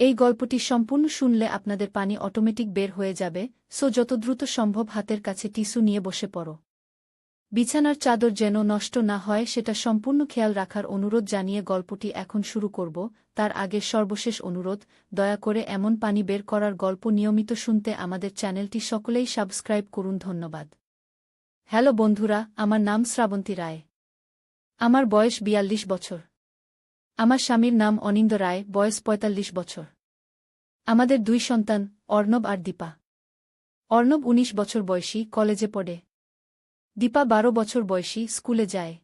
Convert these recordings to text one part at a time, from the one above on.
এই গল্পটি সম্পূর্ণ শুনলে আপনাদের পানি অটোমেটিক বের হয়ে যাবে, সো যত দ্রুত সম্ভব হাতের কাছে টিস্যু নিয়ে বসে পড়ো। বিছানার চাদর যেন নষ্ট না হয় সেটা সম্পূর্ণ খেয়াল রাখার অনুরোধ জানিয়ে গল্পটি এখন শুরু করব। তার আগে সর্বশেষ অনুরোধ, দয়া করে এমন পানি বের করার গল্প নিয়মিত শুনতে আমাদের চ্যানেলটি সকলেই সাবস্ক্রাইব করুন। ধন্যবাদ। হ্যালো বন্ধুরা, আমার নাম শ্রাবন্তী রায়। আমার বয়স ৪২ বছর। আমার স্বামীর নাম অনিন্দ রায়, বয়স ৪৫ বছর। আমাদের ২ সন্তান, অর্ণব আর দীপা। অর্ণব ১৯ বছর বয়সী, কলেজে পড়ে। দীপা ১২ বছর বয়সী, স্কুলে যায়।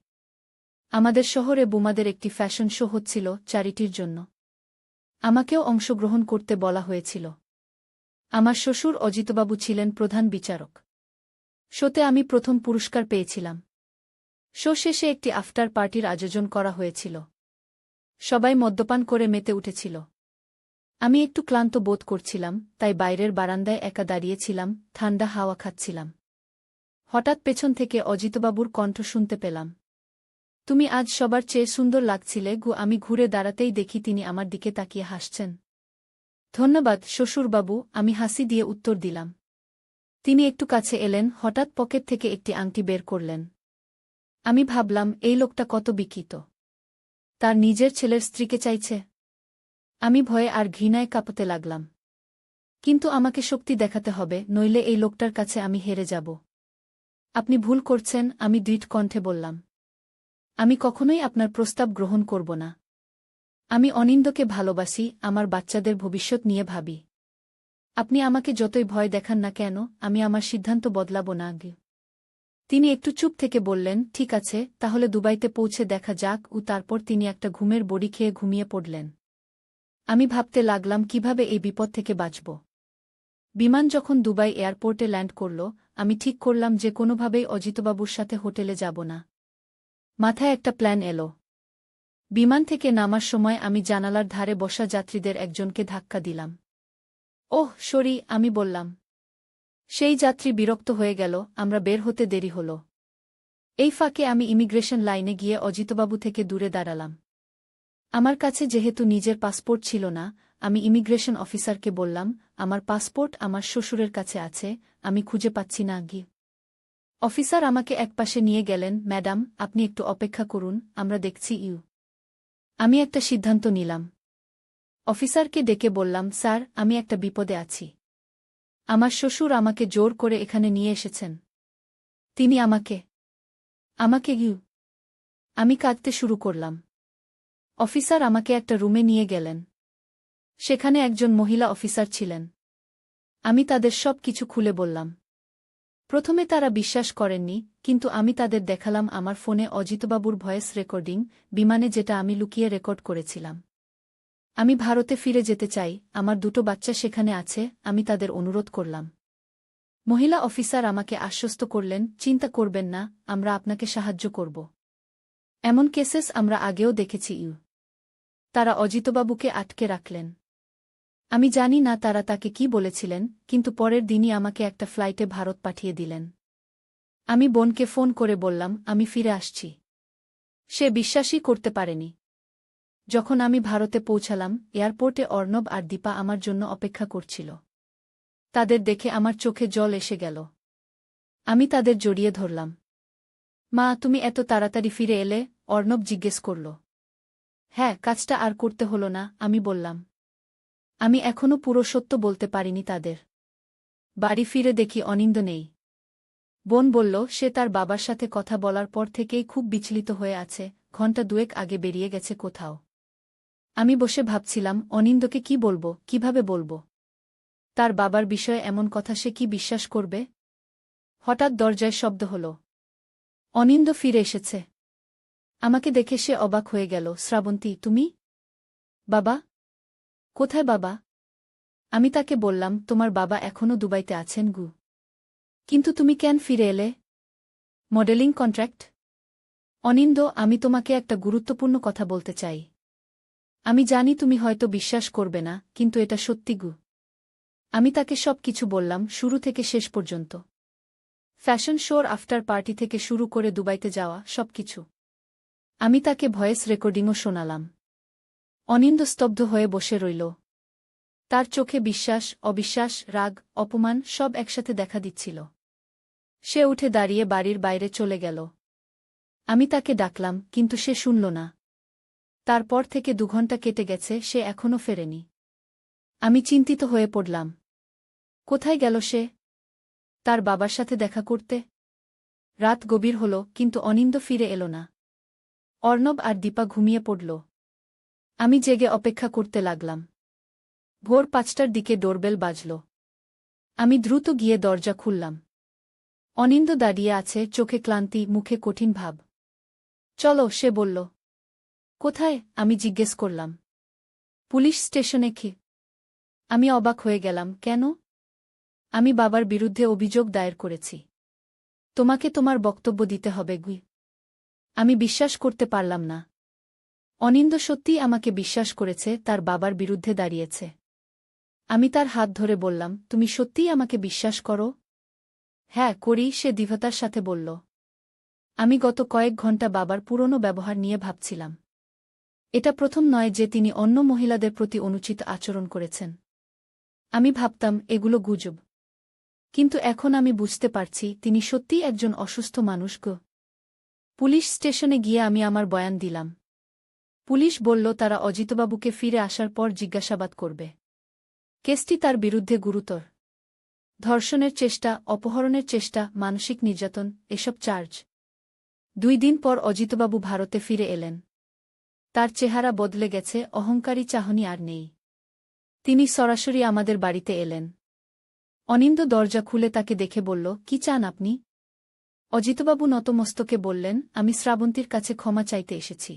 আমাদের শহরে বোমাদের একটি ফ্যাশন শো হচ্ছিল চ্যারিটির জন্য। আমাকেও অংশগ্রহণ করতে বলা হয়েছিল। আমার শ্বশুর অজিতবাবু ছিলেন প্রধান বিচারক। শোতে আমি প্রথম পুরস্কার পেয়েছিলাম। শো শেষে একটি আফটার পার্টির আয়োজন করা হয়েছিল। সবাই মদ্যপান করে মেতে উঠেছিল। আমি একটু ক্লান্ত বোধ করছিলাম, তাই বাইরের বারান্দায় একা দাঁড়িয়েছিলাম, ঠান্ডা হাওয়া খাচ্ছিলাম। হঠাৎ পেছন থেকে অজিতবাবুর কণ্ঠ শুনতে পেলাম। তুমি আজ সবার চেয়ে সুন্দর লাগছিলে গো। আমি ঘুরে দাঁড়াতেই দেখি তিনি আমার দিকে তাকিয়ে হাসছেন। ধন্যবাদ শ্বশুরবাবু, আমি হাসি দিয়ে উত্তর দিলাম। তিনি একটু কাছে এলেন, হঠাৎ পকেট থেকে একটি আংটি বের করলেন। আমি ভাবলাম, এই লোকটা কত বিকিত। তার নিজের ছেলের স্ত্রীকে চাইছে। আমি ভয়ে আর ঘৃণায় কাঁপতে লাগলাম। কিন্তু আমাকে শক্তি দেখাতে হবে, নইলে এই লোকটার কাছে আমি হেরে যাব। আপনি ভুল করছেন, আমি দৃঢ় কণ্ঠে বললাম। আমি কখনোই আপনার প্রস্তাব গ্রহণ করব না। আমি অনিন্দকে ভালোবাসি, আমার বাচ্চাদের ভবিষ্যৎ নিয়ে ভাবি। আপনি আমাকে যতই ভয় দেখান না কেন, আমি আমার সিদ্ধান্ত বদলাব না। তিনি একটু চুপ থেকে বললেন, ঠিক আছে, তাহলে দুবাইতে পৌঁছে দেখা যাক। তারপর তিনি একটা ঘুমের বড়ি খেয়ে ঘুমিয়ে পড়লেন। আমি ভাবতে লাগলাম কিভাবে এই বিপদ থেকে বাঁচব। বিমান যখন দুবাই এয়ারপোর্টে ল্যান্ড করল, আমি ঠিক করলাম যে কোনোভাবেই অজিতবাবুর সাথে হোটেলে যাব না। মাথায় একটা প্ল্যান এলো। বিমান থেকে নামার সময় আমি জানালার ধারে বসা যাত্রীদের একজনকে ধাক্কা দিলাম। ওহ সরি, আমি বললাম। সেই যাত্রী বিরক্ত হয়ে গেল, আমরা বের হতে দেরি হল। এই ফাঁকে আমি ইমিগ্রেশন লাইনে গিয়ে অজিতবাবু থেকে দূরে দাঁড়ালাম। আমার কাছে যেহেতু নিজের পাসপোর্ট ছিল না, আমি ইমিগ্রেশন অফিসারকে বললাম, আমার পাসপোর্ট আমার শ্বশুরের কাছে আছে, আমি খুঁজে পাচ্ছি না। অফিসার আমাকে একপাশে নিয়ে গেলেন। ম্যাডাম, আপনি একটু অপেক্ষা করুন, আমরা দেখছি। আমি একটা সিদ্ধান্ত নিলাম। অফিসারকে ডেকে বললাম, স্যার, আমি একটা বিপদে আছি। আমার শ্বশুর আমাকে জোর করে এখানে নিয়ে এসেছেন। তিনি আমাকে আমি কাঁদতে শুরু করলাম। অফিসার আমাকে একটা রুমে নিয়ে গেলেন। সেখানে একজন মহিলা অফিসার ছিলেন। আমি তাদের সব কিছু খুলে বললাম। প্রথমে তারা বিশ্বাস করেননি, কিন্তু আমি তাদের দেখালাম আমার ফোনে অজিতবাবুর ভয়েস রেকর্ডিং, বিমানে যেটা আমি লুকিয়ে রেকর্ড করেছিলাম। আমি ভারতে ফিরে যেতে চাই, আমার 2টো বাচ্চা সেখানে আছে, আমি তাদের অনুরোধ করলাম। মহিলা অফিসার আমাকে আশ্বস্ত করলেন, চিন্তা করবেন না, আমরা আপনাকে সাহায্য করব। এমন কেসেস আমরা আগেও দেখেছি। তারা অজিতবাবুকে আটকে রাখলেন। আমি জানি না তারা তাকে কি বলেছিলেন, কিন্তু পরের দিনই আমাকে একটা ফ্লাইটে ভারত পাঠিয়ে দিলেন। আমি বোনকে ফোন করে বললাম, আমি ফিরে আসছি। সে বিশ্বাসই করতে পারেনি। যখন আমি ভারতে পৌঁছালাম, এয়ারপোর্টে অর্ণব আর দীপা আমার জন্য অপেক্ষা করছিল। তাদের দেখে আমার চোখে জল এসে গেল। আমি তাদের জড়িয়ে ধরলাম। মা, তুমি এত তাড়াতাড়ি ফিরে এলে? অর্ণব জিজ্ঞেস করল। হ্যাঁ, কাজটা আর করতে হলো না, আমি বললাম। আমি এখনো পুরো সত্য বলতে পারিনি তাদের। বাড়ি ফিরে দেখি অনিন্দ নেই। বোন বলল, সে তার বাবার সাথে কথা বলার পর থেকেই খুব বিচলিত হয়ে আছে, ঘণ্টা 2 আগে বেরিয়ে গেছে কোথাও। আমি বসে ভাবছিলাম, অনিন্দকে কি বলবো, কিভাবে বলবো? তার বাবার বিষয়ে এমন কথা সে কি বিশ্বাস করবে? হঠাৎ দরজায় শব্দ হল। অনিন্দ ফিরে এসেছে। আমাকে দেখে সে অবাক হয়ে গেল। শ্রাবন্তী, তুমি? বাবা? কোথায় বাবা? আমি তাকে বললাম, তোমার বাবা এখনও দুবাইতে আছেন গু। কিন্তু তুমি কেন ফিরে এলে? Modelling contract? অনিন্দ, আমি তোমাকে একটা গুরুত্বপূর্ণ কথা বলতে চাই। আমি জানি তুমি হয়তো বিশ্বাস করবে না, কিন্তু এটা সত্যি গু। আমি তাকে সব কিছু বললাম, শুরু থেকে শেষ পর্যন্ত। ফ্যাশন শোর আফটার পার্টি থেকে শুরু করে দুবাইতে যাওয়া, সব কিছু। আমি তাকে ভয়েস রেকর্ডিংও শোনালাম। অনিন্দ স্তব্ধ হয়ে বসে রইল। তার চোখে বিশ্বাস, অবিশ্বাস, রাগ, অপমান সব একসাথে দেখা দিচ্ছিল। সে উঠে দাঁড়িয়ে বাড়ির বাইরে চলে গেল। আমি তাকে ডাকলাম, কিন্তু সে শুনল না। তারপর থেকে 2 ঘণ্টা কেটে গেছে, সে এখনও ফেরেনি। আমি চিন্তিত হয়ে পড়লাম। কোথায় গেল সে? তার বাবার সাথে দেখা করতে? রাত গভীর হল, কিন্তু অনিন্দ ফিরে এলো না। অর্ণব আর দীপা ঘুমিয়ে পড়ল। আমি জেগে অপেক্ষা করতে লাগলাম। ভোর 5টার দিকে ডোরবেল বাজল। আমি দ্রুত গিয়ে দরজা খুললাম। অনিন্দ দাঁড়িয়ে আছে, চোখে ক্লান্তি, মুখে কঠিন ভাব। চলো, সে বলল। কোথায়? আমি জিজ্ঞেস করলাম। পুলিশ স্টেশনে কি? আমি অবাক হয়ে গেলাম। কেন? আমি বাবার বিরুদ্ধে অভিযোগ দায়ের করেছি। তোমাকে তোমার বক্তব্য দিতে হবে গুই। আমি বিশ্বাস করতে পারলাম না। অনিন্দ সত্যিই আমাকে বিশ্বাস করেছে, তার বাবার বিরুদ্ধে দাঁড়িয়েছে। আমি তার হাত ধরে বললাম, তুমি সত্যিই আমাকে বিশ্বাস করো? হ্যাঁ, করি, সে দৃঢ়তার সাথে বলল। আমি গত কয়েক ঘণ্টা বাবার পুরনো ব্যবহার নিয়ে ভাবছিলাম। এটা প্রথম নয় যে তিনি অন্য মহিলাদের প্রতি অনুচিত আচরণ করেছেন। আমি ভাবতাম এগুলো গুজব। কিন্তু এখন আমি বুঝতে পারছি তিনি সত্যিই একজন অসুস্থ মানুষ গো। পুলিশ স্টেশনে গিয়ে আমি আমার বয়ান দিলাম। পুলিশ বলল তারা অজিতবাবুকে ফিরে আসার পর জিজ্ঞাসাবাদ করবে। কেসটি তার বিরুদ্ধে গুরুতর। ধর্ষণের চেষ্টা, অপহরণের চেষ্টা, মানসিক নির্যাতন, এসব চার্জ। 2 দিন পর অজিতবাবু ভারতে ফিরে এলেন। তার চেহারা বদলে গেছে, অহংকারী চাহনি আর নেই। তিনি সরাসরি আমাদের বাড়িতে এলেন। অনিন্দ দরজা খুলে তাকে দেখে বলল, কি চান আপনি? অজিতবাবু নতমস্তকে বললেন, আমি শ্রাবন্তীর কাছে ক্ষমা চাইতে এসেছি।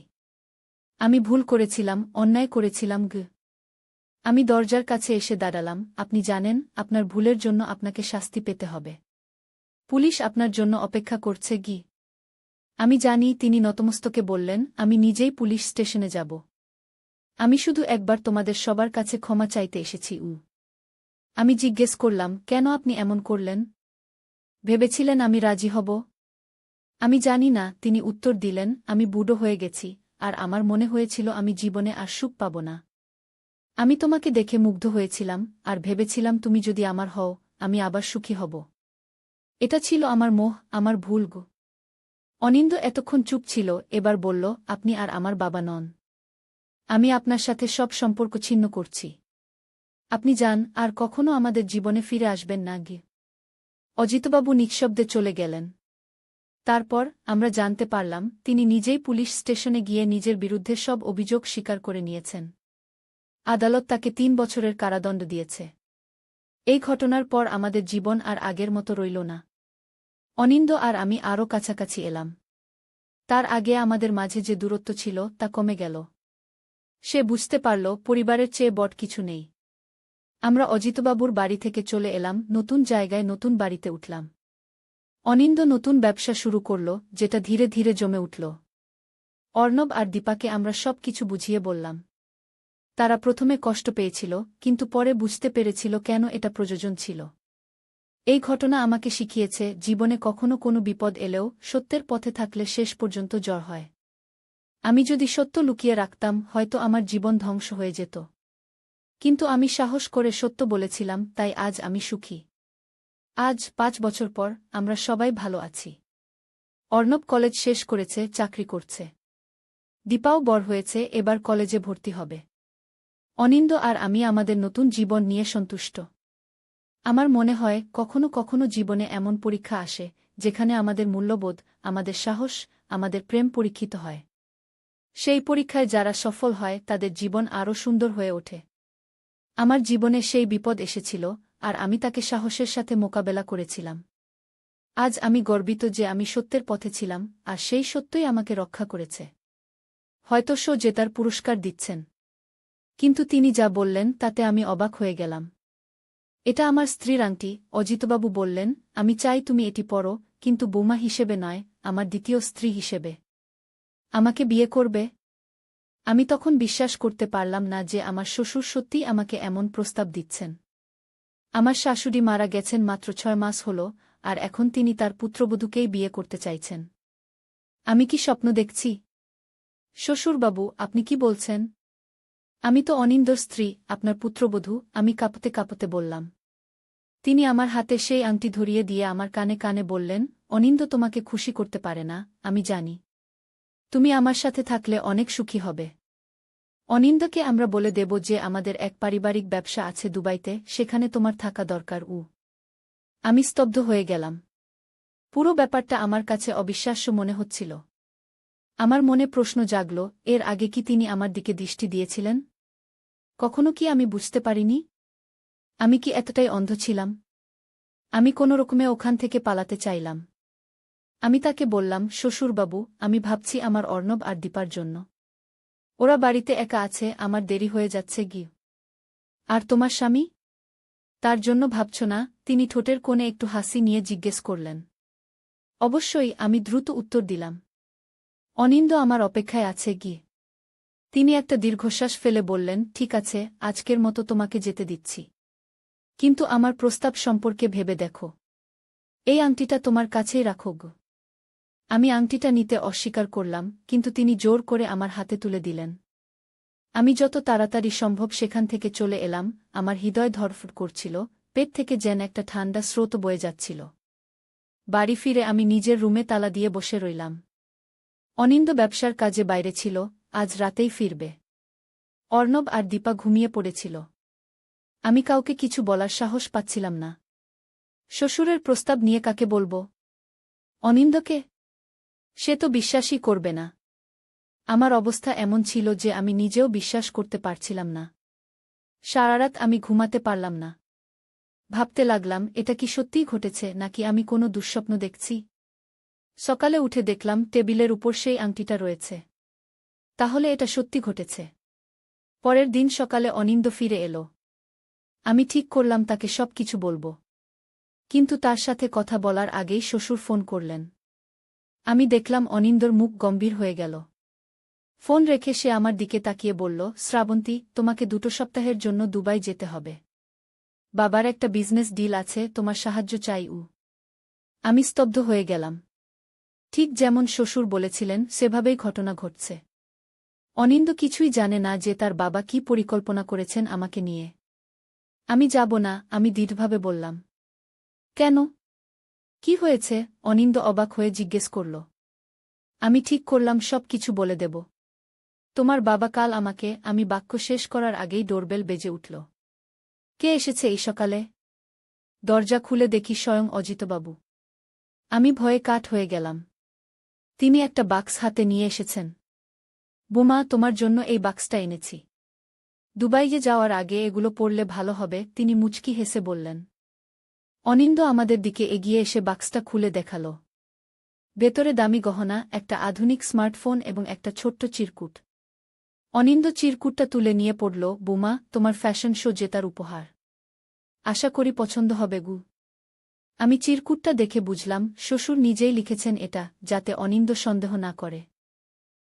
আমি ভুল করেছিলাম, অন্যায় করেছিলাম গ। আমি দরজার কাছে এসে দাঁড়ালাম। আপনি জানেন, আপনার ভুলের জন্য আপনাকে শাস্তি পেতে হবে। পুলিশ আপনার জন্য অপেক্ষা করছে গি। আমি জানি। তিনি নতমস্তকে বললেন, আমি নিজেই পুলিশ স্টেশনে যাব। আমি শুধু একবার তোমাদের সবার কাছে ক্ষমা চাইতে এসেছি। আমি জিজ্ঞেস করলাম, কেন আপনি এমন করলেন? ভেবেছিলেন আমি রাজি হব? আমি জানি না, তিনি উত্তর দিলেন, আমি বুড়ো হয়ে গেছি, আর আমার মনে হয়েছিল আমি জীবনে আর সুখ পাব না। আমি তোমাকে দেখে মুগ্ধ হয়েছিলাম, আর ভেবেছিলাম তুমি যদি আমার হও, আমি আবার সুখী হব। এটা ছিল আমার মোহ, আমার ভুল গো। অনিন্দ এতক্ষণ চুপ ছিল, এবার বলল, আপনি আর আমার বাবা নন। আমি আপনার সাথে সব সম্পর্ক ছিন্ন করছি। আপনি যান, আর কখনো আমাদের জীবনে ফিরে আসবেন না গে। অজিতবাবু নিঃশব্দে চলে গেলেন। তারপর আমরা জানতে পারলাম তিনি নিজেই পুলিশ স্টেশনে গিয়ে নিজের বিরুদ্ধে সব অভিযোগ স্বীকার করে নিয়েছেন। আদালত তাকে 3 বছরের কারাদণ্ড দিয়েছে। এই ঘটনার পর আমাদের জীবন আর আগের মতো রইল না। অনিন্দ আর আমি আরও কাছাকাছি এলাম। তার আগে আমাদের মাঝে যে দূরত্ব ছিল তা কমে গেল। সে বুঝতে পারল পরিবারের চেয়ে বড় কিছু নেই। আমরা অজিতবাবুর বাড়ি থেকে চলে এলাম, নতুন জায়গায়, নতুন বাড়িতে উঠলাম। অনিন্দ নতুন ব্যবসা শুরু করল, যেটা ধীরে ধীরে জমে উঠল। অর্ণব আর দীপাকে আমরা সব কিছু বুঝিয়ে বললাম। তারা প্রথমে কষ্ট পেয়েছিল, কিন্তু পরে বুঝতে পেরেছিল কেন এটা প্রয়োজন ছিল। এই ঘটনা আমাকে শিখিয়েছে, জীবনে কখনো কোনো বিপদ এলেও সত্যের পথে থাকলে শেষ পর্যন্ত জয় হয়। আমি যদি সত্য লুকিয়ে রাখতাম, হয়তো আমার জীবন ধ্বংস হয়ে যেত। কিন্তু আমি সাহস করে সত্য বলেছিলাম, তাই আজ আমি সুখী। আজ 5 বছর পর আমরা সবাই ভালো আছি। অর্ণব কলেজ শেষ করেছে, চাকরি করছে। দীপাও বড় হয়েছে, এবার কলেজে ভর্তি হবে। অনিন্দ আর আমি আমাদের নতুন জীবন নিয়ে সন্তুষ্ট। আমার মনে হয় কখনো কখনো জীবনে এমন পরীক্ষা আসে, যেখানে আমাদের মূল্যবোধ, আমাদের সাহস, আমাদের প্রেম পরীক্ষিত হয়। সেই পরীক্ষায় যারা সফল হয় তাদের জীবন আরও সুন্দর হয়ে ওঠে। আমার জীবনে সেই বিপদ এসেছিল, আর আমি তাকে সাহসের সাথে মোকাবেলা করেছিলাম। আজ আমি গর্বিত যে আমি সত্যের পথে ছিলাম, আর সেই সত্যই আমাকে রক্ষা করেছে। হয়তো শো জেতার পুরস্কার দিচ্ছেন। কিন্তু তিনি যা বললেন তাতে আমি অবাক হয়ে গেলাম। এটা আমার স্ত্রীর আংটি। অজিতবাবু বললেন, আমি চাই তুমি এটি পরো, কিন্তু বৌমা হিসেবে নয়, আমার দ্বিতীয় স্ত্রী হিসেবে। আমাকে বিয়ে করবে? আমি তখন বিশ্বাস করতে পারলাম না যে আমার শ্বশুর সত্যিই আমাকে এমন প্রস্তাব দিচ্ছেন। আমার শাশুড়ি মারা গেছেন মাত্র 6 মাস হল, আর এখন তিনি তার পুত্রবধূকেই বিয়ে করতে চাইছেন। আমি কি স্বপ্ন দেখছি? শ্বশুরবাবু, আপনি কি বলছেন? আমি তো অনিন্দর স্ত্রী, আপনার পুত্রবধূ, আমি কাঁপতে কাঁপতে বললাম। তিনি আমার হাতে সেই আংটি ধরিয়ে দিয়ে আমার কানে কানে বললেন, অনিন্দ তোমাকে খুশি করতে পারে না, আমি জানি। তুমি আমার সাথে থাকলে অনেক সুখী হবে। অনিন্দকে আমরা বলে দেব যে আমাদের এক পারিবারিক ব্যবসা আছে দুবাইতে, সেখানে তোমার থাকা দরকার। আমি স্তব্ধ হয়ে গেলাম। পুরো ব্যাপারটা আমার কাছে অবিশ্বাস্য মনে হচ্ছিল। আমার মনে প্রশ্ন জাগল, এর আগে কি তিনি আমার দিকে দৃষ্টি দিয়েছিলেন? কখনো কি আমি বুঝতে পারিনি? আমি কি এতটাই অন্ধ ছিলাম? আমি কোনোরকমে ওখান থেকে পালাতে চাইলাম। আমি তাকে বললাম, শ্বশুরবাবু, আমি ভাবছি আমার অর্ণব আর দীপার জন্য। ওরা বাড়িতে একা আছে, আমার দেরি হয়ে যাচ্ছে গি। আর তোমার স্বামী? তার জন্য ভাবছ না? তিনি ঠোঁটের কোণে একটু হাসি নিয়ে জিজ্ঞেস করলেন। অবশ্যই, আমি দ্রুত উত্তর দিলাম। অনিন্দ আমার অপেক্ষায় আছে গি। তিনি একটা দীর্ঘশ্বাস ফেলে বললেন, ঠিক আছে, আজকের মতো তোমাকে যেতে দিচ্ছি। কিন্তু আমার প্রস্তাব সম্পর্কে ভেবে দেখো। এই আংটিটা তোমার কাছেই রাখো গো। আমি আংটিটা নিতে অস্বীকার করলাম, কিন্তু তিনি জোর করে আমার হাতে তুলে দিলেন। আমি যত তাড়াতাড়ি সম্ভব সেখান থেকে চলে এলাম। আমার হৃদয় ধড়ফড় করছিল, পেট থেকে যেন একটা ঠান্ডা স্রোত বয়ে যাচ্ছিল। বাড়ি ফিরে আমি নিজের রুমে তালা দিয়ে বসে রইলাম। অনিন্দ ব্যবসার কাজে বাইরে ছিল, আজ রাতেই ফিরবে। অর্ণব আর দীপা ঘুমিয়ে পড়েছিল। আমি কাউকে কিছু বলার সাহস পাচ্ছিলাম না। শ্বশুরের প্রস্তাব নিয়ে কাকে বলবো? অনিন্দকে? সে তো বিশ্বাসই করবে না। আমার অবস্থা এমন ছিল যে আমি নিজেও বিশ্বাস করতে পারছিলাম না। সারারাত আমি ঘুমাতে পারলাম না। ভাবতে লাগলাম, এটা কি সত্যিই ঘটেছে নাকি আমি কোনো দুঃস্বপ্ন দেখছি? সকালে উঠে দেখলাম টেবিলের উপর সেই আংটিটা রয়েছে। তাহলে এটা সত্যি ঘটেছে। পরের দিন সকালে অনিন্দ ফিরে এলো। আমি ঠিক করলাম তাকে সব কিছু বলবো। কিন্তু তার সাথে কথা বলার আগেই শ্বশুর ফোন করলেন। আমি দেখলাম অনিন্দর মুখ গম্ভীর হয়ে গেল। ফোন রেখে সে আমার দিকে তাকিয়ে বলল, শ্রাবন্তী, তোমাকে 2 সপ্তাহের জন্য দুবাই যেতে হবে। বাবার একটা বিজনেস ডিল আছে, তোমার সাহায্য চাই। আমি স্তব্ধ হয়ে গেলাম। ঠিক যেমন শ্বশুর বলেছিলেন সেভাবেই ঘটনা ঘটছে। অনিন্দ কিছুই জানে না যে তার বাবা কি পরিকল্পনা করেছেন আমাকে নিয়ে। আমি যাব না, আমি দৃঢ়ভাবে বললাম। কেন? কি হয়েছে? অনিন্দ অবাক হয়ে জিজ্ঞেস করল। আমি ঠিক করলাম সব কিছু বলে দেব। তোমার বাবা কাল আমাকে। আমি বাক্য শেষ করার আগেই ডোরবেল বেজে উঠল। কে এসেছে এই সকালে? দরজা খুলে দেখি স্বয়ং অজিতবাবু। আমি ভয়ে কাঠ হয়ে গেলাম। তিনি একটা বাক্স হাতে নিয়ে এসেছেন। বোমা, তোমার জন্য এই বাক্সটা এনেছি। দুবাইয়ে যাওয়ার আগে এগুলো পড়লে ভালো হবে, তিনি মুচকি হেসে বললেন। অনিন্দ আমাদের দিকে এগিয়ে এসে বাক্সটা খুলে দেখাল। ভেতরে দামি গহনা, একটা আধুনিক স্মার্টফোন এবং একটা ছোট্ট চিরকুট। অনিন্দ চিরকুটটা তুলে নিয়ে পড়ল, বোমা, তোমার ফ্যাশন শো জেতার উপহার। আশা করি পছন্দ হবে গু। আমি চিরকুটটা দেখে বুঝলাম শ্বশুর নিজেই লিখেছেন এটা, যাতে অনিন্দ সন্দেহ না করে।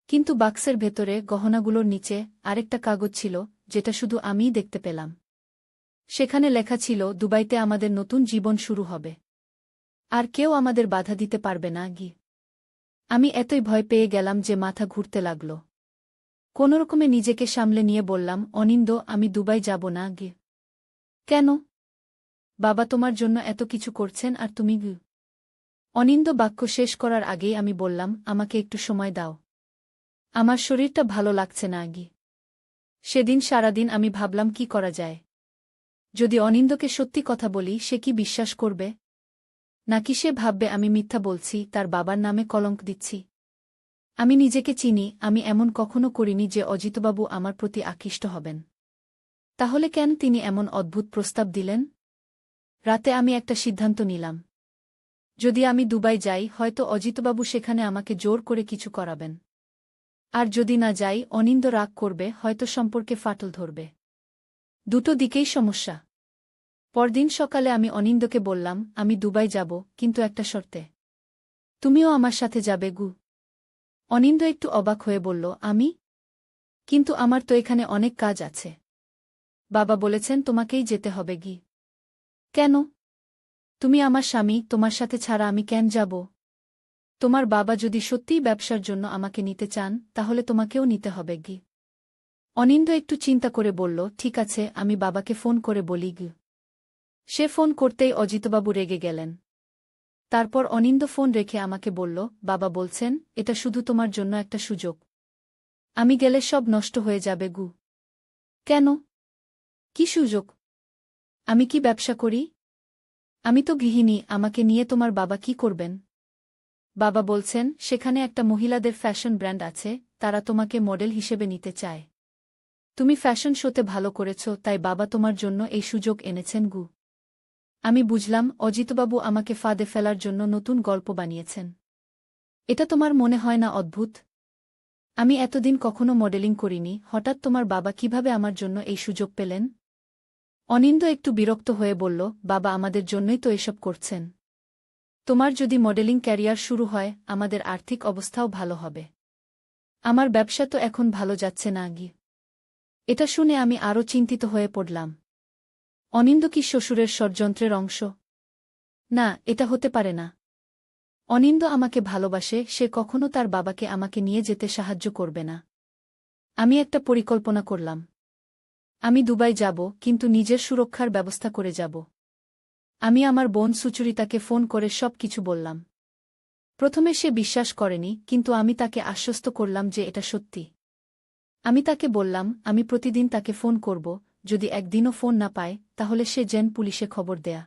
কিন্তু বাক্সের ভেতরে গহনাগুলোর নিচে আরেকটা কাগজ ছিল, যেটা শুধু আমিই দেখতে পেলাম। সেখানে লেখা ছিল, দুবাইতে আমাদের নতুন জীবন শুরু হবে। আর কেউ আমাদের বাধা দিতে পারবে না গি। আমি এতই ভয় পেয়ে গেলাম যে মাথা ঘুরতে লাগল। কোনোরকমে নিজেকে সামলে নিয়ে বললাম, অনিন্দ, আমি দুবাই যাব না গি। কেন? বাবা তোমার জন্য এত কিছু করছেন আর তুমি গি। অনিন্দ বাক্য শেষ করার আগেই আমি বললাম, আমাকে একটু সময় দাও। আমার শরীরটা ভালো লাগছে না গি। সেদিন সারাদিন আমি ভাবলাম কি করা যায়। যদি অনিন্দকে সত্যি কথা বলি, সে কি বিশ্বাস করবে? নাকি সে ভাববে আমি মিথ্যা বলছি, তার বাবার নামে কলঙ্ক দিচ্ছি? আমি নিজেকে চিনি, আমি এমন কখনো করিনি যে অজিতবাবু আমার প্রতি আকৃষ্ট হবেন। তাহলে কেন তিনি এমন অদ্ভুত প্রস্তাব দিলেন? রাতে আমি একটা সিদ্ধান্ত নিলাম। যদি আমি দুবাই যাই, হয়তো অজিতবাবু সেখানে আমাকে জোর করে কিছু করাবেন। আর যদি না যাই, অনিন্দ রাগ করবে, হয়তো সম্পর্কে ফাটল ধরবে। দুটো দিকেই সমস্যা। পরদিন সকালে আমি অনিন্দকে বললাম, আমি দুবাই যাব, কিন্তু একটা শর্তে। তুমিও আমার সাথে যাবে গু। অনিন্দ একটু অবাক হয়ে বলল, আমি? কিন্তু আমার তো এখানে অনেক কাজ আছে। বাবা বলেছেন তোমাকেই যেতে হবে গি। কেন? তুমি আমার স্বামী, তোমার সাথে ছাড়া আমি কেন যাব? তোমার বাবা যদি সত্যিই ব্যবসার জন্য আমাকে নিতে চান, তাহলে তোমাকেও নিতে হবে গি। অনিন্দ একটু চিন্তা করে বলল, ঠিক আছে, আমি বাবাকে ফোন করে বলি গ। সে ফোন করতেই অজিতবাবু রেগে গেলেন। তারপর অনিন্দ ফোন রেখে আমাকে বলল, বাবা বলছেন এটা শুধু তোমার জন্য একটা সুযোগ। আমি গেলে সব নষ্ট হয়ে যাবে গু। কেন? কি সুযোগ? আমি কি ব্যবসা করি? আমি তো গৃহিণী, আমাকে নিয়ে তোমার বাবা কি করবেন? বাবা বলছেন সেখানে একটা মহিলাদের ফ্যাশন ব্র্যান্ড আছে, তারা তোমাকে মডেল হিসেবে নিতে চায়। তুমি ফ্যাশন শোতে ভালো করেছ, তাই বাবা তোমার জন্য এই সুযোগ এনেছেন গু। আমি বুঝলাম অজিতবাবু আমাকে ফাঁদে ফেলার জন্য নতুন গল্প বানিয়েছেন। এটা তোমার মনে হয় না অদ্ভুত? আমি এতদিন কখনো মডেলিং করিনি, হঠাৎ তোমার বাবা কিভাবে আমার জন্য এই সুযোগ পেলেন? অনিন্দ একটু বিরক্ত হয়ে বলল, বাবা আমাদের জন্যই তো এসব করছেন। তোমার যদি মডেলিং ক্যারিয়ার শুরু হয়, আমাদের আর্থিক অবস্থাও ভালো হবে। আমার ব্যবসা তো এখন ভালো যাচ্ছে না গি। এটা শুনে আমি আরও চিন্তিত হয়ে পড়লাম। অনিন্দ কি শ্বশুরের ষড়যন্ত্রের অংশ? না, এটা হতে পারে না। অনিন্দ আমাকে ভালোবাসে, সে কখনো তার বাবাকে আমাকে নিয়ে যেতে সাহায্য করবে না। আমি একটা পরিকল্পনা করলাম। আমি দুবাই যাব, কিন্তু নিজের সুরক্ষার ব্যবস্থা করে যাব। আমি আমার বোন সুচরিতাকে ফোন করে সব কিছু বললাম। প্রথমে সে বিশ্বাস করেনি, কিন্তু আমি তাকে আশ্বস্ত করলাম যে এটা সত্যি। আমি তাকে বললাম আমি প্রতিদিন তাকে ফোন করব, যদি একদিনও ফোন না পায় তাহলে সে যেন পুলিশে খবর দেয়া।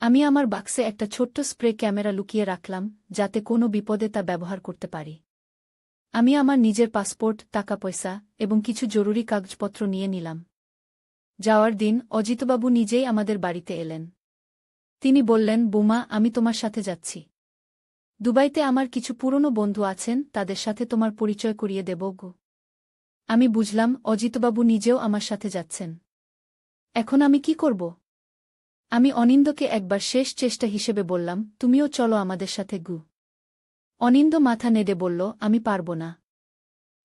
আমি আমার বাক্সে একটা ছোট্ট স্প্রে ক্যামেরা লুকিয়ে রাখলাম, যাতে কোনো বিপদে তা ব্যবহার করতে পারি। আমি আমার নিজের পাসপোর্ট, টাকা পয়সা এবং কিছু জরুরি কাগজপত্র নিয়ে নিলাম। যাওয়ার দিন অজিতবাবু নিজেই আমাদের বাড়িতে এলেন। তিনি বললেন, বৌমা, আমি তোমার সাথে যাচ্ছি। দুবাইতে আমার কিছু পুরনো বন্ধু আছেন, তাদের সাথে তোমার পরিচয় করিয়ে দেব গো। আমি বুঝলাম অজিতবাবু নিজেও আমার সাথে যাচ্ছেন। এখন আমি কি করব? আমি অনিন্দকে একবার শেষ চেষ্টা হিসেবে বললাম, তুমিও চলো আমাদের সাথে গু। অনিন্দ মাথা নেড়ে বলল, আমি পারব না।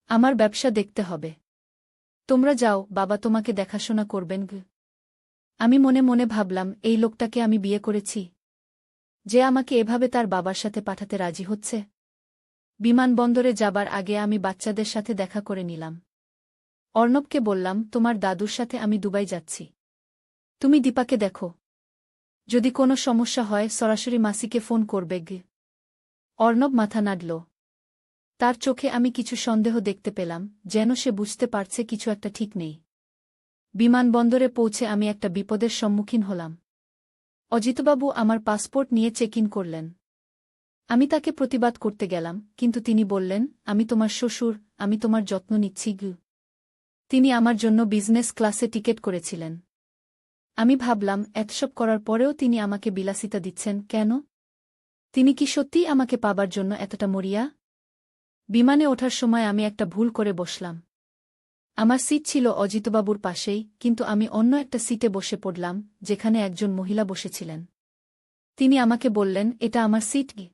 আমার ব্যবসা দেখতে হবে। তোমরা যাও, বাবা তোমাকে দেখাশোনা করবেন গু। আমি মনে মনে ভাবলাম, এই লোকটাকে আমি বিয়ে করেছি, যে আমাকে এভাবে তার বাবার সাথে পাঠাতে রাজি হচ্ছে। বিমানবন্দরে যাবার আগে আমি বাচ্চাদের সাথে দেখা করে নিলাম। অর্ণবকে বললাম, তোমার দাদুর সাথে আমি দুবাই যাচ্ছি। তুমি দীপাকে দেখো। যদি কোনো সমস্যা হয় সরাসরি মাসিকে ফোন করবে গে। অর্ণব মাথা নাড়ল। তার চোখে আমি কিছু সন্দেহ দেখতে পেলাম, যেন সে বুঝতে পারছে কিছু একটা ঠিক নেই। বিমানবন্দরে পৌঁছে আমি একটা বিপদের সম্মুখীন হলাম। অজিতবাবু আমার পাসপোর্ট নিয়ে চেক ইন করলেন। আমি তাকে প্রতিবাদ করতে গেলাম, কিন্তু তিনি বললেন, আমি তোমার শ্বশুর, আমি তোমার যত্ন নিচ্ছি গু। তিনি আমার জন্য বিজনেস ক্লাসে টিকেট করেছিলেন। আমি ভাবলাম, এতসব করার পরেও তিনি আমাকে বিলাসিতা দিচ্ছেন কেন? তিনি কি সত্যিই আমাকে পাবার জন্য এতটা মরিয়া? বিমানে ওঠার সময় আমি একটা ভুল করে বসলাম। আমার সিট ছিল অজিতবাবুর পাশেই, কিন্তু আমি অন্য একটা সিটে বসে পড়লাম, যেখানে একজন মহিলা বসেছিলেন। তিনি আমাকে বললেন, এটা আমার সিট গি।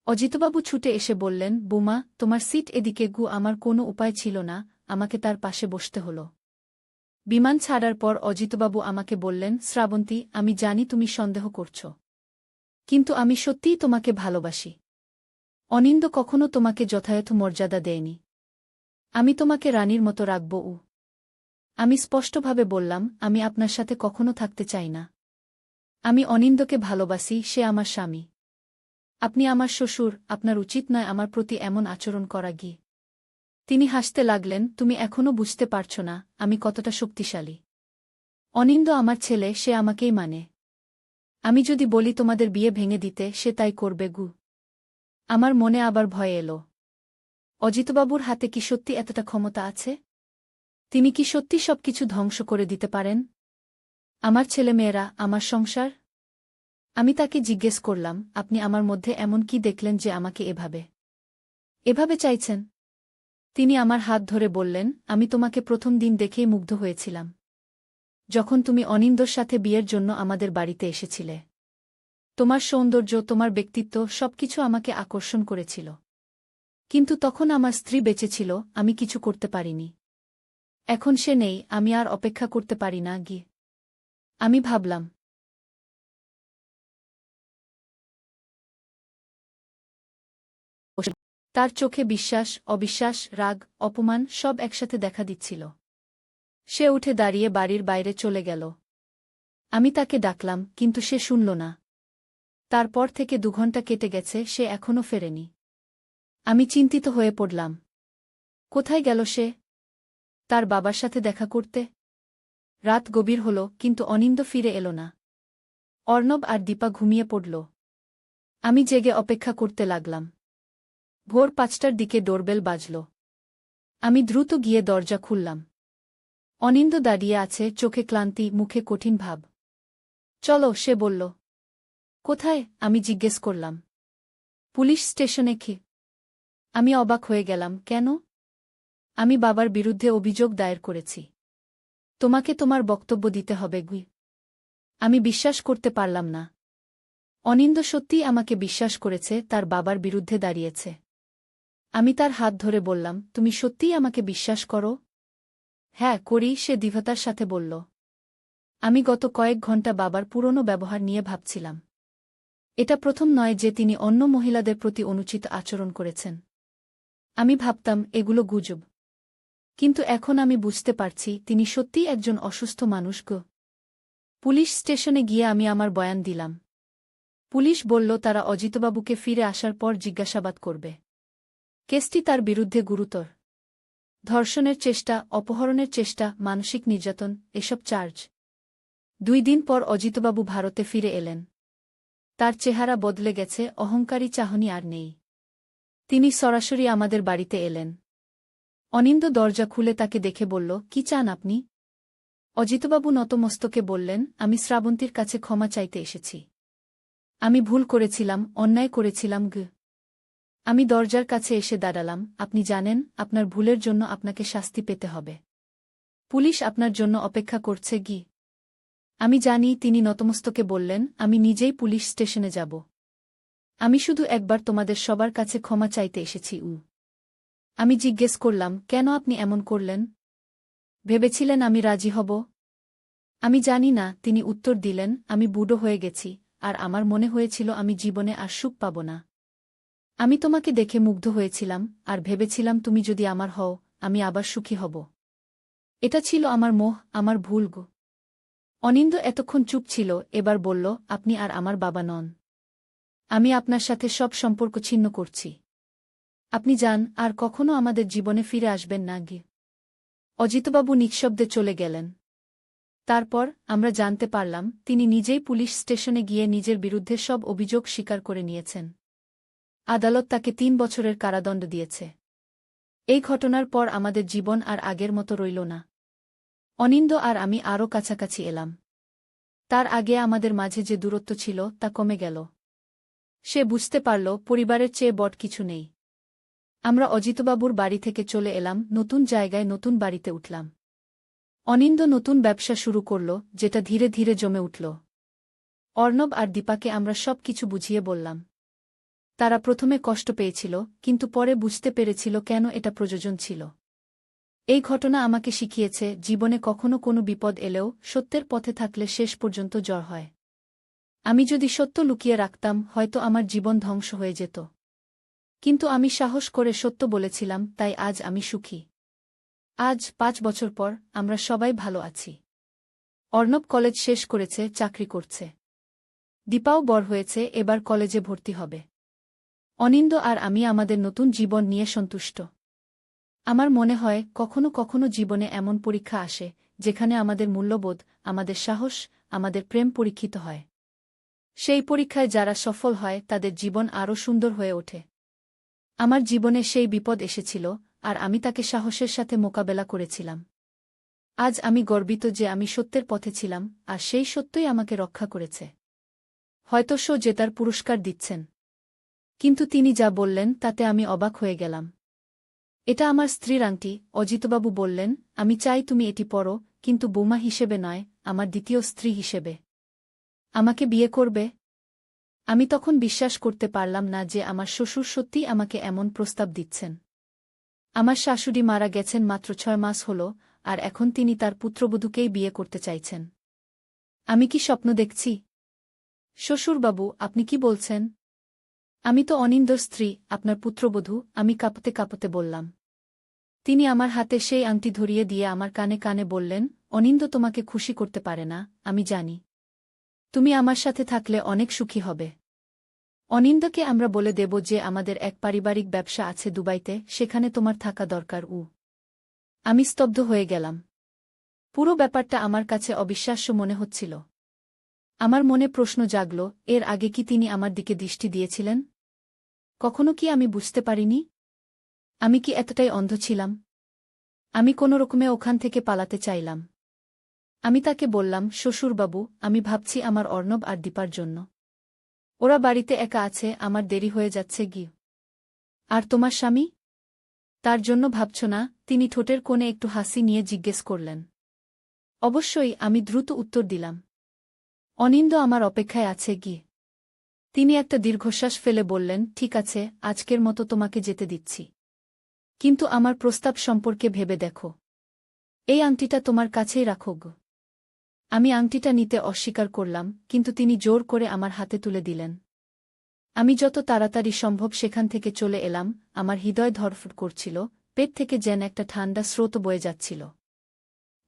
অজিতবাবু ছুটে এসে বললেন, বুমা, তোমার সিট এদিকে গু। আমার কোনো উপায় ছিল না, আমাকে তার পাশে বসতে হল। বিমান ছাড়ার পর অজিতবাবু আমাকে বললেন, শ্রাবন্তী, আমি জানি তুমি সন্দেহ করছ, কিন্তু আমি সত্যিই তোমাকে ভালোবাসি। অনিন্দ কখনো তোমাকে যথাযথ মর্যাদা দেয়নি। আমি তোমাকে রানীর মতো রাখব। আমি স্পষ্টভাবে বললাম, আমি আপনার সাথে কখনো থাকতে চাই না। আমি অনিন্দকে ভালোবাসি, সে আমার স্বামী। আপনি আমার শ্বশুর, আপনার উচিত নয় আমার প্রতি এমন আচরণ করা গি। তিনি হাসতে লাগলেন, তুমি এখনও বুঝতে পারছ না আমি কতটা শক্তিশালী। অনিন্দ আমার ছেলে, সে আমাকেই মানে। আমি যদি বলি তোমাদের বিয়ে ভেঙে দিতে, সে তাই করবে গু। আমার মনে আবার ভয় এলো। অজিতবাবুর হাতে কি সত্যি এতটা ক্ষমতা আছে? তিনি কি সত্যি সবকিছু ধ্বংস করে দিতে পারেন? আমার ছেলেমেয়েরা, আমার সংসার? আমি তাকে জিজ্ঞেস করলাম, আপনি আমার মধ্যে এমন কি দেখলেন যে আমাকে এভাবে চাইছেন? তিনি আমার হাত ধরে বললেন, আমি তোমাকে প্রথম দিন দেখেই মুগ্ধ হয়েছিলাম, যখন তুমি অনিন্দর সাথে বিয়ের জন্য আমাদের বাড়িতে এসেছিলে। তোমার সৌন্দর্য, তোমার ব্যক্তিত্ব সবকিছু আমাকে আকর্ষণ করেছিল। কিন্তু তখন আমার স্ত্রী বেঁচে ছিল, আমি কিছু করতে পারিনি। এখন সে নেই, আমি আর অপেক্ষা করতে পারি না গিয়ে। আমি ভাবলাম, তার চোখে বিশ্বাস, অবিশ্বাস, রাগ, অপমান সব একসাথে দেখা দিচ্ছিল। সে উঠে দাঁড়িয়ে বাড়ির বাইরে চলে গেল। আমি তাকে ডাকলাম, কিন্তু সে শুনল না। তারপর থেকে 2 ঘণ্টা কেটে গেছে, সে এখনও ফেরেনি। আমি চিন্তিত হয়ে পড়লাম। কোথায় গেল সে? তার বাবার সাথে দেখা করতে? রাত গভীর হল, কিন্তু অনিন্দ ফিরে এল না। অর্ণব আর দীপা ঘুমিয়ে পড়ল। আমি জেগে অপেক্ষা করতে লাগলাম। ভোর 5টার দিকে ডোরবেল বাজল। আমি দ্রুত গিয়ে দরজা খুললাম। অনিন্দ দাঁড়িয়ে আছে, চোখে ক্লান্তি, মুখে কঠিন ভাব। চলো, সে বলল। কোথায়? আমি জিজ্ঞেস করলাম। পুলিশ স্টেশনে কি? আমি অবাক হয়ে গেলাম। কেন? আমি বাবার বিরুদ্ধে অভিযোগ দায়ের করেছি। তোমাকে তোমার বক্তব্য দিতে হবে গুই। আমি বিশ্বাস করতে পারলাম না। অনিন্দ সত্যিই আমাকে বিশ্বাস করেছে, তার বাবার বিরুদ্ধে দাঁড়িয়েছে। আমি তার হাত ধরে বললাম, তুমি সত্যিই আমাকে বিশ্বাস করো? হ্যাঁ, করি, সে দৃঢ়তার সাথে বলল। আমি গত কয়েক ঘণ্টা বাবার পুরনো ব্যবহার নিয়ে ভাবছিলাম। এটা প্রথম নয় যে তিনি অন্য মহিলাদের প্রতি অনুচিত আচরণ করেছেন। আমি ভাবতাম এগুলো গুজব। কিন্তু এখন আমি বুঝতে পারছি তিনি সত্যিই একজন অসুস্থ মানুষ গো। পুলিশ স্টেশনে গিয়ে আমি আমার বয়ান দিলাম। পুলিশ বলল তারা অজিতবাবুকে ফিরে আসার পর জিজ্ঞাসাবাদ করবে। কেসটি তার বিরুদ্ধে গুরুতর। ধর্ষণের চেষ্টা, অপহরণের চেষ্টা, মানসিক নির্যাতন, এসব চার্জ। 2 দিন পর অজিতবাবু ভারতে ফিরে এলেন। তার চেহারা বদলে গেছে, অহংকারী চাহনি আর নেই। তিনি সরাসরি আমাদের বাড়িতে এলেন। অনিন্দ দরজা খুলে তাকে দেখে বলল, কি চান আপনি? অজিতবাবু নতমস্তকে বললেন, আমি শ্রাবন্তীর কাছে ক্ষমা চাইতে এসেছি। আমি ভুল করেছিলাম, অন্যায় করেছিলাম গ। আমি দরজার কাছে এসে দাঁড়ালাম। আপনি জানেন, আপনার ভুলের জন্য আপনাকে শাস্তি পেতে হবে। পুলিশ আপনার জন্য অপেক্ষা করছে গি। আমি জানি। তিনি নতমস্তকে বললেন, আমি নিজেই পুলিশ স্টেশনে যাব। আমি শুধু একবার তোমাদের সবার কাছে ক্ষমা চাইতে এসেছি। আমি জিজ্ঞেস করলাম, কেন আপনি এমন করলেন? ভেবেছিলেন আমি রাজি হব? আমি জানি না, তিনি উত্তর দিলেন, আমি বুড়ো হয়ে গেছি, আর আমার মনে হয়েছিল আমি জীবনে আর সুখ পাব না। আমি তোমাকে দেখে মুগ্ধ হয়েছিলাম, আর ভেবেছিলাম তুমি যদি আমার হও, আমি আবার সুখী হব। এটা ছিল আমার মোহ, আমার ভুল গো। অনিন্দ এতক্ষণ চুপ ছিল, এবার বলল, আপনি আর আমার বাবা নন। আমি আপনার সাথে সব সম্পর্ক ছিন্ন করছি। আপনি যান, আর কখনো আমাদের জীবনে ফিরে আসবেন না গি। অজিতবাবু নিঃশব্দে চলে গেলেন। তারপর আমরা জানতে পারলাম তিনি নিজেই পুলিশ স্টেশনে গিয়ে নিজের বিরুদ্ধে সব অভিযোগ স্বীকার করে নিয়েছেন। আদালত তাকে 3 বছরের কারাদণ্ড দিয়েছে। এই ঘটনার পর আমাদের জীবন আর আগের মতো রইল না। অনিন্দ আর আমি আরও কাছাকাছি এলাম। তার আগে আমাদের মাঝে যে দূরত্ব ছিল তা কমে গেল। সে বুঝতে পারল পরিবারের চেয়ে বড় কিছু নেই। আমরা অজিতবাবুর বাড়ি থেকে চলে এলাম, নতুন জায়গায় নতুন বাড়িতে উঠলাম। অনিন্দ নতুন ব্যবসা শুরু করল, যেটা ধীরে ধীরে জমে উঠল। অর্ণব আর দীপাকে আমরা সব কিছু বুঝিয়ে বললাম। তারা প্রথমে কষ্ট পেয়েছিল, কিন্তু পরে বুঝতে পেরেছিল কেন এটা প্রয়োজন ছিল। এই ঘটনা আমাকে শিখিয়েছে, জীবনে কখনো কোনো বিপদ এলেও সত্যের পথে থাকলে শেষ পর্যন্ত জয় হয়। আমি যদি সত্য লুকিয়ে রাখতাম, হয়তো আমার জীবন ধ্বংস হয়ে যেত। কিন্তু আমি সাহস করে সত্য বলেছিলাম, তাই আজ আমি সুখী। আজ 5 বছর পর আমরা সবাই ভালো আছি। অর্ণব কলেজ শেষ করেছে, চাকরি করছে। দীপাও বড় হয়েছে, এবার কলেজে ভর্তি হবে। অনিন্দ আর আমি আমাদের নতুন জীবন নিয়ে সন্তুষ্ট। আমার মনে হয় কখনো কখনো জীবনে এমন পরীক্ষা আসে, যেখানে আমাদের মূল্যবোধ, আমাদের সাহস, আমাদের প্রেম পরীক্ষিত হয়। সেই পরীক্ষায় যারা সফল হয় তাদের জীবন আরও সুন্দর হয়ে ওঠে। আমার জীবনে সেই বিপদ এসেছিল, আর আমি তাকে সাহসের সাথে মোকাবেলা করেছিলাম। আজ আমি গর্বিত যে আমি সত্যের পথে ছিলাম, আর সেই সত্যই আমাকে রক্ষা করেছে। হয়তো শো জেতার পুরস্কার দিচ্ছেন। কিন্তু তিনি যা বললেন তাতে আমি অবাক হয়ে গেলাম। এটা আমার স্ত্রীর আংটি। অজিতবাবু বললেন, আমি চাই তুমি এটি পরো, কিন্তু বৌমা হিসেবে নয়, আমার দ্বিতীয় স্ত্রী হিসেবে। আমাকে বিয়ে করবে? আমি তখন বিশ্বাস করতে পারলাম না যে আমার শ্বশুর সত্যিই আমাকে এমন প্রস্তাব দিচ্ছেন। আমার শাশুড়ি মারা গেছেন মাত্র 6 মাস হল, আর এখন তিনি তার পুত্রবধূকেই বিয়ে করতে চাইছেন। আমি কি স্বপ্ন দেখছি? শ্বশুরবাবু, আপনি কি বলছেন? আমি তো অনিন্দর স্ত্রী, আপনার পুত্রবধূ, আমি কাঁপতে কাঁপতে বললাম। তিনি আমার হাতে সেই আংটি ধরিয়ে দিয়ে আমার কানে কানে বললেন, অনিন্দ তোমাকে খুশি করতে পারে না, আমি জানি। তুমি আমার সাথে থাকলে অনেক সুখী হবে। অনিন্দকে আমরা বলে দেব যে আমাদের এক পারিবারিক ব্যবসা আছে দুবাইতে, সেখানে তোমার থাকা দরকার। আমি স্তব্ধ হয়ে গেলাম। পুরো ব্যাপারটা আমার কাছে অবিশ্বাস্য মনে হচ্ছিল। আমার মনে প্রশ্ন জাগল, এর আগে কি তিনি আমার দিকে দৃষ্টি দিয়েছিলেন? কখনো কি আমি বুঝতে পারিনি? আমি কি এতটাই অন্ধ ছিলাম? আমি কোনোরকমে ওখান থেকে পালাতে চাইলাম। আমি তাকে বললাম, শ্বশুরবাবু, আমি ভাবছি আমার অর্ণব আর দীপার জন্য। ওরা বাড়িতে একা আছে, আমার দেরি হয়ে যাচ্ছে গি। আর তোমার স্বামী? তার জন্য ভাবছ না? তিনি ঠোঁটের কোণে একটু হাসি নিয়ে জিজ্ঞেস করলেন। অবশ্যই, আমি দ্রুত উত্তর দিলাম। অনিন্দ আমার অপেক্ষায় আছে গি। তিনি একটা দীর্ঘশ্বাস ফেলে বললেন, ঠিক আছে, আজকের মতো তোমাকে যেতে দিচ্ছি। কিন্তু আমার প্রস্তাব সম্পর্কে ভেবে দেখো। এই আংটিটা তোমার কাছেই রাখো গো। আমি আংটিটা নিতে অস্বীকার করলাম, কিন্তু তিনি জোর করে আমার হাতে তুলে দিলেন। আমি যত তাড়াতাড়ি সম্ভব সেখান থেকে চলে এলাম। আমার হৃদয় ধড়ফড় করছিল, পেট থেকে যেন একটা ঠান্ডা স্রোত বয়ে যাচ্ছিল।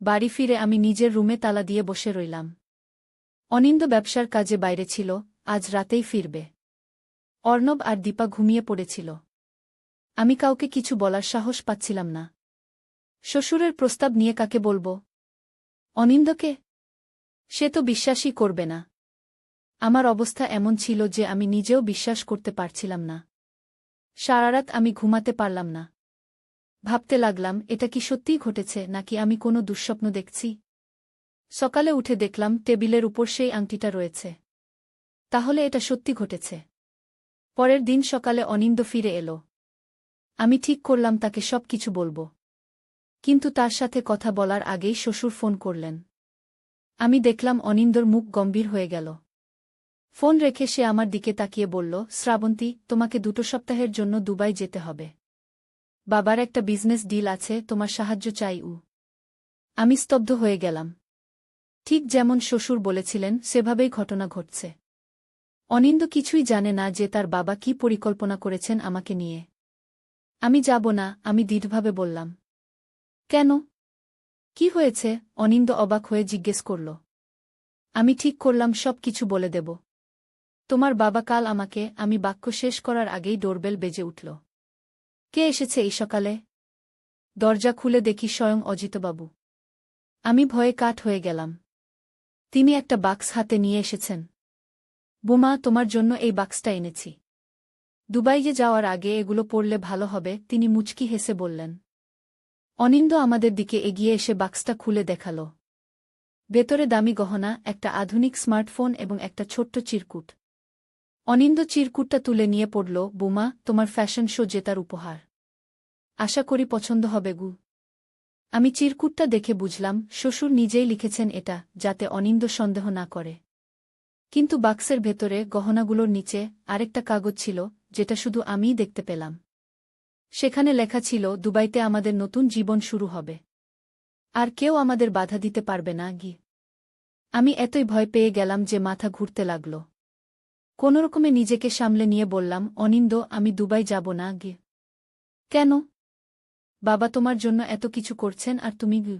বাড়ি ফিরে আমি নিজের রুমে তালা দিয়ে বসে রইলাম। অনিন্দ ব্যবসার কাজে বাইরে ছিল, আজ রাতেই ফিরবে। অর্ণব আর দীপা ঘুমিয়ে পড়েছিল। আমি কাউকে কিছু বলার সাহস পাচ্ছিলাম না। শ্বশুরের প্রস্তাব নিয়ে কাকে বলবো? অনিন্দকে? সে তো বিশ্বাসই করবে না। আমার অবস্থা এমন ছিল যে আমি নিজেও বিশ্বাস করতে পারছিলাম না। সারারাত আমি ঘুমাতে পারলাম না। ভাবতে লাগলাম, এটা কি সত্যিই ঘটেছে নাকি আমি কোনো দুঃস্বপ্ন দেখছি? সকালে উঠে দেখলাম টেবিলের উপর সেই আংটিটা রয়েছে। তাহলে এটা সত্যি ঘটেছে। পরের দিন সকালে অনিন্দ ফিরে এলো। আমি ঠিক করলাম তাকে সব কিছু বলবো। কিন্তু তার সাথে কথা বলার আগেই শ্বশুর ফোন করলেন। আমি দেখলাম অনিন্দর মুখ গম্ভীর হয়ে গেল। ফোন রেখে সে আমার দিকে তাকিয়ে বলল, শ্রাবন্তী, তোমাকে 2 সপ্তাহের জন্য দুবাই যেতে হবে। বাবার একটা বিজনেস ডিল আছে, তোমার সাহায্য চাই। আমি স্তব্ধ হয়ে গেলাম। ঠিক যেমন শ্বশুর বলেছিলেন সেভাবেই ঘটনা ঘটছে। অনিন্দ কিছুই জানে না যে তার বাবা কি পরিকল্পনা করেছেন আমাকে নিয়ে। আমি যাব না, আমি দৃঢ়ভাবে বললাম। কেন? কি হয়েছে? অনিন্দ অবাক হয়ে জিজ্ঞেস করল। আমি ঠিক করলাম সব কিছু বলে দেব। তোমার বাবা কাল আমাকে। আমি বাক্য শেষ করার আগেই ডোরবেল বেজে উঠল। কে এসেছে এই সকালে? দরজা খুলে দেখি স্বয়ং অজিতবাবু। আমি ভয়ে কাঠ হয়ে গেলাম। তিনি একটা বাক্স হাতে নিয়ে এসেছেন। বোমা, তোমার জন্য এই বাক্সটা এনেছি। দুবাইয়ে যাওয়ার আগে এগুলো পড়লে ভালো হবে, তিনি মুচকি হেসে বললেন। অনিন্দ আমাদের দিকে এগিয়ে এসে বাক্সটা খুলে দেখাল। ভেতরে দামি গহনা, একটা আধুনিক স্মার্টফোন এবং একটা ছোট্ট চিরকুট। অনিন্দ চিরকুটটা তুলে নিয়ে পড়ল, বোমা, তোমার ফ্যাশন শো জেতার উপহার। আশা করি পছন্দ হবে গু। আমি চিরকুটটা দেখে বুঝলাম শ্বশুর নিজেই লিখেছেন এটা, যাতে অনিন্দ সন্দেহ না করে। কিন্তু বাক্সের ভেতরে গহনাগুলোর নিচে আরেকটা কাগজ ছিল, যেটা শুধু আমিই দেখতে পেলাম। সেখানে লেখা ছিল, দুবাইতে আমাদের নতুন জীবন শুরু হবে। আর কেউ আমাদের বাধা দিতে পারবে না গি। আমি এতই ভয় পেয়ে গেলাম যে মাথা ঘুরতে লাগল। কোনোরকমে নিজেকে সামলে নিয়ে বললাম, অনিন্দ, আমি দুবাই যাব না গি। কেন? বাবা তোমার জন্য এত কিছু করছেন আর তুমি গি।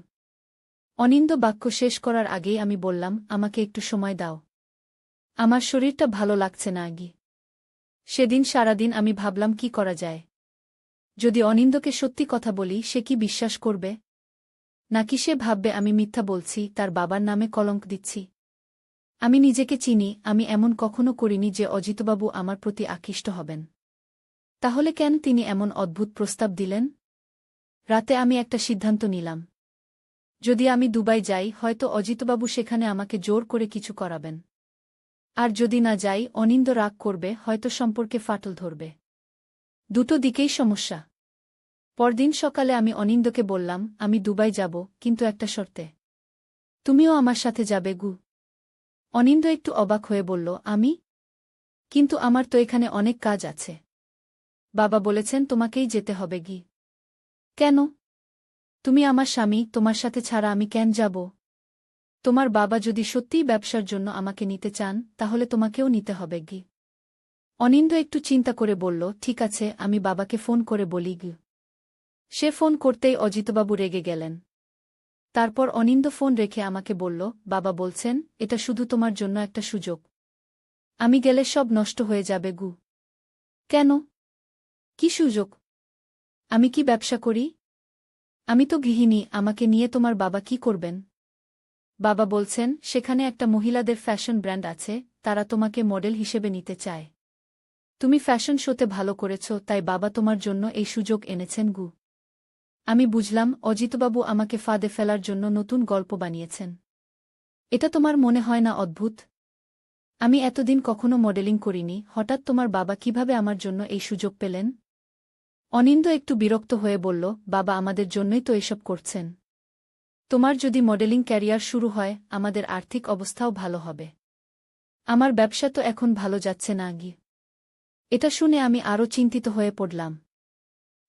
অনিন্দ বাক্য শেষ করার আগেই আমি বললাম, আমাকে একটু সময় দাও। আমার শরীরটা ভালো লাগছে না গি। সেদিন সারাদিন আমি ভাবলাম কি করা যায়। যদি অনিন্দকে সত্যি কথা বলি, সে কি বিশ্বাস করবে? নাকি সে ভাববে আমি মিথ্যা বলছি, তার বাবার নামে কলঙ্ক দিচ্ছি? আমি নিজেকে চিনি, আমি এমন কখনো করিনি যে অজিতবাবু আমার প্রতি আকৃষ্ট হবেন। তাহলে কেন তিনি এমন অদ্ভুত প্রস্তাব দিলেন? রাতে আমি একটা সিদ্ধান্ত নিলাম। যদি আমি দুবাই যাই, হয়তো অজিতবাবু সেখানে আমাকে জোর করে কিছু করাবেন। আর যদি না যাই, অনিন্দ রাগ করবে, হয়তো সম্পর্কে ফাটল ধরবে। দুটো দিকেই সমস্যা। পরদিন সকালে আমি অনিন্দকে বললাম, আমি দুবাই যাব, কিন্তু একটা শর্তে। তুমিও আমার সাথে যাবে গু। অনিন্দ একটু অবাক হয়ে বলল, আমি? কিন্তু আমার তো এখানে অনেক কাজ আছে। বাবা বলেছেন তোমাকেই যেতে হবে গি। কেন? তুমি আমার স্বামী, তোমার সাথে ছাড়া আমি কেন যাব? তোমার বাবা যদি সত্যিই ব্যবসার জন্য আমাকে নিতে চান, তাহলে তোমাকেও নিতে হবে গি। অনিন্দ একটু চিন্তা করে বলল, ঠিক আছে, আমি বাবাকে ফোন করে বলি গ। সে ফোন করতেই অজিতবাবু রেগে গেলেন। তারপর অনিন্দ ফোন রেখে আমাকে বলল, বাবা বলছেন এটা শুধু তোমার জন্য একটা সুযোগ। আমি গেলে সব নষ্ট হয়ে যাবে গু। কেন? কি সুযোগ? আমি কি ব্যবসা করি? আমি তো গৃহিণী, আমাকে নিয়ে তোমার বাবা কি করবেন? বাবা বলছেন সেখানে একটা মহিলাদের ফ্যাশন ব্র্যান্ড আছে, তারা তোমাকে মডেল হিসেবে নিতে চায়। তুমি ফ্যাশন শোতে ভালো করেছ, তাই বাবা তোমার জন্য এই সুযোগ এনেছেন গু। আমি বুঝলাম অজিতবাবু আমাকে ফাঁদে ফেলার জন্য নতুন গল্প বানিয়েছেন। এটা তোমার মনে হয় না অদ্ভুত? আমি এতদিন কখনো মডেলিং করিনি, হঠাৎ তোমার বাবা কিভাবে আমার জন্য এই সুযোগ পেলেন? অনিন্দ একটু বিরক্ত হয়ে বলল, বাবা আমাদের জন্যই তো এসব করছেন। তোমার যদি মডেলিং ক্যারিয়ার শুরু হয়, আমাদের আর্থিক অবস্থাও ভালো হবে। আমার ব্যবসা তো এখন ভালো যাচ্ছে না গি। এটা শুনে আমি আরও চিন্তিত হয়ে পড়লাম।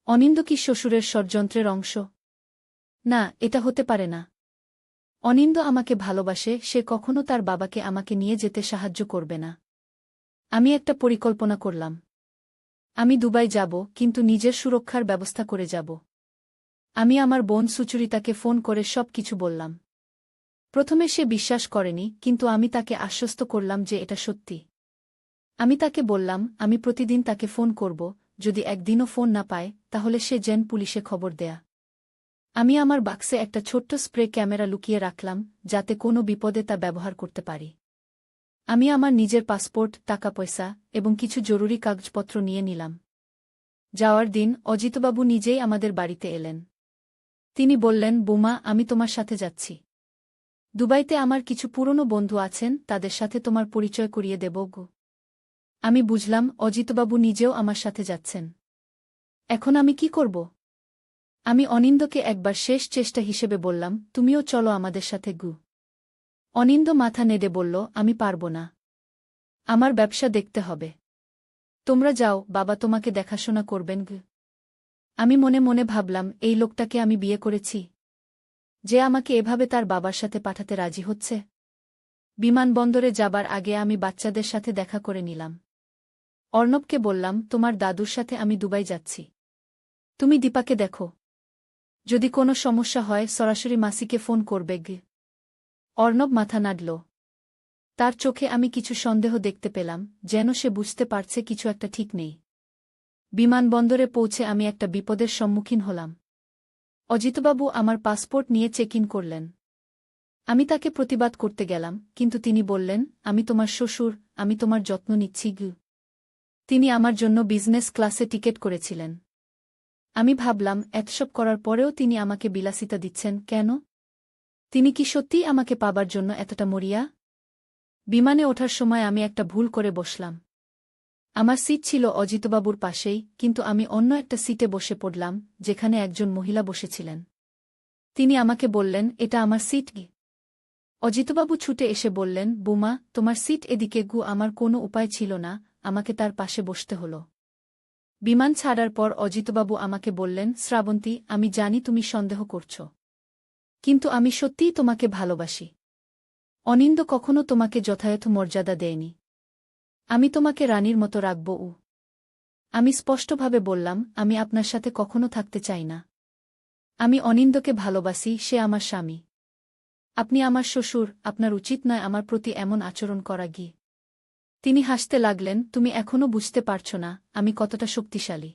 অনিন্দ কি শ্বশুরের ষড়যন্ত্রের অংশ? না, এটা হতে পারে না। অনিন্দ আমাকে ভালোবাসে, সে কখনো তার বাবাকে আমাকে নিয়ে যেতে সাহায্য করবে না। আমি একটা পরিকল্পনা করলাম। আমি দুবাই যাব, কিন্তু নিজের সুরক্ষার ব্যবস্থা করে যাব। আমি আমার বোন সুচরিতাকে ফোন করে সব কিছু বললাম। প্রথমে সে বিশ্বাস করেনি, কিন্তু আমি তাকে আশ্বস্ত করলাম যে এটা সত্যি। আমি তাকে বললাম আমি প্রতিদিন তাকে ফোন করব, যদি একদিনও ফোন না পায় তাহলে সে যেন পুলিশে খবর দেয়া। আমি আমার বাক্সে একটা ছোট্ট স্প্রে ক্যামেরা লুকিয়ে রাখলাম, যাতে কোনো বিপদে তা ব্যবহার করতে পারি। আমি আমার নিজের পাসপোর্ট, টাকা পয়সা এবং কিছু জরুরি কাগজপত্র নিয়ে নিলাম। যাওয়ার দিন অজিতবাবু নিজেই আমাদের বাড়িতে এলেন। তিনি বললেন, বুমা, আমি তোমার সাথে যাচ্ছি। দুবাইতে আমার কিছু পুরনো বন্ধু আছেন, তাদের সাথে তোমার পরিচয় করিয়ে দেব গো। আমি বুঝলাম অজিতবাবু নিজেও আমার সাথে যাচ্ছেন। এখন আমি কি করব? আমি অনিন্দকে একবার শেষ চেষ্টা হিসেবে বললাম, তুমিও চলো আমাদের সাথে গু। অনিন্দ মাথা নেড়ে বলল, আমি পারব না। আমার ব্যবসা দেখতে হবে। তোমরা যাও, বাবা তোমাকে দেখাশোনা করবেন গু। আমি মনে মনে ভাবলাম, এই লোকটাকে আমি বিয়ে করেছি, যে আমাকে এভাবে তার বাবার সাথে পাঠাতে রাজি হচ্ছে। বিমানবন্দরে যাবার আগে আমি বাচ্চাদের সাথে দেখা করে নিলাম। অর্ণবকে বললাম, তোমার দাদুর সাথে আমি দুবাই যাচ্ছি। তুমি দীপাকে দেখো। যদি কোনো সমস্যা হয় সরাসরি মাসিকে ফোন করবে গে। অর্ণব মাথা নাড়ল। তার চোখে আমি কিছু সন্দেহ দেখতে পেলাম, যেন সে বুঝতে পারছে কিছু একটা ঠিক নেই। বিমানবন্দরে পৌঁছে আমি একটা বিপদের সম্মুখীন হলাম। অজিতবাবু আমার পাসপোর্ট নিয়ে চেক ইন করলেন। আমি তাকে প্রতিবাদ করতে গেলাম, কিন্তু তিনি বললেন, আমি তোমার শ্বশুর, আমি তোমার যত্ন নিচ্ছি গু। তিনি আমার জন্য বিজনেস ক্লাসে টিকেট করেছিলেন। আমি ভাবলাম, এতসব করার পরেও তিনি আমাকে বিলাসিতা দিচ্ছেন কেন? তিনি কি সত্যিই আমাকে পাবার জন্য এতটা মরিয়া? বিমানে ওঠার সময় আমি একটা ভুল করে বসলাম। আমার সিট ছিল অজিতবাবুর পাশেই, কিন্তু আমি অন্য একটা সিটে বসে পড়লাম, যেখানে একজন মহিলা বসেছিলেন। তিনি আমাকে বললেন, এটা আমার সিট গি। অজিতবাবু ছুটে এসে বললেন, বুমা, তোমার সিট এদিকে গু। আমার কোনো উপায় ছিল না, আমাকে তার পাশে বসতে হল। বিমান ছাড়ার পর অজিতবাবু আমাকে বললেন, শ্রাবন্তী, আমি জানি তুমি সন্দেহ করছ, কিন্তু আমি সত্যিই তোমাকে ভালোবাসি। অনিন্দ কখনো তোমাকে যথাযথ মর্যাদা দেয়নি। আমি তোমাকে রানীর মতো রাখব। আমি স্পষ্টভাবে বললাম, আমি আপনার সাথে কখনো থাকতে চাই না। আমি অনিন্দকে ভালোবাসি, সে আমার স্বামী। আপনি আমার শ্বশুর, আপনার উচিত নয় আমার প্রতি এমন আচরণ করা গি। তিনি হাসতে লাগলেন, তুমি এখনও বুঝতে পারছ না আমি কতটা শক্তিশালী।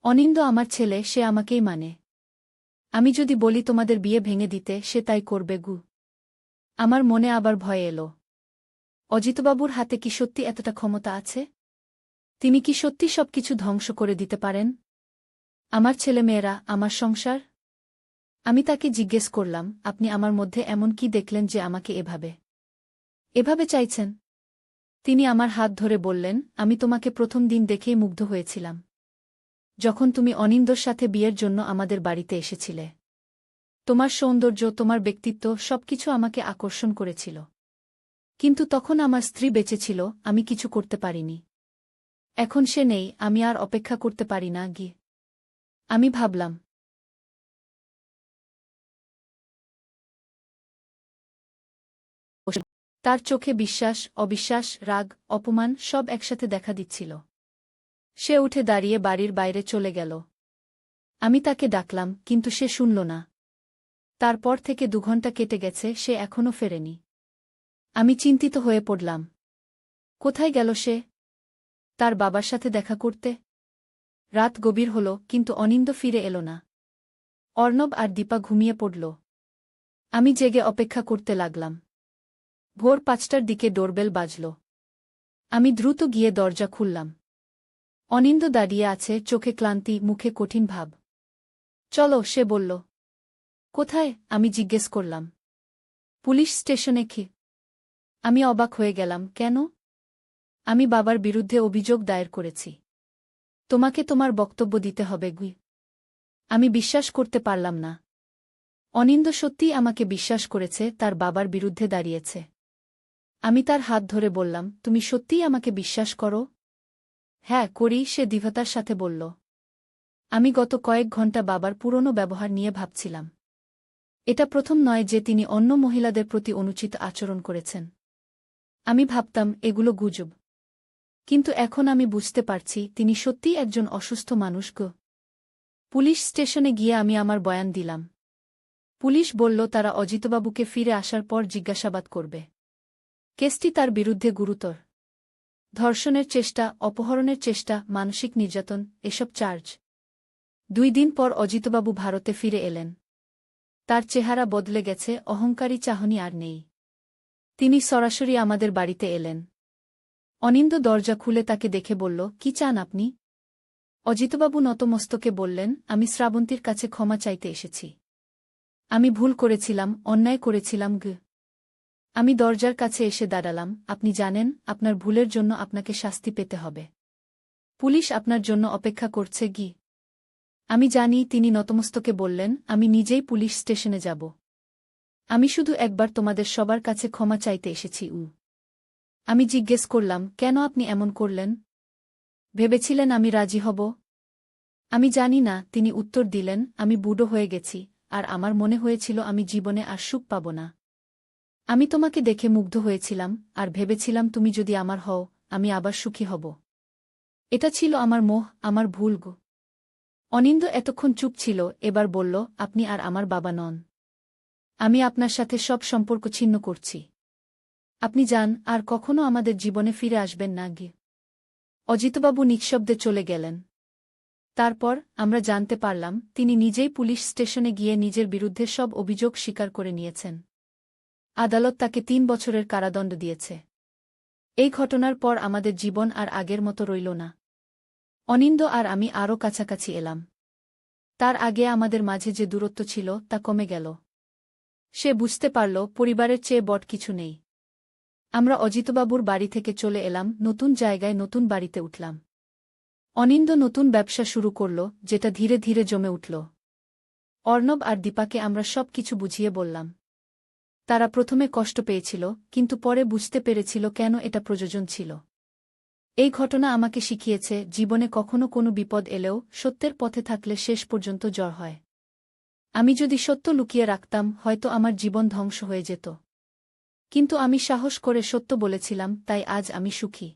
অনিন্দ আমার ছেলে, সে আমাকেই মানে। আমি যদি বলি তোমাদের বিয়ে ভেঙে দিতে, সে তাই করবে গু। আমার মনে আবার ভয় এলো। অজিতবাবুর হাতে কি সত্যি এতটা ক্ষমতা আছে? তিনি কি সত্যি সবকিছু ধ্বংস করে দিতে পারেন? আমার ছেলেমেয়েরা, আমার সংসার? আমি তাকে জিজ্ঞেস করলাম, আপনি আমার মধ্যে এমন কি দেখলেন যে আমাকে এভাবে চাইছেন? তিনি আমার হাত ধরে বললেন, আমি তোমাকে প্রথম দিন দেখেই মুগ্ধ হয়েছিলাম, যখন তুমি অনিন্দর সাথে বিয়ের জন্য আমাদের বাড়িতে এসেছিলে। তোমার সৌন্দর্য, তোমার ব্যক্তিত্ব সবকিছু আমাকে আকর্ষণ করেছিল। কিন্তু তখন আমার স্ত্রী বেঁচে ছিল, আমি কিছু করতে পারিনি। এখন সে নেই, আমি আর অপেক্ষা করতে পারি না গিয়ে। আমি ভাবলাম, তার চোখে বিশ্বাস, অবিশ্বাস, রাগ, অপমান সব একসাথে দেখা দিচ্ছিল। সে উঠে দাঁড়িয়ে বাড়ির বাইরে চলে গেল। আমি তাকে ডাকলাম, কিন্তু সে শুনল না। তারপর থেকে 2 ঘণ্টা কেটে গেছে, সে এখনও ফেরেনি। আমি চিন্তিত হয়ে পড়লাম। কোথায় গেল সে? তার বাবার সাথে দেখা করতে? রাত গভীর হল, কিন্তু অনিন্দ ফিরে এল না। অর্ণব আর দীপা ঘুমিয়ে পড়ল। আমি জেগে অপেক্ষা করতে লাগলাম। ভোর 5টার দিকে ডোরবেল বাজল। আমি দ্রুত গিয়ে দরজা খুললাম। অনিন্দ দাঁড়িয়ে আছে, চোখে ক্লান্তি, মুখে কঠিন ভাব। চলো, সে বলল। কোথায়? আমি জিজ্ঞেস করলাম। পুলিশ স্টেশনে কি? আমি অবাক হয়ে গেলাম। কেন? আমি বাবার বিরুদ্ধে অভিযোগ দায়ের করেছি। তোমাকে তোমার বক্তব্য দিতে হবে। আমি বিশ্বাস করতে পারলাম না। অনিন্দ সত্যিই আমাকে বিশ্বাস করেছে, তার বাবার বিরুদ্ধে দাঁড়িয়েছে। আমি তার হাত ধরে বললাম, তুমি সত্যিই আমাকে বিশ্বাস করো? হ্যাঁ, করি, সে দৃঢ়তার সাথে বলল। আমি গত কয়েক ঘণ্টা বাবার পুরনো ব্যবহার নিয়ে ভাবছিলাম। এটা প্রথম নয় যে তিনি অন্য মহিলাদের প্রতি অনুচিত আচরণ করেছেন। আমি ভাবতাম এগুলো গুজব। কিন্তু এখন আমি বুঝতে পারছি তিনি সত্যিই একজন অসুস্থ মানুষ। পুলিশ স্টেশনে গিয়ে আমি আমার বয়ান দিলাম। পুলিশ বলল তারা অজিতবাবুকে ফিরে আসার পর জিজ্ঞাসাবাদ করবে। কেসটি তার বিরুদ্ধে গুরুতর। ধর্ষণের চেষ্টা, অপহরণের চেষ্টা, মানসিক নির্যাতন, এসব চার্জ। 2 দিন পর অজিতবাবু ভারতে ফিরে এলেন। তার চেহারা বদলে গেছে, অহংকারী চাহনি আর নেই। তিনি সরাসরি আমাদের বাড়িতে এলেন। অনিন্দ দরজা খুলে তাকে দেখে বলল, কি চান আপনি? অজিতবাবু নতমস্তকে বললেন, আমি শ্রাবন্তীর কাছে ক্ষমা চাইতে এসেছি। আমি ভুল করেছিলাম, অন্যায় করেছিলাম। আমি দরজার কাছে এসে দাঁড়ালাম। আপনি জানেন, আপনার ভুলের জন্য আপনাকে শাস্তি পেতে হবে। পুলিশ আপনার জন্য অপেক্ষা করছে। আমি জানি। তিনি নতমস্তকে বললেন, আমি নিজেই পুলিশ স্টেশনে যাব। আমি শুধু একবার তোমাদের সবার কাছে ক্ষমা চাইতে এসেছি। আমি জিজ্ঞেস করলাম, কেন আপনি এমন করলেন? ভেবেছিলেন আমি রাজি হব? আমি জানি না, তিনি উত্তর দিলেন, আমি বুড়ো হয়ে গেছি, আর আমার মনে হয়েছিল আমি জীবনে আর সুখ পাব না। আমি তোমাকে দেখে মুগ্ধ হয়েছিলাম, আর ভেবেছিলাম তুমি যদি আমার হও, আমি আবার সুখী হব। এটা ছিল আমার মোহ, আমার ভুল। অনিন্দ এতক্ষণ চুপ ছিল, এবার বলল, আপনি আর আমার বাবা নন। আমি আপনার সাথে সব সম্পর্ক ছিন্ন করছি। আপনি যান, আর কখনো আমাদের জীবনে ফিরে আসবেন না। অজিতবাবু নিঃশব্দে চলে গেলেন। তারপর আমরা জানতে পারলাম তিনি নিজেই পুলিশ স্টেশনে গিয়ে নিজের বিরুদ্ধে সব অভিযোগ স্বীকার করে নিয়েছেন। আদালত তাকে 3 বছরের কারাদণ্ড দিয়েছে। এই ঘটনার পর আমাদের জীবন আর আগের মতো রইল না। অনিন্দ আর আমি আরও কাছাকাছি এলাম। তার আগে আমাদের মাঝে যে দূরত্ব ছিল তা কমে গেল। সে বুঝতে পারল পরিবারের চেয়ে বড় কিছু নেই। আমরা অজিতবাবুর বাড়ি থেকে চলে এলাম, নতুন জায়গায় নতুন বাড়িতে উঠলাম। অনিন্দ নতুন ব্যবসা শুরু করল, যেটা ধীরে ধীরে জমে উঠল। অর্ণব আর দীপাকে আমরা সব কিছু বুঝিয়ে বললাম। তারা প্রথমে কষ্ট পেয়েছিল, কিন্তু পরে বুঝতে পেরেছিল কেন এটা প্রয়োজন ছিল। এই ঘটনা আমাকে শিখিয়েছে, জীবনে কখনো কোনো বিপদ এলেও সত্যের পথে থাকলে শেষ পর্যন্ত জয় হয়। আমি যদি সত্য লুকিয়ে রাখতাম, হয়তো আমার জীবন ধ্বংস হয়ে যেত। কিন্তু আমি সাহস করে সত্য বলেছিলাম, তাই আজ আমি সুখী।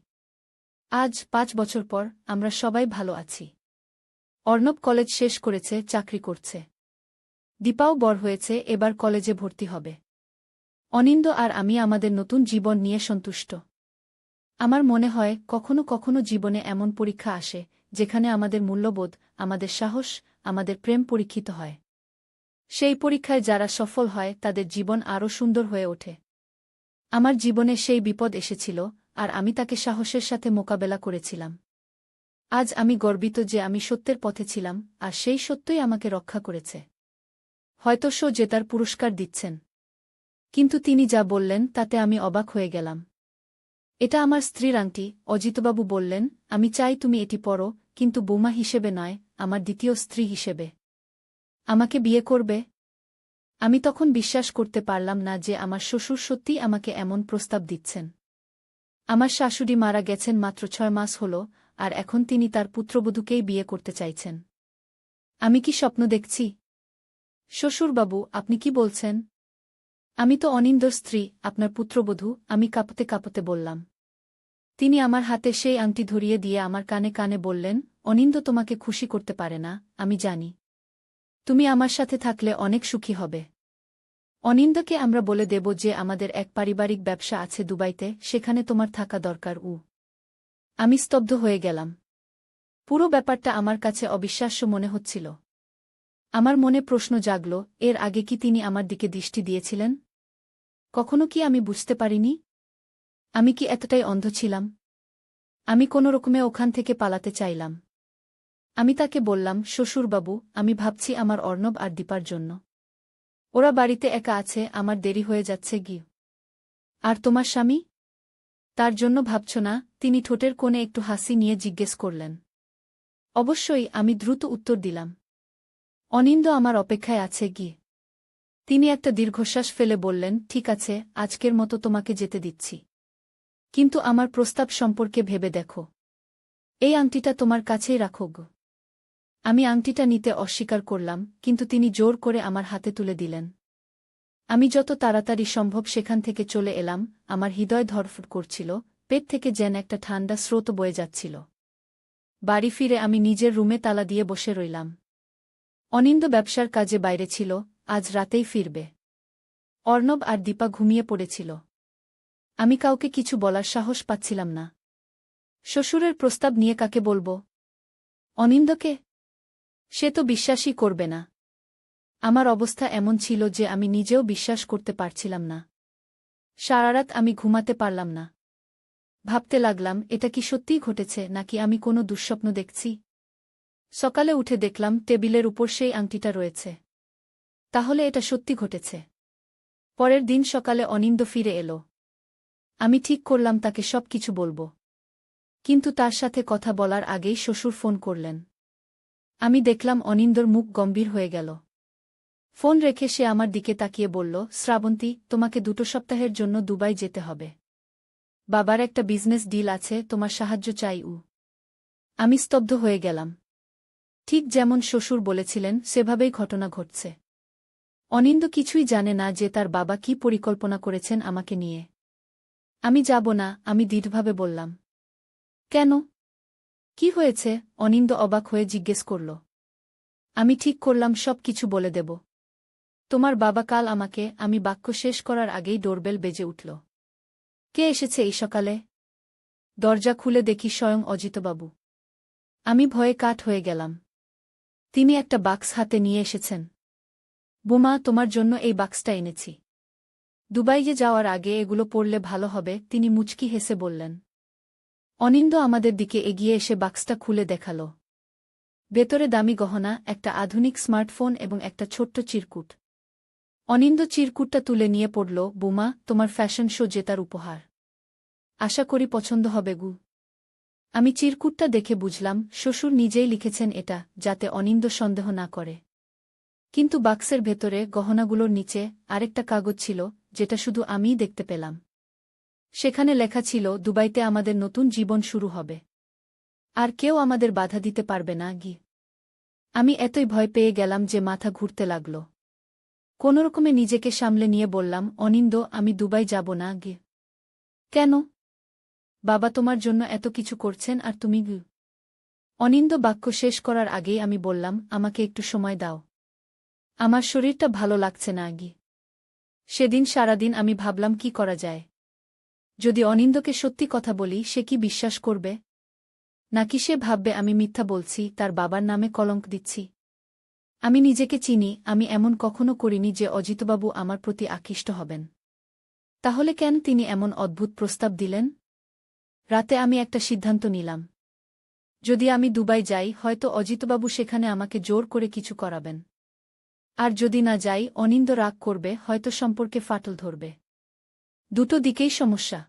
আজ 5 বছর পর আমরা সবাই ভালো আছি। অর্ণব কলেজ শেষ করেছে, চাকরি করছে। দীপাও বড় হয়েছে, এবার কলেজে ভর্তি হবে। অনিন্দ আর আমি আমাদের নতুন জীবন নিয়ে সন্তুষ্ট। আমার মনে হয় কখনো কখনো জীবনে এমন পরীক্ষা আসে, যেখানে আমাদের মূল্যবোধ, আমাদের সাহস, আমাদের প্রেম পরীক্ষিত হয়। সেই পরীক্ষায় যারা সফল হয় তাদের জীবন আরও সুন্দর হয়ে ওঠে। আমার জীবনে সেই বিপদ এসেছিল, আর আমি তাকে সাহসের সাথে মোকাবেলা করেছিলাম। আজ আমি গর্বিত যে আমি সত্যের পথে ছিলাম, আর সেই সত্যই আমাকে রক্ষা করেছে। হয়তো শো জেতার পুরস্কার দিচ্ছেন। কিন্তু তিনি যা বললেন তাতে আমি অবাক হয়ে গেলাম। এটা আমার স্ত্রীর আংটি, অজিতবাবু বললেন, আমি চাই তুমি এটি পরো, কিন্তু বৌমা হিসেবে নয়, আমার দ্বিতীয় স্ত্রী হিসেবে। আমাকে বিয়ে করবে? আমি তখন বিশ্বাস করতে পারলাম না যে আমার শ্বশুর সত্যিই আমাকে এমন প্রস্তাব দিচ্ছেন। আমার শাশুড়ি মারা গেছেন মাত্র 6 মাস হল, আর এখন তিনি তার পুত্রবধূকেই বিয়ে করতে চাইছেন। আমি কি স্বপ্ন দেখছি? শ্বশুরবাবু, আপনি কি বলছেন? আমি তো অনিন্দর স্ত্রী, আপনার পুত্রবধূ, আমি কাঁপতে কাঁপতে বললাম। তিনি আমার হাতে সেই আংটি ধরিয়ে দিয়ে আমার কানে কানে বললেন, অনিন্দ তোমাকে খুশি করতে পারে না, আমি জানি। তুমি আমার সাথে থাকলে অনেক সুখী হবে। অনিন্দকে আমরা বলে দেব যে আমাদের এক পারিবারিক ব্যবসা আছে দুবাইতে, সেখানে তোমার থাকা দরকার। আমি স্তব্ধ হয়ে গেলাম। পুরো ব্যাপারটা আমার কাছে অবিশ্বাস্য মনে হচ্ছিল। আমার মনে প্রশ্ন জাগল, এর আগে কি তিনি আমার দিকে দৃষ্টি দিয়েছিলেন? কখনো কি আমি বুঝতে পারিনি? আমি কি এতটাই অন্ধ ছিলাম? আমি কোনোরকমে ওখান থেকে পালাতে চাইলাম। আমি তাকে বললাম, শ্বশুরবাবু, আমি ভাবছি আমার অর্ণব আর দীপার জন্য। ওরা বাড়িতে একা আছে, আমার দেরি হয়ে যাচ্ছে গিয়ে। আর তোমার স্বামী? তার জন্য ভাবছ না? তিনি ঠোঁটের কোণে একটু হাসি নিয়ে জিজ্ঞেস করলেন। অবশ্যই, আমি দ্রুত উত্তর দিলাম। অনিন্দ আমার অপেক্ষায় আছে গিয়ে। তিনি একটা দীর্ঘশ্বাস ফেলে বললেন, ঠিক আছে, আজকের মতো তোমাকে যেতে দিচ্ছি। কিন্তু আমার প্রস্তাব সম্পর্কে ভেবে দেখো। এই আংটিটা তোমার কাছেই রাখো গো। আমি আংটিটা নিতে অস্বীকার করলাম, কিন্তু তিনি জোর করে আমার হাতে তুলে দিলেন। আমি যত তাড়াতাড়ি সম্ভব সেখান থেকে চলে এলাম। আমার হৃদয় ধড়ফড় করছিল, পেট থেকে যেন একটা ঠান্ডা স্রোত বয়ে যাচ্ছিল। বাড়ি ফিরে আমি নিজের রুমে তালা দিয়ে বসে রইলাম। অনিন্দ ব্যবসার কাজে বাইরে ছিল, আজ রাতেই ফিরবে। অর্ণব আর দীপা ঘুমিয়ে পড়েছিল। আমি কাউকে কিছু বলার সাহস পাচ্ছিলাম না। শ্বশুরের প্রস্তাব নিয়ে কাকে বলব? অনিন্দকে? সে তো বিশ্বাসই করবে না। আমার অবস্থা এমন ছিল যে আমি নিজেও বিশ্বাস করতে পারছিলাম না। সারারাত আমি ঘুমাতে পারলাম না। ভাবতে লাগলাম, এটা কি সত্যিই ঘটেছে নাকি আমি কোনো দুঃস্বপ্ন দেখছি? সকালে উঠে দেখলাম টেবিলের উপর সেই আংটিটা রয়েছে। তাহলে এটা সত্যি ঘটেছে। পরের দিন সকালে অনিন্দ ফিরে এলো। আমি ঠিক করলাম তাকে সব কিছু বলবো। কিন্তু তার সাথে কথা বলার আগেই শ্বশুর ফোন করলেন। আমি দেখলাম অনিন্দর মুখ গম্ভীর হয়ে গেল। ফোন রেখে সে আমার দিকে তাকিয়ে বলল, শ্রাবন্তী, তোমাকে 2 সপ্তাহের জন্য দুবাই যেতে হবে। বাবার একটা বিজনেস ডিল আছে, তোমার সাহায্য চাই। আমি স্তব্ধ হয়ে গেলাম। ঠিক যেমন শ্বশুর বলেছিলেন সেভাবেই ঘটনা ঘটছে। অনিন্দ কিছুই জানে না যে তার বাবা কি পরিকল্পনা করেছেন আমাকে নিয়ে। আমি যাব না, আমি দৃঢ়ভাবে বললাম। কেন? কি হয়েছে? অনিন্দ অবাক হয়ে জিজ্ঞেস করল। আমি ঠিক করলাম সব কিছু বলে দেব। তোমার বাবা কাল আমাকে। আমি বাক্য শেষ করার আগেই ডোরবেল বেজে উঠল। কে এসেছে এই সকালে? দরজা খুলে দেখি স্বয়ং অজিতবাবু। আমি ভয়ে কাঠ হয়ে গেলাম। তিনি একটা বাক্স হাতে নিয়ে এসেছেন। বোমা, তোমার জন্য এই বাক্সটা এনেছি। দুবাইয়ে যাওয়ার আগে এগুলো পড়লে ভালো হবে, তিনি মুচকি হেসে বললেন। অনিন্দ আমাদের দিকে এগিয়ে এসে বাক্সটা খুলে দেখাল। ভেতরে দামি গহনা, একটা আধুনিক স্মার্টফোন এবং একটা ছোট্ট চিরকুট। অনিন্দ চিরকুটটা তুলে নিয়ে পড়ল, বোমা, তোমার ফ্যাশন শো জেতার উপহার। আশা করি পছন্দ হবে গু। আমি চিরকুটটা দেখে বুঝলাম শ্বশুর নিজেই লিখেছেন এটা, যাতে অনিন্দ সন্দেহ না করে। কিন্তু বাক্সের ভেতরে গহনাগুলোর নিচে আরেকটা কাগজ ছিল, যেটা শুধু আমিই দেখতে পেলাম। সেখানে লেখা ছিল, দুবাইতে আমাদের নতুন জীবন শুরু হবে। আর কেউ আমাদের বাধা দিতে পারবে না গি। আমি এতই ভয় পেয়ে গেলাম যে মাথা ঘুরতে লাগল। কোনোরকমে নিজেকে সামলে নিয়ে বললাম, অনিন্দ, আমি দুবাই যাব না গে। কেন? বাবা তোমার জন্য এত কিছু করছেন আর তুমি গু। অনিন্দ বাক্য শেষ করার আগেই আমি বললাম, আমাকে একটু সময় দাও। আমার শরীরটা ভালো লাগছে না গি। সেদিন সারাদিন আমি ভাবলাম কি করা যায়। যদি অনিন্দকে সত্যি কথা বলি, সে কি বিশ্বাস করবে? নাকি সে ভাববে আমি মিথ্যা বলছি, তার বাবার নামে কলঙ্ক দিচ্ছি? আমি নিজেকে চিনি, আমি এমন কখনো করিনি যে অজিতবাবু আমার প্রতি আকৃষ্ট হবেন। তাহলে কেন তিনি এমন অদ্ভুত প্রস্তাব দিলেন? রাতে আমি একটা সিদ্ধান্ত নিলাম। যদি আমি দুবাই যাই, হয়তো অজিতবাবু সেখানে আমাকে জোর করে কিছু করাবেন। আর যদি না যাই, অনিন্দ রাগ করবে, হয়তো সম্পর্কে ফাটল ধরবে। দুটো দিকেই সমস্যা।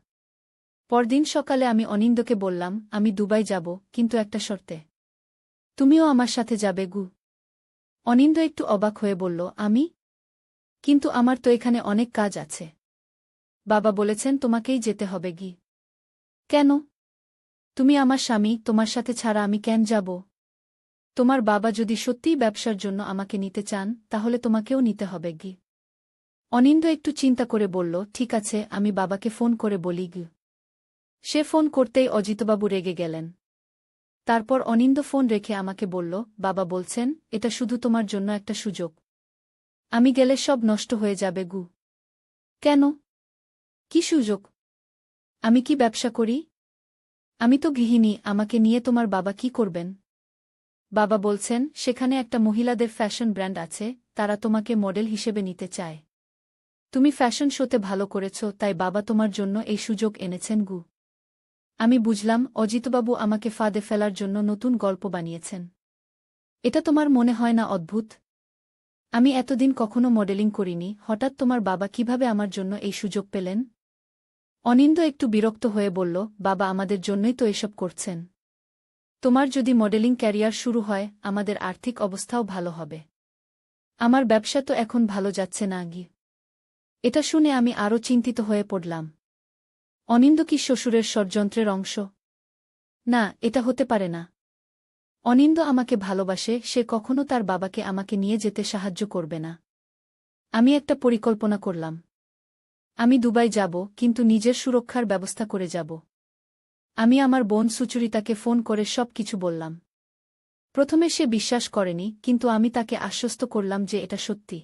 পরদিন সকালে আমি অনিন্দকে বললাম, আমি দুবাই যাব, কিন্তু একটা শর্তে। তুমিও আমার সাথে যাবে গু। অনিন্দ একটু অবাক হয়ে বলল, আমি? কিন্তু আমার তো এখানে অনেক কাজ আছে। বাবা বলেছেন তোমাকেই যেতে হবে গি। কেন? তুমি আমার স্বামী, তোমার সাথে ছাড়া আমি কেন যাব? তোমার বাবা যদি সত্যিই ব্যবসার জন্য আমাকে নিতে চান, তাহলে তোমাকেও নিতে হবে গি। অনিন্দ একটু চিন্তা করে বলল, ঠিক আছে, আমি বাবাকে ফোন করে বলি গ। সে ফোন করতেই অজিতবাবু রেগে গেলেন। তারপর অনিন্দ ফোন রেখে আমাকে বলল, বাবা বলছেন, এটা শুধু তোমার জন্য একটা সুযোগ। আমি গেলে সব নষ্ট হয়ে যাবে গু। কেন? কি সুযোগ? আমি কি ব্যবসা করি? আমি তো গৃহিণী, আমাকে নিয়ে তোমার বাবা কি করবেন? বাবা বলছেন, সেখানে একটা মহিলাদের ফ্যাশন ব্র্যান্ড আছে, তারা তোমাকে মডেল হিসেবে নিতে চায়। তুমি ফ্যাশন শোতে ভালো করেছ, তাই বাবা তোমার জন্য এই সুযোগ এনেছেন গু। আমি বুঝলাম, অজিতবাবু আমাকে ফাঁদে ফেলার জন্য নতুন গল্প বানিয়েছেন। এটা তোমার মনে হয় না অদ্ভুত? আমি এতদিন কখনো মডেলিং করিনি, হঠাৎ তোমার বাবা কিভাবে আমার জন্য এই সুযোগ পেলেন? অনিন্দ একটু বিরক্ত হয়ে বলল, বাবা আমাদের জন্যই তো এসব করছেন। তোমার যদি মডেলিং ক্যারিয়ার শুরু হয়, আমাদের আর্থিক অবস্থাও ভালো হবে। আমার ব্যবসা তো এখন ভালো যাচ্ছে না গি। এটা শুনে আমি আরও চিন্তিত হয়ে পড়লাম। অনিন্দ কি শ্বশুরের ষড়যন্ত্রের অংশ? না, এটা হতে পারে না। অনিন্দ আমাকে ভালোবাসে, সে কখনো তার বাবাকে আমাকে নিয়ে যেতে সাহায্য করবে না। আমি একটা পরিকল্পনা করলাম। আমি দুবাই যাব, কিন্তু নিজের সুরক্ষার ব্যবস্থা করে যাব। আমি আমার বোন সুচরিতাকে ফোন করে সব কিছু বললাম। প্রথমে সে বিশ্বাস করেনি, কিন্তু আমি তাকে আশ্বস্ত করলাম যে এটা সত্যি।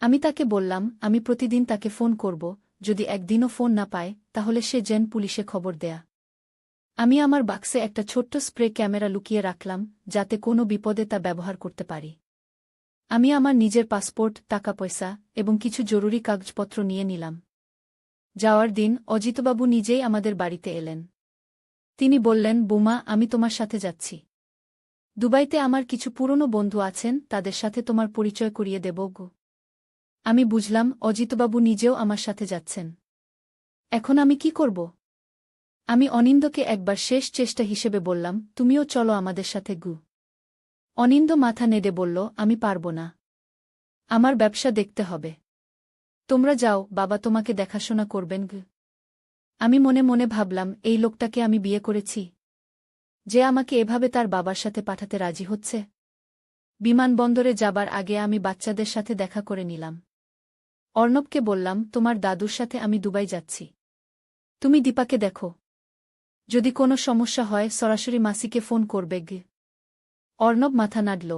আমি তাকে বললাম, আমি প্রতিদিন তাকে ফোন করব, যদি একদিনও ফোন না পায়, তাহলে সে যেন পুলিশে খবর দেয়া। আমি আমার বাক্সে একটা ছোট্ট স্প্রে ক্যামেরা লুকিয়ে রাখলাম, যাতে কোনো বিপদে তা ব্যবহার করতে পারি। আমি আমার নিজের পাসপোর্ট, টাকা পয়সা এবং কিছু জরুরি কাগজপত্র নিয়ে নিলাম। যাওয়ার দিন অজিতবাবু নিজেই আমাদের বাড়িতে এলেন। তিনি বললেন, বুমা, আমি তোমার সাথে যাচ্ছি। দুবাইতে আমার কিছু পুরনো বন্ধু আছেন, তাদের সাথে তোমার পরিচয় করিয়ে দেব গো। আমি বুঝলাম, অজিতবাবু নিজেও আমার সাথে যাচ্ছেন। এখন আমি কি করব? আমি অনিন্দকে একবার শেষ চেষ্টা হিসেবে বললাম, তুমিও চলো আমাদের সাথে গু। অনিন্দ মাথা নেড়ে বলল, আমি পারব না। আমার ব্যবসা দেখতে হবে। তোমরা যাও, বাবা তোমাকে দেখাশোনা করবেন গু। আমি মনে মনে ভাবলাম, এই লোকটাকে আমি বিয়ে করেছি, যে আমাকে এভাবে তার বাবার সাথে পাঠাতে রাজি হচ্ছে। বিমানবন্দরে যাবার আগে আমি বাচ্চাদের সাথে দেখা করে নিলাম। অর্ণবকে বললাম, তোমার দাদুর সাথে আমি দুবাই যাচ্ছি। তুমি দীপাকে দেখো। যদি কোনো সমস্যা হয় সরাসরি মাসিকে ফোন করবে গে। অর্ণব মাথা নাড়ল।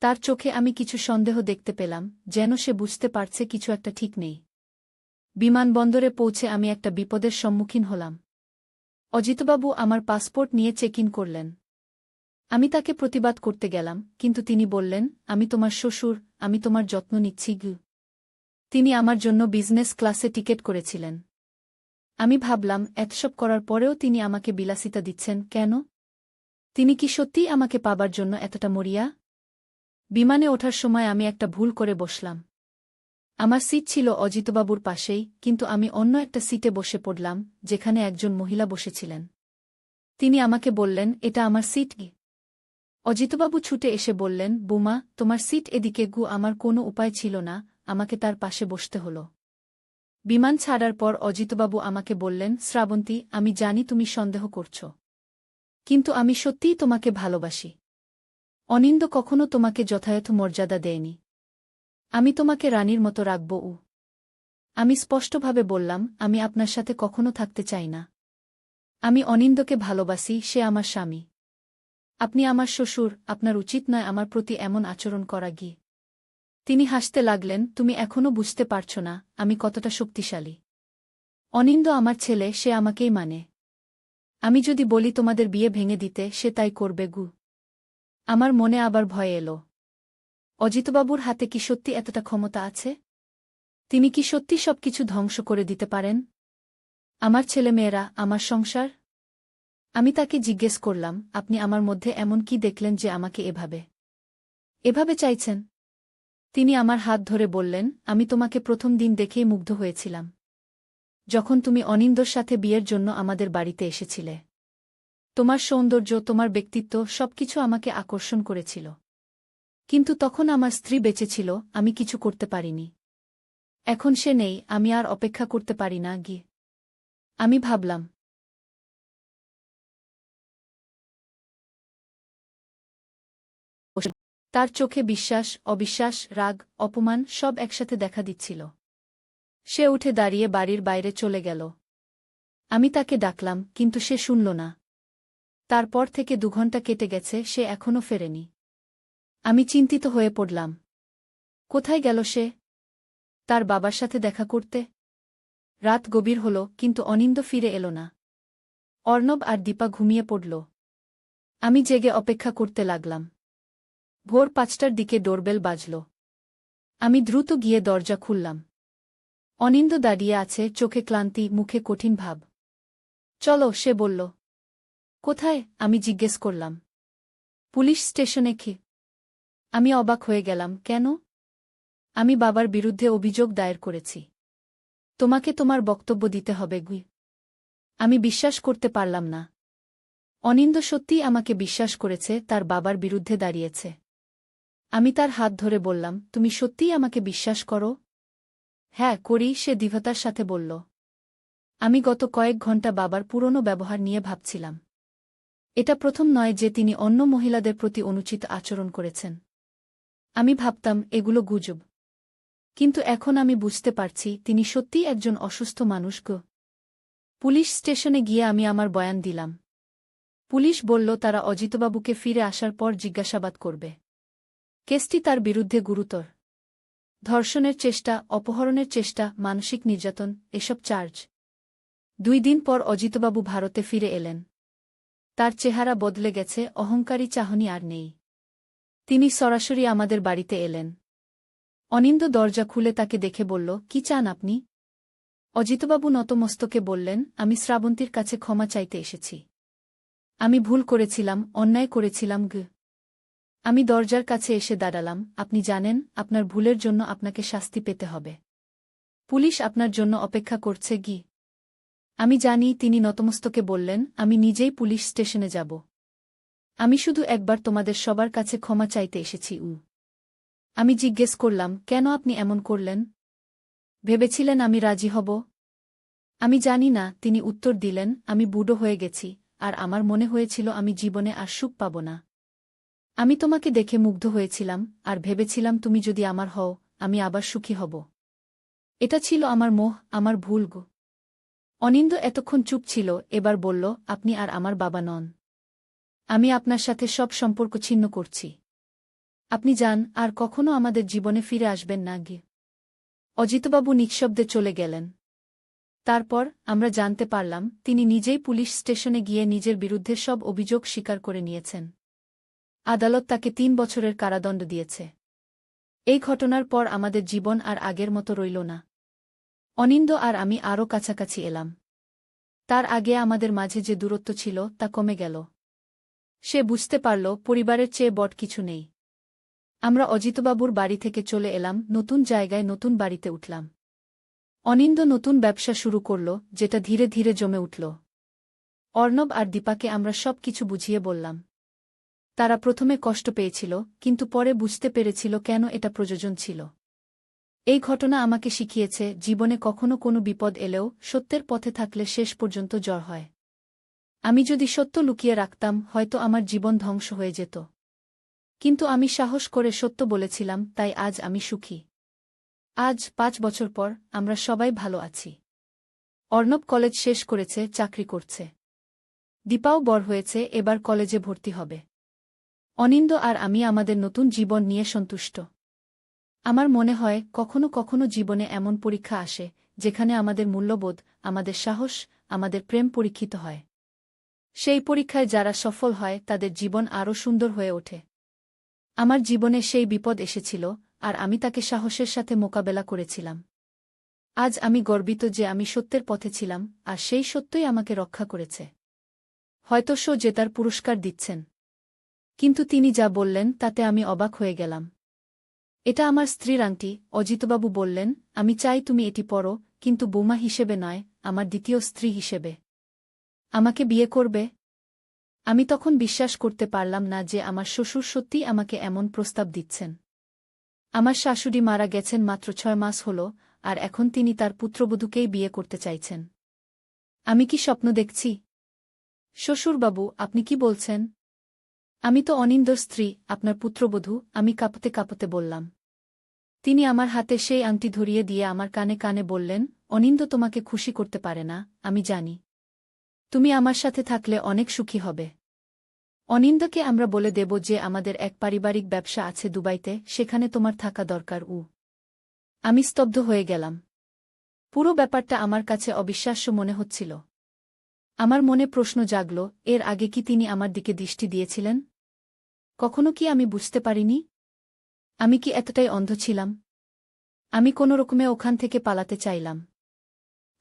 তার চোখে আমি কিছু সন্দেহ দেখতে পেলাম, যেন সে বুঝতে পারছে কিছু একটা ঠিক নেই। বিমানবন্দরে পৌঁছে আমি একটা বিপদের সম্মুখীন হলাম। অজিতবাবু আমার পাসপোর্ট নিয়ে চেক ইন করলেন। আমি তাকে প্রতিবাদ করতে গেলাম, কিন্তু তিনি বললেন, আমি তোমার শ্বশুর, আমি তোমার যত্ন নিচ্ছি গু। তিনি আমার জন্য বিজনেস ক্লাসে টিকেট করেছিলেন। আমি ভাবলাম, এতসব করার পরেও তিনি আমাকে বিলাসিতা দিচ্ছেন কেন? তিনি কি সত্যিই আমাকে পাবার জন্য এতটা মরিয়া? বিমানে ওঠার সময় আমি একটা ভুল করে বসলাম। আমার সিট ছিল অজিতবাবুর পাশেই, কিন্তু আমি অন্য একটা সিটে বসে পড়লাম, যেখানে একজন মহিলা বসেছিলেন। তিনি আমাকে বললেন, এটা আমার সিট গি। অজিতবাবু ছুটে এসে বললেন, বুমা, তোমার সিট এদিকে গু। আমার কোনো উপায় ছিল না, আমাকে তার পাশে বসতে হল। বিমান ছাড়ার পর অজিতবাবু আমাকে বললেন, শ্রাবন্তী, আমি জানি তুমি সন্দেহ করছ, কিন্তু আমি সত্যিই তোমাকে ভালোবাসি। অনিন্দ কখনো তোমাকে যথাযথ মর্যাদা দেয়নি। আমি তোমাকে রানীর মতো রাখব। আমি স্পষ্টভাবে বললাম, আমি আপনার সাথে কখনো থাকতে চাই না। আমি অনিন্দকে ভালোবাসি, সে আমার স্বামী। আপনি আমার শ্বশুর, আপনার উচিত নয় আমার প্রতি এমন আচরণ করা গি। তিনি হাসতে লাগলেন, তুমি এখনও বুঝতে পারছ না আমি কতটা শক্তিশালী। অনিন্দ আমার ছেলে, সে আমাকেই মানে। আমি যদি বলি তোমাদের বিয়ে ভেঙে দিতে, সে তাই করবে গু। আমার মনে আবার ভয় এলো। অজিতবাবুর হাতে কি সত্যি এতটা ক্ষমতা আছে? তিনি কি সত্যি সবকিছু ধ্বংস করে দিতে পারেন? আমার ছেলেমেয়েরা, আমার সংসার? আমি তাকে জিজ্ঞেস করলাম, আপনি আমার মধ্যে এমন কি দেখলেন যে আমাকে এভাবে চাইছেন? তিনি আমার হাত ধরে বললেন, আমি তোমাকে প্রথম দিন দেখেই মুগ্ধ হয়েছিলাম, যখন তুমি অনিন্দর সাথে বিয়ের জন্য আমাদের বাড়িতে এসেছিলে। তোমার সৌন্দর্য, তোমার ব্যক্তিত্ব, সবকিছু আমাকে আকর্ষণ করেছিল। কিন্তু তখন আমার স্ত্রী বেঁচে ছিল, আমি কিছু করতে পারিনি। এখন সে নেই, আমি আর অপেক্ষা করতে পারি না গিয়ে। আমি ভাবলাম, তার চোখে বিশ্বাস, অবিশ্বাস, রাগ, অপমান সব একসাথে দেখা দিচ্ছিল। সে উঠে দাঁড়িয়ে বাড়ির বাইরে চলে গেল। আমি তাকে ডাকলাম, কিন্তু সে শুনল না। তারপর থেকে 2 ঘণ্টা কেটে গেছে, সে এখনও ফেরেনি। আমি চিন্তিত হয়ে পড়লাম। কোথায় গেল সে? তার বাবার সাথে দেখা করতে? রাত গভীর হল, কিন্তু অনিন্দ ফিরে এল না। অর্ণব আর দীপা ঘুমিয়ে পড়ল। আমি জেগে অপেক্ষা করতে লাগলাম। ভোর 5টার দিকে ডোরবেল বাজল। আমি দ্রুত গিয়ে দরজা খুললাম। অনিন্দ দাঁড়িয়ে আছে, চোখে ক্লান্তি, মুখে কঠিন ভাব। চলো, সে বলল। কোথায়? আমি জিজ্ঞেস করলাম। পুলিশ স্টেশনে কি? আমি অবাক হয়ে গেলাম। কেন? আমি বাবার বিরুদ্ধে অভিযোগ দায়ের করেছি। তোমাকে তোমার বক্তব্য দিতে হবে। আমি বিশ্বাস করতে পারলাম না। অনিন্দ সত্যিই আমাকে বিশ্বাস করেছে, তার বাবার বিরুদ্ধে দাঁড়িয়েছে। আমি তার হাত ধরে বললাম, তুমি সত্যিই আমাকে বিশ্বাস করো? হ্যাঁ, করি, সে দৃঢ়তার সাথে বলল। আমি গত কয়েক ঘণ্টা বাবার পুরনো ব্যবহার নিয়ে ভাবছিলাম। এটা প্রথম নয় যে তিনি অন্য মহিলাদের প্রতি অনুচিত আচরণ করেছেন। আমি ভাবতাম এগুলো গুজব। কিন্তু এখন আমি বুঝতে পারছি তিনি সত্যিই একজন অসুস্থ মানুষ। পুলিশ স্টেশনে গিয়ে আমি আমার বয়ান দিলাম। পুলিশ বলল তারা অজিতবাবুকে ফিরে আসার পর জিজ্ঞাসাবাদ করবে। কেসটি তার বিরুদ্ধে গুরুতর। ধর্ষণের চেষ্টা, অপহরণের চেষ্টা, মানসিক নির্যাতন, এসব চার্জ। 2 দিন পর অজিতবাবু ভারতে ফিরে এলেন। তার চেহারা বদলে গেছে, অহংকারী চাহনি আর নেই। তিনি সরাসরি আমাদের বাড়িতে এলেন। অনিন্দ দরজা খুলে তাকে দেখে বলল, কি চান আপনি? অজিতবাবু নতমস্তকে বললেন, আমি শ্রাবন্তীর কাছে ক্ষমা চাইতে এসেছি। আমি ভুল করেছিলাম, অন্যায় করেছিলাম। আমি দরজার কাছে এসে দাঁড়ালাম। আপনি জানেন, আপনার ভুলের জন্য আপনাকে শাস্তি পেতে হবে। পুলিশ আপনার জন্য অপেক্ষা করছে। আমি জানি। তিনি নতমস্তকে বললেন, আমি নিজেই পুলিশ স্টেশনে যাব। আমি শুধু একবার তোমাদের সবার কাছে ক্ষমা চাইতে এসেছি। আমি জিজ্ঞেস করলাম, কেন আপনি এমন করলেন? ভেবেছিলেন আমি রাজি হব? আমি জানি না, তিনি উত্তর দিলেন, আমি বুড়ো হয়ে গেছি, আর আমার মনে হয়েছিল আমি জীবনে আর সুখ পাব না। আমি তোমাকে দেখে মুগ্ধ হয়েছিলাম, আর ভেবেছিলাম তুমি যদি আমার হও, আমি আবার সুখী হব। এটা ছিল আমার মোহ, আমার ভুল। অনিন্দ এতক্ষণ চুপ ছিল, এবার বলল, আপনি আর আমার বাবা নন। আমি আপনার সাথে সব সম্পর্ক ছিন্ন করছি। আপনি যান, আর কখনো আমাদের জীবনে ফিরে আসবেন না। অজিতবাবু নিঃশব্দে চলে গেলেন। তারপর আমরা জানতে পারলাম তিনি নিজেই পুলিশ স্টেশনে গিয়ে নিজের বিরুদ্ধে সব অভিযোগ স্বীকার করে নিয়েছেন। আদালত তাকে 3 বছরের কারাদণ্ড দিয়েছে। এই ঘটনার পর আমাদের জীবন আর আগের মতো রইল না। অনিন্দ আর আমি আরও কাছাকাছি এলাম। তার আগে আমাদের মাঝে যে দূরত্ব ছিল তা কমে গেল। সে বুঝতে পারল পরিবারের চেয়ে বড় কিছু নেই। আমরা অজিতবাবুর বাড়ি থেকে চলে এলাম, নতুন জায়গায় নতুন বাড়িতে উঠলাম। অনিন্দ নতুন ব্যবসা শুরু করল, যেটা ধীরে ধীরে জমে উঠল। অর্ণব আর দীপাকে আমরা সব কিছু বুঝিয়ে বললাম। তারা প্রথমে কষ্ট পেয়েছিল, কিন্তু পরে বুঝতে পেরেছিল কেন এটা প্রয়োজন ছিল। এই ঘটনা আমাকে শিখিয়েছে, জীবনে কখনো কোনো বিপদ এলেও সত্যের পথে থাকলে শেষ পর্যন্ত জয় হয়। আমি যদি সত্য লুকিয়ে রাখতাম, হয়তো আমার জীবন ধ্বংস হয়ে যেত। কিন্তু আমি সাহস করে সত্য বলেছিলাম, তাই আজ আমি সুখী। আজ 5 বছর পর আমরা সবাই ভালো আছি। অর্ণব কলেজ শেষ করেছে, চাকরি করছে। দীপাও বড় হয়েছে, এবার কলেজে ভর্তি হবে। অনিন্দ আর আমি আমাদের নতুন জীবন নিয়ে সন্তুষ্ট। আমার মনে হয় কখনো কখনো জীবনে এমন পরীক্ষা আসে, যেখানে আমাদের মূল্যবোধ, আমাদের সাহস, আমাদের প্রেম পরীক্ষিত হয়। সেই পরীক্ষায় যারা সফল হয় তাদের জীবন আরও সুন্দর হয়ে ওঠে। আমার জীবনে সেই বিপদ এসেছিল, আর আমি তাকে সাহসের সাথে মোকাবেলা করেছিলাম। আজ আমি গর্বিত যে আমি সত্যের পথে ছিলাম, আর সেই সত্যই আমাকে রক্ষা করেছে। হয়তো শো জেতার পুরস্কার দিচ্ছেন। কিন্তু তিনি যা বললেন তাতে আমি অবাক হয়ে গেলাম। এটা আমার স্ত্রীর আংটি। অজিতবাবু বললেন, আমি চাই তুমি এটি পরো, কিন্তু বৌমা হিসেবে নয়, আমার দ্বিতীয় স্ত্রী হিসেবে। আমাকে বিয়ে করবে? আমি তখন বিশ্বাস করতে পারলাম না যে আমার শ্বশুর সত্যিই আমাকে এমন প্রস্তাব দিচ্ছেন। আমার শাশুড়ি মারা গেছেন মাত্র 6 মাস হল, আর এখন তিনি তার পুত্রবধূকেই বিয়ে করতে চাইছেন। আমি কি স্বপ্ন দেখছি? শ্বশুরবাবু, আপনি কি বলছেন? আমি তো অনিন্দর স্ত্রী, আপনার পুত্রবধূ, আমি কাঁপতে কাঁপতে বললাম। তিনি আমার হাতে সেই আংটি ধরিয়ে দিয়ে আমার কানে কানে বললেন, অনিন্দ তোমাকে খুশি করতে পারে না, আমি জানি। তুমি আমার সাথে থাকলে অনেক সুখী হবে। অনিন্দকে আমরা বলে দেব যে আমাদের এক পারিবারিক ব্যবসা আছে দুবাইতে, সেখানে তোমার থাকা দরকার। আমি স্তব্ধ হয়ে গেলাম। পুরো ব্যাপারটা আমার কাছে অবিশ্বাস্য মনে হচ্ছিল। আমার মনে প্রশ্ন জাগল, এর আগে কি তিনি আমার দিকে দৃষ্টি দিয়েছিলেন? কখনো কি আমি বুঝতে পারিনি? আমি কি এতটাই অন্ধ ছিলাম? আমি কোনোরকমে ওখান থেকে পালাতে চাইলাম।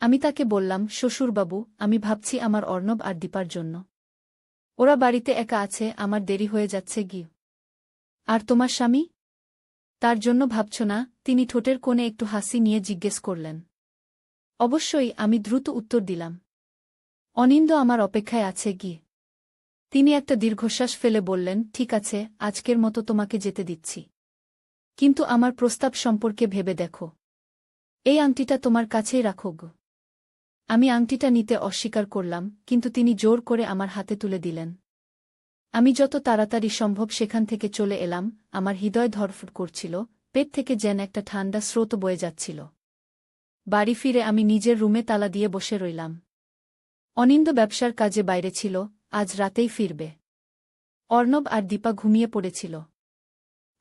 আমি তাকে বললাম, শ্বশুরবাবু, আমি ভাবছি আমার অর্ণব আর দীপার জন্য। ওরা বাড়িতে একা আছে, আমার দেরি হয়ে যাচ্ছে গিয়ে। আর তোমার স্বামী? তার জন্য ভাবছ না? তিনি ঠোঁটের কোণে একটু হাসি নিয়ে জিজ্ঞেস করলেন। অবশ্যই, আমি দ্রুত উত্তর দিলাম। অনিন্দ আমার অপেক্ষায় আছে গিয়ে। তিনি একটা দীর্ঘশ্বাস ফেলে বললেন, ঠিক আছে, আজকের মতো তোমাকে যেতে দিচ্ছি। কিন্তু আমার প্রস্তাব সম্পর্কে ভেবে দেখো। এই আংটিটা তোমার কাছেই রাখো গো। আমি আংটিটা নিতে অস্বীকার করলাম, কিন্তু তিনি জোর করে আমার হাতে তুলে দিলেন। আমি যত তাড়াতাড়ি সম্ভব সেখান থেকে চলে এলাম। আমার হৃদয় ধড়ফড় করছিল, পেট থেকে যেন একটা ঠান্ডা স্রোত বয়ে যাচ্ছিল। বাড়ি ফিরে আমি নিজের রুমে তালা দিয়ে বসে রইলাম। অনিন্দ ব্যবসার কাজে বাইরে ছিল, আজ রাতেই ফিরবে। অর্ণব আর দীপা ঘুমিয়ে পড়েছিল।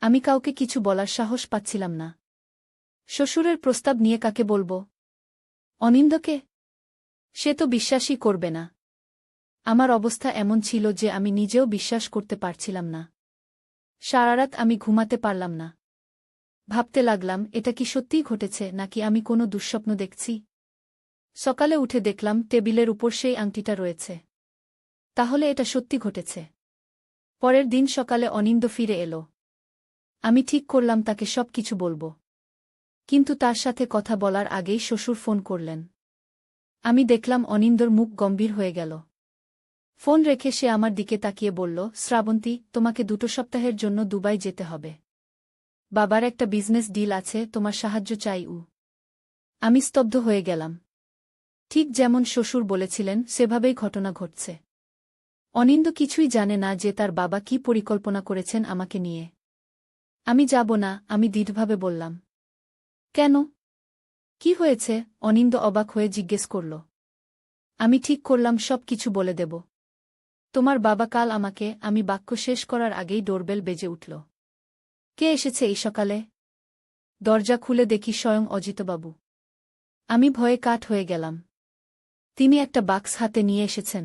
আমি কাউকে কিছু বলার সাহস পাচ্ছিলাম না। শ্বশুরের প্রস্তাব নিয়ে কাকে বলব? অনিন্দকে? সে তো বিশ্বাসই করবে না। আমার অবস্থা এমন ছিল যে আমি নিজেও বিশ্বাস করতে পারছিলাম না। সারারাত আমি ঘুমাতে পারলাম না। ভাবতে লাগলাম, এটা কি সত্যিই ঘটেছে নাকি আমি কোনো দুঃস্বপ্ন দেখছি? সকালে উঠে দেখলাম টেবিলের উপর সেই আংটিটা রয়েছে। তাহলে এটা সত্যি ঘটেছে। পরের দিন সকালে অনিন্দ ফিরে এলো। আমি ঠিক করলাম তাকে সব কিছু বলবো। কিন্তু তার সাথে কথা বলার আগেই শ্বশুর ফোন করলেন। আমি দেখলাম অনিন্দর মুখ গম্ভীর হয়ে গেল। ফোন রেখে সে আমার দিকে তাকিয়ে বলল, শ্রাবন্তী, তোমাকে 2 সপ্তাহের জন্য দুবাই যেতে হবে। বাবার একটা বিজনেস ডিল আছে, তোমার সাহায্য চাই। আমি স্তব্ধ হয়ে গেলাম। ঠিক যেমন শ্বশুর বলেছিলেন সেভাবেই ঘটনা ঘটছে। অনিন্দ কিছুই জানে না যে তার বাবা কি পরিকল্পনা করেছেন আমাকে নিয়ে। আমি যাব না, আমি দৃঢ়ভাবে বললাম। কেন? কি হয়েছে? অনিন্দ অবাক হয়ে জিজ্ঞেস করল। আমি ঠিক করলাম সব কিছু বলে দেব। তোমার বাবা কাল আমাকে। আমি বাক্য শেষ করার আগেই ডোরবেল বেজে উঠল। কে এসেছে এই সকালে? দরজা খুলে দেখি স্বয়ং অজিতবাবু। আমি ভয়ে কাঠ হয়ে গেলাম। তিনি একটা বাক্স হাতে নিয়ে এসেছেন।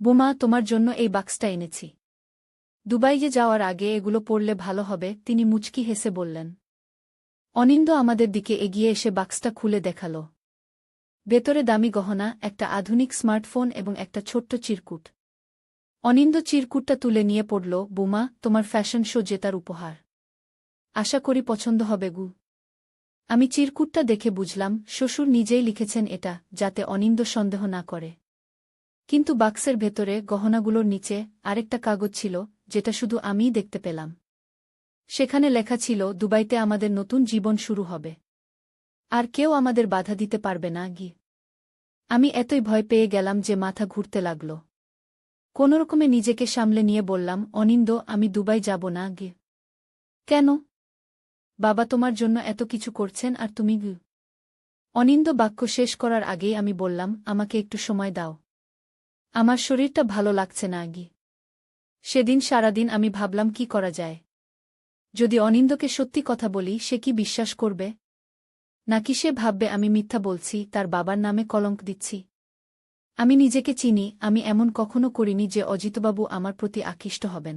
বোমা, তোমার জন্য এই বাক্সটা এনেছি। দুবাইয়ে যাওয়ার আগে এগুলো পড়লে ভালো হবে, তিনি মুচকি হেসে বললেন। অনিন্দ আমাদের দিকে এগিয়ে এসে বাক্সটা খুলে দেখাল। ভেতরে দামি গহনা, একটা আধুনিক স্মার্টফোন এবং একটা ছোট্ট চিরকুট। অনিন্দ চিরকুটটা তুলে নিয়ে পড়ল, বোমা, তোমার ফ্যাশন শো জেতার উপহার। আশা করি পছন্দ হবে গু। আমি চিরকুটটা দেখে বুঝলাম শ্বশুর নিজেই লিখেছেন এটা, যাতে অনিন্দ সন্দেহ না করে। কিন্তু বাক্সের ভেতরে গহনাগুলোর নিচে আরেকটা কাগজ ছিল, যেটা শুধু আমিই দেখতে পেলাম। সেখানে লেখা ছিল, দুবাইতে আমাদের নতুন জীবন শুরু হবে। আর কেউ আমাদের বাধা দিতে পারবে না গি। আমি এতই ভয় পেয়ে গেলাম যে মাথা ঘুরতে লাগল। কোনোরকমে নিজেকে সামলে নিয়ে বললাম, অনিন্দ, আমি দুবাই যাব না গি। কেন? বাবা তোমার জন্য এত কিছু করছেন আর তুমি গি। অনিন্দ বাক্য শেষ করার আগেই আমি বললাম, আমাকে একটু সময় দাও। আমার শরীরটা ভালো লাগছে না গি। সেদিন সারাদিন আমি ভাবলাম কি করা যায়। যদি অনিন্দকে সত্যি কথা বলি, সে কি বিশ্বাস করবে? নাকি সে ভাববে আমি মিথ্যা বলছি, তার বাবার নামে কলঙ্ক দিচ্ছি। আমি নিজেকে চিনি, আমি এমন কখনো করিনি যে অজিতবাবু আমার প্রতি আকৃষ্ট হবেন।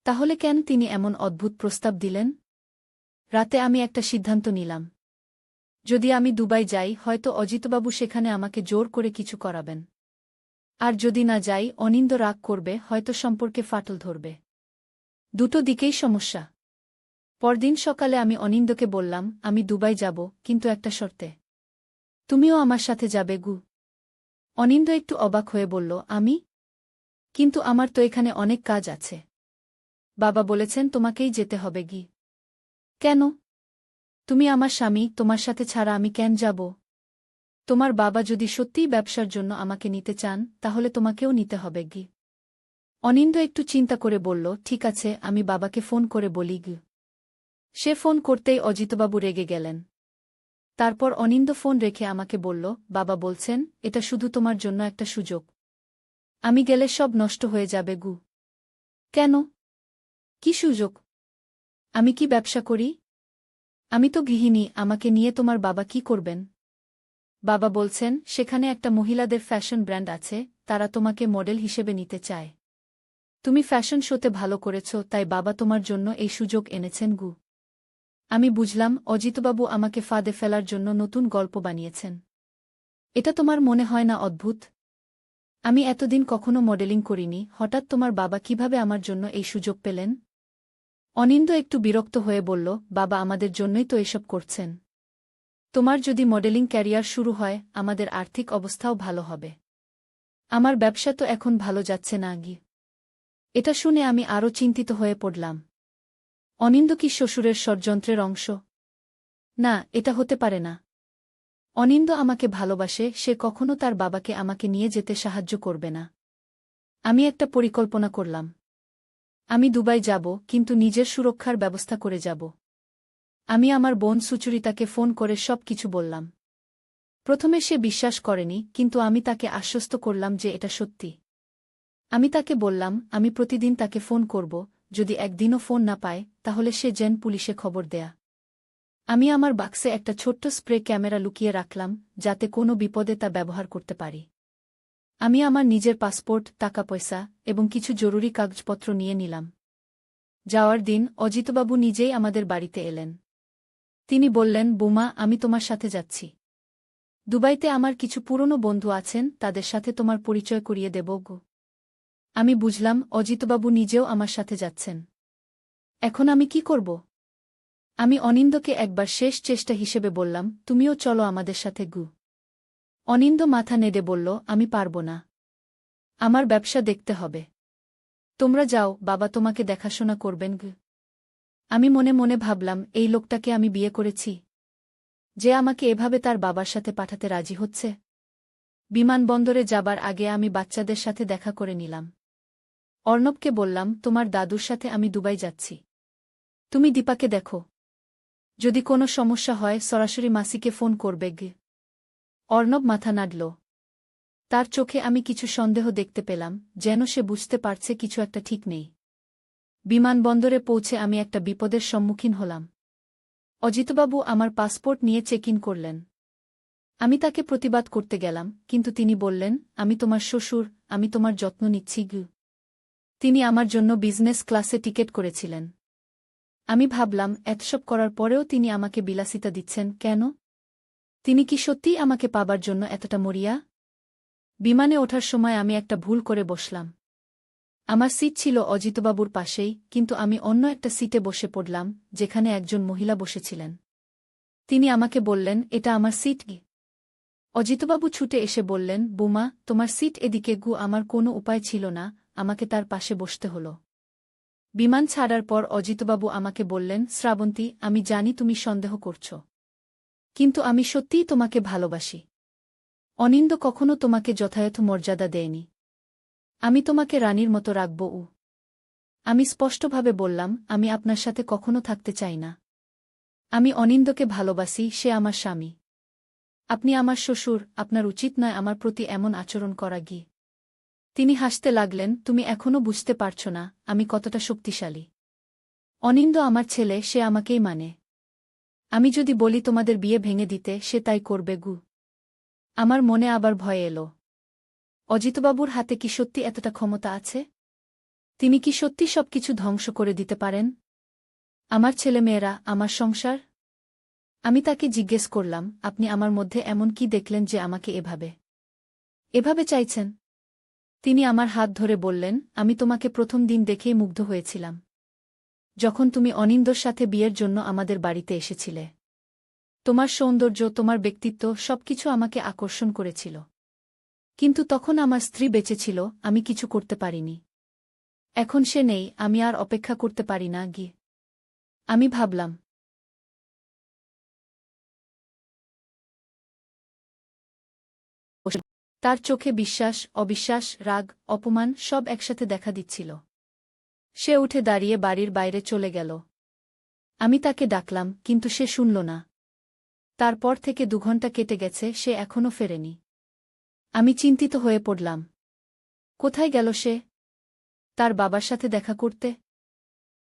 তাহলে কেন তিনি এমন অদ্ভুত প্রস্তাব দিলেন? রাতে আমি একটা সিদ্ধান্ত নিলাম। যদি আমি দুবাই যাই, হয়তো অজিতবাবু সেখানে আমাকে জোর করে কিছু করাবেন। আর যদি না যাই, অনিন্দ রাগ করবে, হয়তো সম্পর্কে ফাটল ধরবে। দুটো দিকেই সমস্যা। পরদিন সকালে আমি অনিন্দকে বললাম, আমি দুবাই যাব, কিন্তু একটা শর্তে। তুমিও আমার সাথে যাবে গু। অনিন্দ একটু অবাক হয়ে বলল, আমি? কিন্তু আমার তো এখানে অনেক কাজ আছে। বাবা বলেছেন তোমাকেই যেতে হবে গি। কেন? তুমি আমার স্বামী, তোমার সাথে ছাড়া আমি কেন যাব? তোমার বাবা যদি সত্যিই ব্যবসার জন্য আমাকে নিতে চান, তাহলে তোমাকেও নিতে হবে গি। অনিন্দ একটু চিন্তা করে বলল, ঠিক আছে, আমি বাবাকে ফোন করে বলি গ। সে ফোন করতেই অজিতবাবু রেগে গেলেন। তারপর অনিন্দ ফোন রেখে আমাকে বলল, বাবা বলছেন এটা শুধু তোমার জন্য একটা সুযোগ। আমি গেলে সব নষ্ট হয়ে যাবে গু। কেন? কি সুযোগ? আমি কি ব্যবসা করি? আমি তো গৃহিণী, আমাকে নিয়ে তোমার বাবা কি করবেন? বাবা বলছেন সেখানে একটা মহিলাদের ফ্যাশন ব্র্যান্ড আছে, তারা তোমাকে মডেল হিসেবে নিতে চায়। তুমি ফ্যাশন শোতে ভালো করেছ, তাই বাবা তোমার জন্য এই সুযোগ এনেছেন গু। আমি বুঝলাম অজিতবাবু আমাকে ফাঁদে ফেলার জন্য নতুন গল্প বানিয়েছেন। এটা তোমার মনে হয় না অদ্ভুত? আমি এতদিন কখনো মডেলিং করিনি, হঠাৎ তোমার বাবা কিভাবে আমার জন্য এই সুযোগ পেলেন? অনিন্দ একটু বিরক্ত হয়ে বলল, বাবা আমাদের জন্যই তো এসব করছেন। তোমার যদি মডেলিং ক্যারিয়ার শুরু হয়, আমাদের আর্থিক অবস্থাও ভালো হবে। আমার ব্যবসা তো এখন ভালো যাচ্ছে না গি। এটা শুনে আমি আরও চিন্তিত হয়ে পড়লাম। অনিন্দ কি শ্বশুরের ষড়যন্ত্রের অংশ? না, এটা হতে পারে না। অনিন্দ আমাকে ভালোবাসে, সে কখনো তার বাবাকে আমাকে নিয়ে যেতে সাহায্য করবে না। আমি একটা পরিকল্পনা করলাম। আমি দুবাই যাব, কিন্তু নিজের সুরক্ষার ব্যবস্থা করে যাব। আমি আমার বোন সুচরিতাকে ফোন করে সব কিছু বললাম। প্রথমে সে বিশ্বাস করেনি, কিন্তু আমি তাকে আশ্বস্ত করলাম যে এটা সত্যি। আমি তাকে বললাম আমি প্রতিদিন তাকে ফোন করব, যদি একদিনও ফোন না পায় তাহলে সে যেন পুলিশে খবর দেয়া। আমি আমার বাক্সে একটা ছোট্ট স্প্রে ক্যামেরা লুকিয়ে রাখলাম, যাতে কোনো বিপদে তা ব্যবহার করতে পারি। আমি আমার নিজের পাসপোর্ট, টাকা পয়সা এবং কিছু জরুরি কাগজপত্র নিয়ে নিলাম। যাওয়ার দিন অজিতবাবু নিজেই আমাদের বাড়িতে এলেন। তিনি বললেন, বোমা, আমি তোমার সাথে যাচ্ছি। দুবাইতে আমার কিছু পুরনো বন্ধু আছেন, তাদের সাথে তোমার পরিচয় করিয়ে দেব গো। আমি বুঝলাম অজিতবাবু নিজেও আমার সাথে যাচ্ছেন। এখন আমি কি করব? আমি অনিন্দকে একবার শেষ চেষ্টা হিসেবে বললাম, তুমিও চলো আমাদের সাথে গু। অনিন্দ মাথা নেড়ে বলল, আমি পারব না। আমার ব্যবসা দেখতে হবে। তোমরা যাও, বাবা তোমাকে দেখাশোনা করবেন গু। আমি মনে মনে ভাবলাম, এই লোকটাকে আমি বিয়ে করেছি, যে আমাকে এভাবে তার বাবার সাথে পাঠাতে রাজি হচ্ছে। বিমানবন্দরে যাবার আগে আমি বাচ্চাদের সাথে দেখা করে নিলাম। অর্ণবকে বললাম, তোমার দাদুর সাথে আমি দুবাই যাচ্ছি। তুমি দীপাকে দেখো। যদি কোনো সমস্যা হয় সরাসরি মাসিকে ফোন করবে গে। অর্ণব মাথা নাড়ল। তার চোখে আমি কিছু সন্দেহ দেখতে পেলাম, যেন সে বুঝতে পারছে কিছু একটা ঠিক নেই। বিমানবন্দরে পৌঁছে আমি একটা বিপদের সম্মুখীন হলাম। অজিতবাবু আমার পাসপোর্ট নিয়ে চেক ইন করলেন। আমি তাকে প্রতিবাদ করতে গেলাম, কিন্তু তিনি বললেন, আমি তোমার শ্বশুর, আমি তোমার যত্ন নিচ্ছি গু। তিনি আমার জন্য বিজনেস ক্লাসে টিকেট করেছিলেন। আমি ভাবলাম, এতসব করার পরেও তিনি আমাকে বিলাসিতা দিচ্ছেন কেন? তিনি কি সত্যিই আমাকে পাবার জন্য এতটা মরিয়া? বিমানে ওঠার সময় আমি একটা ভুল করে বসলাম। আমার সিট ছিল অজিতবাবুর পাশেই, কিন্তু আমি অন্য একটা সিটে বসে পড়লাম, যেখানে একজন মহিলা বসেছিলেন। তিনি আমাকে বললেন, এটা আমার সিট গি। অজিতবাবু ছুটে এসে বললেন, বোমা, তোমার সিট এদিকে গু। আমার কোনো উপায় ছিল না, আমাকে তার পাশে বসতে হল। বিমান ছাড়ার পর অজিতবাবু আমাকে বললেন, শ্রাবন্তী, আমি জানি তুমি সন্দেহ করছ, কিন্তু আমি সত্যিই তোমাকে ভালোবাসি। অনিন্দ কখনো তোমাকে যথাযথ মর্যাদা দেয়নি। আমি তোমাকে রানীর মতো রাখব। আমি স্পষ্টভাবে বললাম, আমি আপনার সাথে কখনো থাকতে চাই না। আমি অনিন্দকে ভালোবাসি, সে আমার স্বামী। আপনি আমার শ্বশুর, আপনার উচিত নয় আমার প্রতি এমন আচরণ করা গিয়ে। তিনি হাসতে লাগলেন, তুমি এখনও বুঝতে পারছ না আমি কতটা শক্তিশালী। অনিন্দ আমার ছেলে, সে আমাকেই মানে। আমি যদি বলি তোমাদের বিয়ে ভেঙে দিতে, সে তাই করবে গু। আমার মনে আবার ভয় এলো। অজিতবাবুর হাতে কি সত্যি এতটা ক্ষমতা আছে? তিনি কি সত্যি সবকিছু ধ্বংস করে দিতে পারেন? আমার ছেলেমেয়েরা, আমার সংসার? আমি তাকে জিজ্ঞেস করলাম, আপনি আমার মধ্যে এমন কি দেখলেন যে আমাকে এভাবে চাইছেন? তিনি আমার হাত ধরে বললেন, আমি তোমাকে প্রথম দিন দেখেই মুগ্ধ হয়েছিলাম, যখন তুমি অনিন্দর সাথে বিয়ের জন্য আমাদের বাড়িতে এসেছিলে। তোমার সৌন্দর্য, তোমার ব্যক্তিত্ব সবকিছু আমাকে আকর্ষণ করেছিল। কিন্তু তখন আমার স্ত্রী বেঁচে ছিল, আমি কিছু করতে পারিনি। এখন সে নেই, আমি আর অপেক্ষা করতে পারি না গিয়ে। আমি ভাবলাম, তার চোখে বিশ্বাস, অবিশ্বাস, রাগ, অপমান সব একসাথে দেখা দিচ্ছিল। সে উঠে দাঁড়িয়ে বাড়ির বাইরে চলে গেল। আমি তাকে ডাকলাম, কিন্তু সে শুনল না। তারপর থেকে 2 ঘণ্টা কেটে গেছে, সে এখনও ফেরেনি। আমি চিন্তিত হয়ে পড়লাম। কোথায় গেল সে? তার বাবার সাথে দেখা করতে?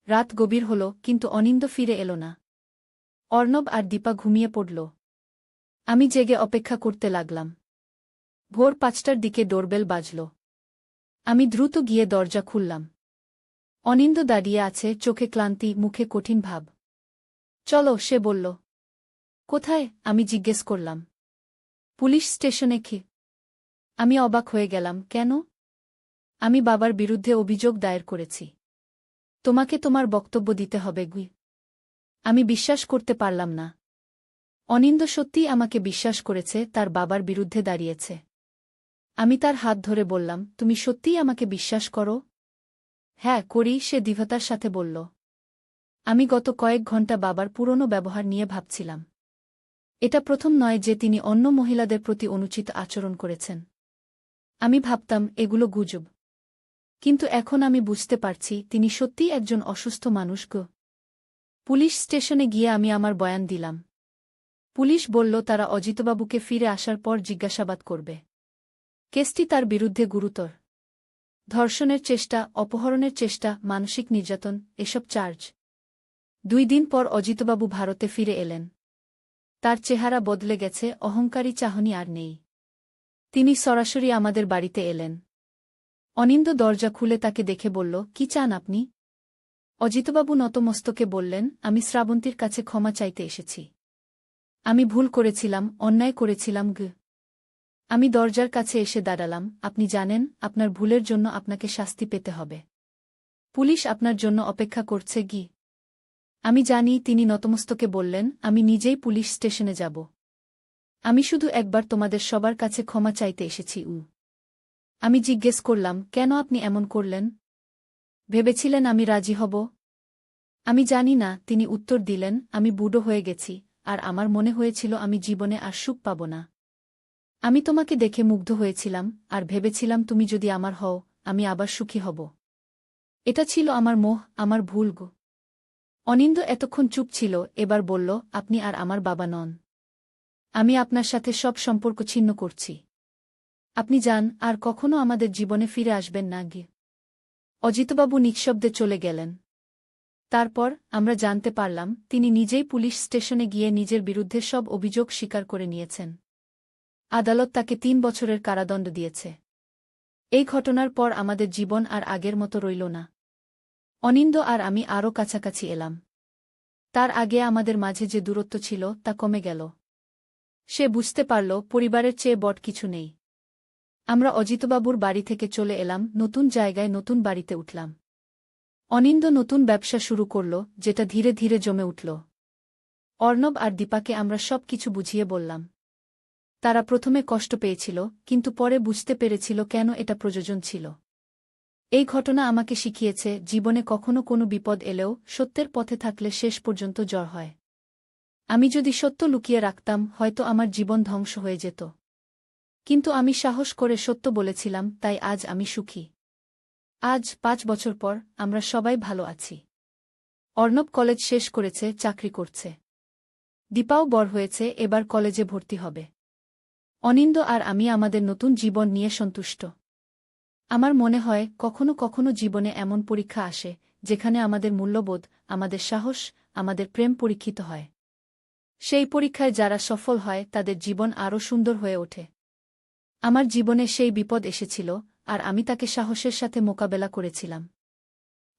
রাত গভীর হল, কিন্তু অনিন্দ ফিরে এল না। অর্ণব আর দীপা ঘুমিয়ে পড়ল। আমি জেগে অপেক্ষা করতে লাগলাম। ভোর 5টার দিকে ডোরবেল বাজল। আমি দ্রুত গিয়ে দরজা খুললাম। অনিন্দ দাঁড়িয়ে আছে, চোখে ক্লান্তি, মুখে কঠিন ভাব। চলো, সে বলল। কোথায়? আমি জিজ্ঞেস করলাম। পুলিশ স্টেশনে কি? আমি অবাক হয়ে গেলাম। কেন? আমি বাবার বিরুদ্ধে অভিযোগ দায়ের করেছি। তোমাকে তোমার বক্তব্য দিতে হবে গুই। আমি বিশ্বাস করতে পারলাম না। অনিন্দ সত্যিই আমাকে বিশ্বাস করেছে, তার বাবার বিরুদ্ধে দাঁড়িয়েছে। আমি তার হাত ধরে বললাম, তুমি সত্যিই আমাকে বিশ্বাস করো? হ্যাঁ, করি, সে দৃঢ়তার সাথে বলল। আমি গত কয়েক ঘণ্টা বাবার পুরনো ব্যবহার নিয়ে ভাবছিলাম। এটা প্রথম নয় যে তিনি অন্য মহিলাদের প্রতি অনুচিত আচরণ করেছেন। আমি ভাবতাম এগুলো গুজব। কিন্তু এখন আমি বুঝতে পারছি তিনি সত্যিই একজন অসুস্থ মানুষ গো। পুলিশ স্টেশনে গিয়ে আমি আমার বয়ান দিলাম। পুলিশ বলল তারা অজিতবাবুকে ফিরে আসার পর জিজ্ঞাসাবাদ করবে। কেসটি তার বিরুদ্ধে গুরুতর। ধর্ষণের চেষ্টা, অপহরণের চেষ্টা, মানসিক নির্যাতন, এসব চার্জ। 2 দিন পর অজিতবাবু ভারতে ফিরে এলেন। তার চেহারা বদলে গেছে, অহংকারী চাহনি আর নেই। তিনি সরাসরি আমাদের বাড়িতে এলেন। অনিন্দ দরজা খুলে তাকে দেখে বলল, কি চান আপনি? অজিতবাবু নতমস্তকে বললেন, আমি শ্রাবন্তীর কাছে ক্ষমা চাইতে এসেছি। আমি ভুল করেছিলাম, অন্যায় করেছিলাম গ। আমি দরজার কাছে এসে দাঁড়ালাম। আপনি জানেন, আপনার ভুলের জন্য আপনাকে শাস্তি পেতে হবে। পুলিশ আপনার জন্য অপেক্ষা করছে গি। আমি জানি। তিনি নতমস্তকে বললেন, আমি নিজেই পুলিশ স্টেশনে যাব। আমি শুধু একবার তোমাদের সবার কাছে ক্ষমা চাইতে এসেছি। আমি জিজ্ঞেস করলাম, কেন আপনি এমন করলেন? ভেবেছিলেন আমি রাজি হব? আমি জানি না, তিনি উত্তর দিলেন, আমি বুড়ো হয়ে গেছি, আর আমার মনে হয়েছিল আমি জীবনে আর সুখ পাব না। আমি তোমাকে দেখে মুগ্ধ হয়েছিলাম, আর ভেবেছিলাম তুমি যদি আমার হও, আমি আবার সুখী হব। এটা ছিল আমার মোহ, আমার ভুল গো। অনিন্দ এতক্ষণ চুপ ছিল, এবার বলল, আপনি আর আমার বাবা নন। আমি আপনার সাথে সব সম্পর্ক ছিন্ন করছি। আপনি যান, আর কখনো আমাদের জীবনে ফিরে আসবেন না গে। অজিতবাবু নিঃশব্দে চলে গেলেন। তারপর আমরা জানতে পারলাম তিনি নিজেই পুলিশ স্টেশনে গিয়ে নিজের বিরুদ্ধে সব অভিযোগ স্বীকার করে নিয়েছেন। আদালত তাকে 3 বছরের কারাদণ্ড দিয়েছে। এই ঘটনার পর আমাদের জীবন আর আগের মতো রইল না। অনিন্দ আর আমি আরও কাছাকাছি এলাম। তার আগে আমাদের মাঝে যে দূরত্ব ছিল তা কমে গেল। সে বুঝতে পারল পরিবারের চেয়ে বড় কিছু নেই। আমরা অজিতবাবুর বাড়ি থেকে চলে এলাম, নতুন জায়গায় নতুন বাড়িতে উঠলাম। অনিন্দ নতুন ব্যবসা শুরু করল, যেটা ধীরে ধীরে জমে উঠল। অর্ণব আর দীপাকে আমরা সব কিছু বুঝিয়ে বললাম। তারা প্রথমে কষ্ট পেয়েছিল, কিন্তু পরে বুঝতে পেরেছিল কেন এটা প্রয়োজন ছিল। এই ঘটনা আমাকে শিখিয়েছে, জীবনে কখনো কোনো বিপদ এলেও সত্যের পথে থাকলে শেষ পর্যন্ত জয় হয়। আমি যদি সত্য লুকিয়ে রাখতাম, হয়তো আমার জীবন ধ্বংস হয়ে যেত। কিন্তু আমি সাহস করে সত্য বলেছিলাম, তাই আজ আমি সুখী। আজ 5 বছর পর আমরা সবাই ভালো আছি। অর্ণব কলেজ শেষ করেছে, চাকরি করছে। দীপাও বড় হয়েছে, এবার কলেজে ভর্তি হবে। অনিন্দ আর আমি আমাদের নতুন জীবন নিয়ে সন্তুষ্ট। আমার মনে হয় কখনো কখনো জীবনে এমন পরীক্ষা আসে, যেখানে আমাদের মূল্যবোধ, আমাদের সাহস, আমাদের প্রেম পরীক্ষিত হয়। সেই পরীক্ষায় যারা সফল হয় তাদের জীবন আরও সুন্দর হয়ে ওঠে। আমার জীবনে সেই বিপদ এসেছিল, আর আমি তাকে সাহসের সাথে মোকাবেলা করেছিলাম।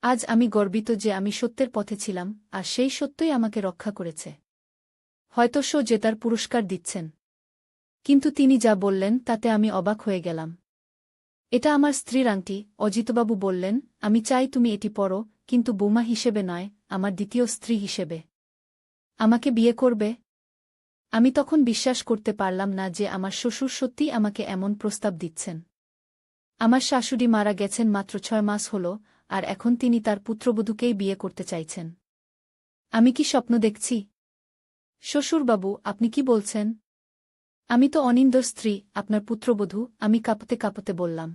আজ আমি গর্বিত যে আমি সত্যের পথে ছিলাম, আর সেই সত্যই আমাকে রক্ষা করেছে। হয়তো শো জেতার পুরস্কার দিচ্ছেন। কিন্তু তিনি যা বললেন তাতে আমি অবাক হয়ে গেলাম। এটা আমার স্ত্রীর আংটি। অজিতবাবু বললেন, আমি চাই তুমি এটি পরো, কিন্তু বৌমা হিসেবে নয়, আমার দ্বিতীয় স্ত্রী হিসেবে। আমাকে বিয়ে করবে? আমি তখন বিশ্বাস করতে পারলাম না যে আমার শ্বশুর সত্যিই আমাকে এমন প্রস্তাব দিচ্ছেন। আমার শাশুড়ি মারা গেছেন মাত্র 6 মাস হল, আর এখন তিনি তার পুত্রবধূকেই বিয়ে করতে চাইছেন। আমি কি স্বপ্ন দেখছি? শ্বশুরবাবু, আপনি কি বলছেন? আমি তো অনিন্দর স্ত্রী, আপনার পুত্রবধূ, আমি কাঁপতে কাঁপতে বললাম।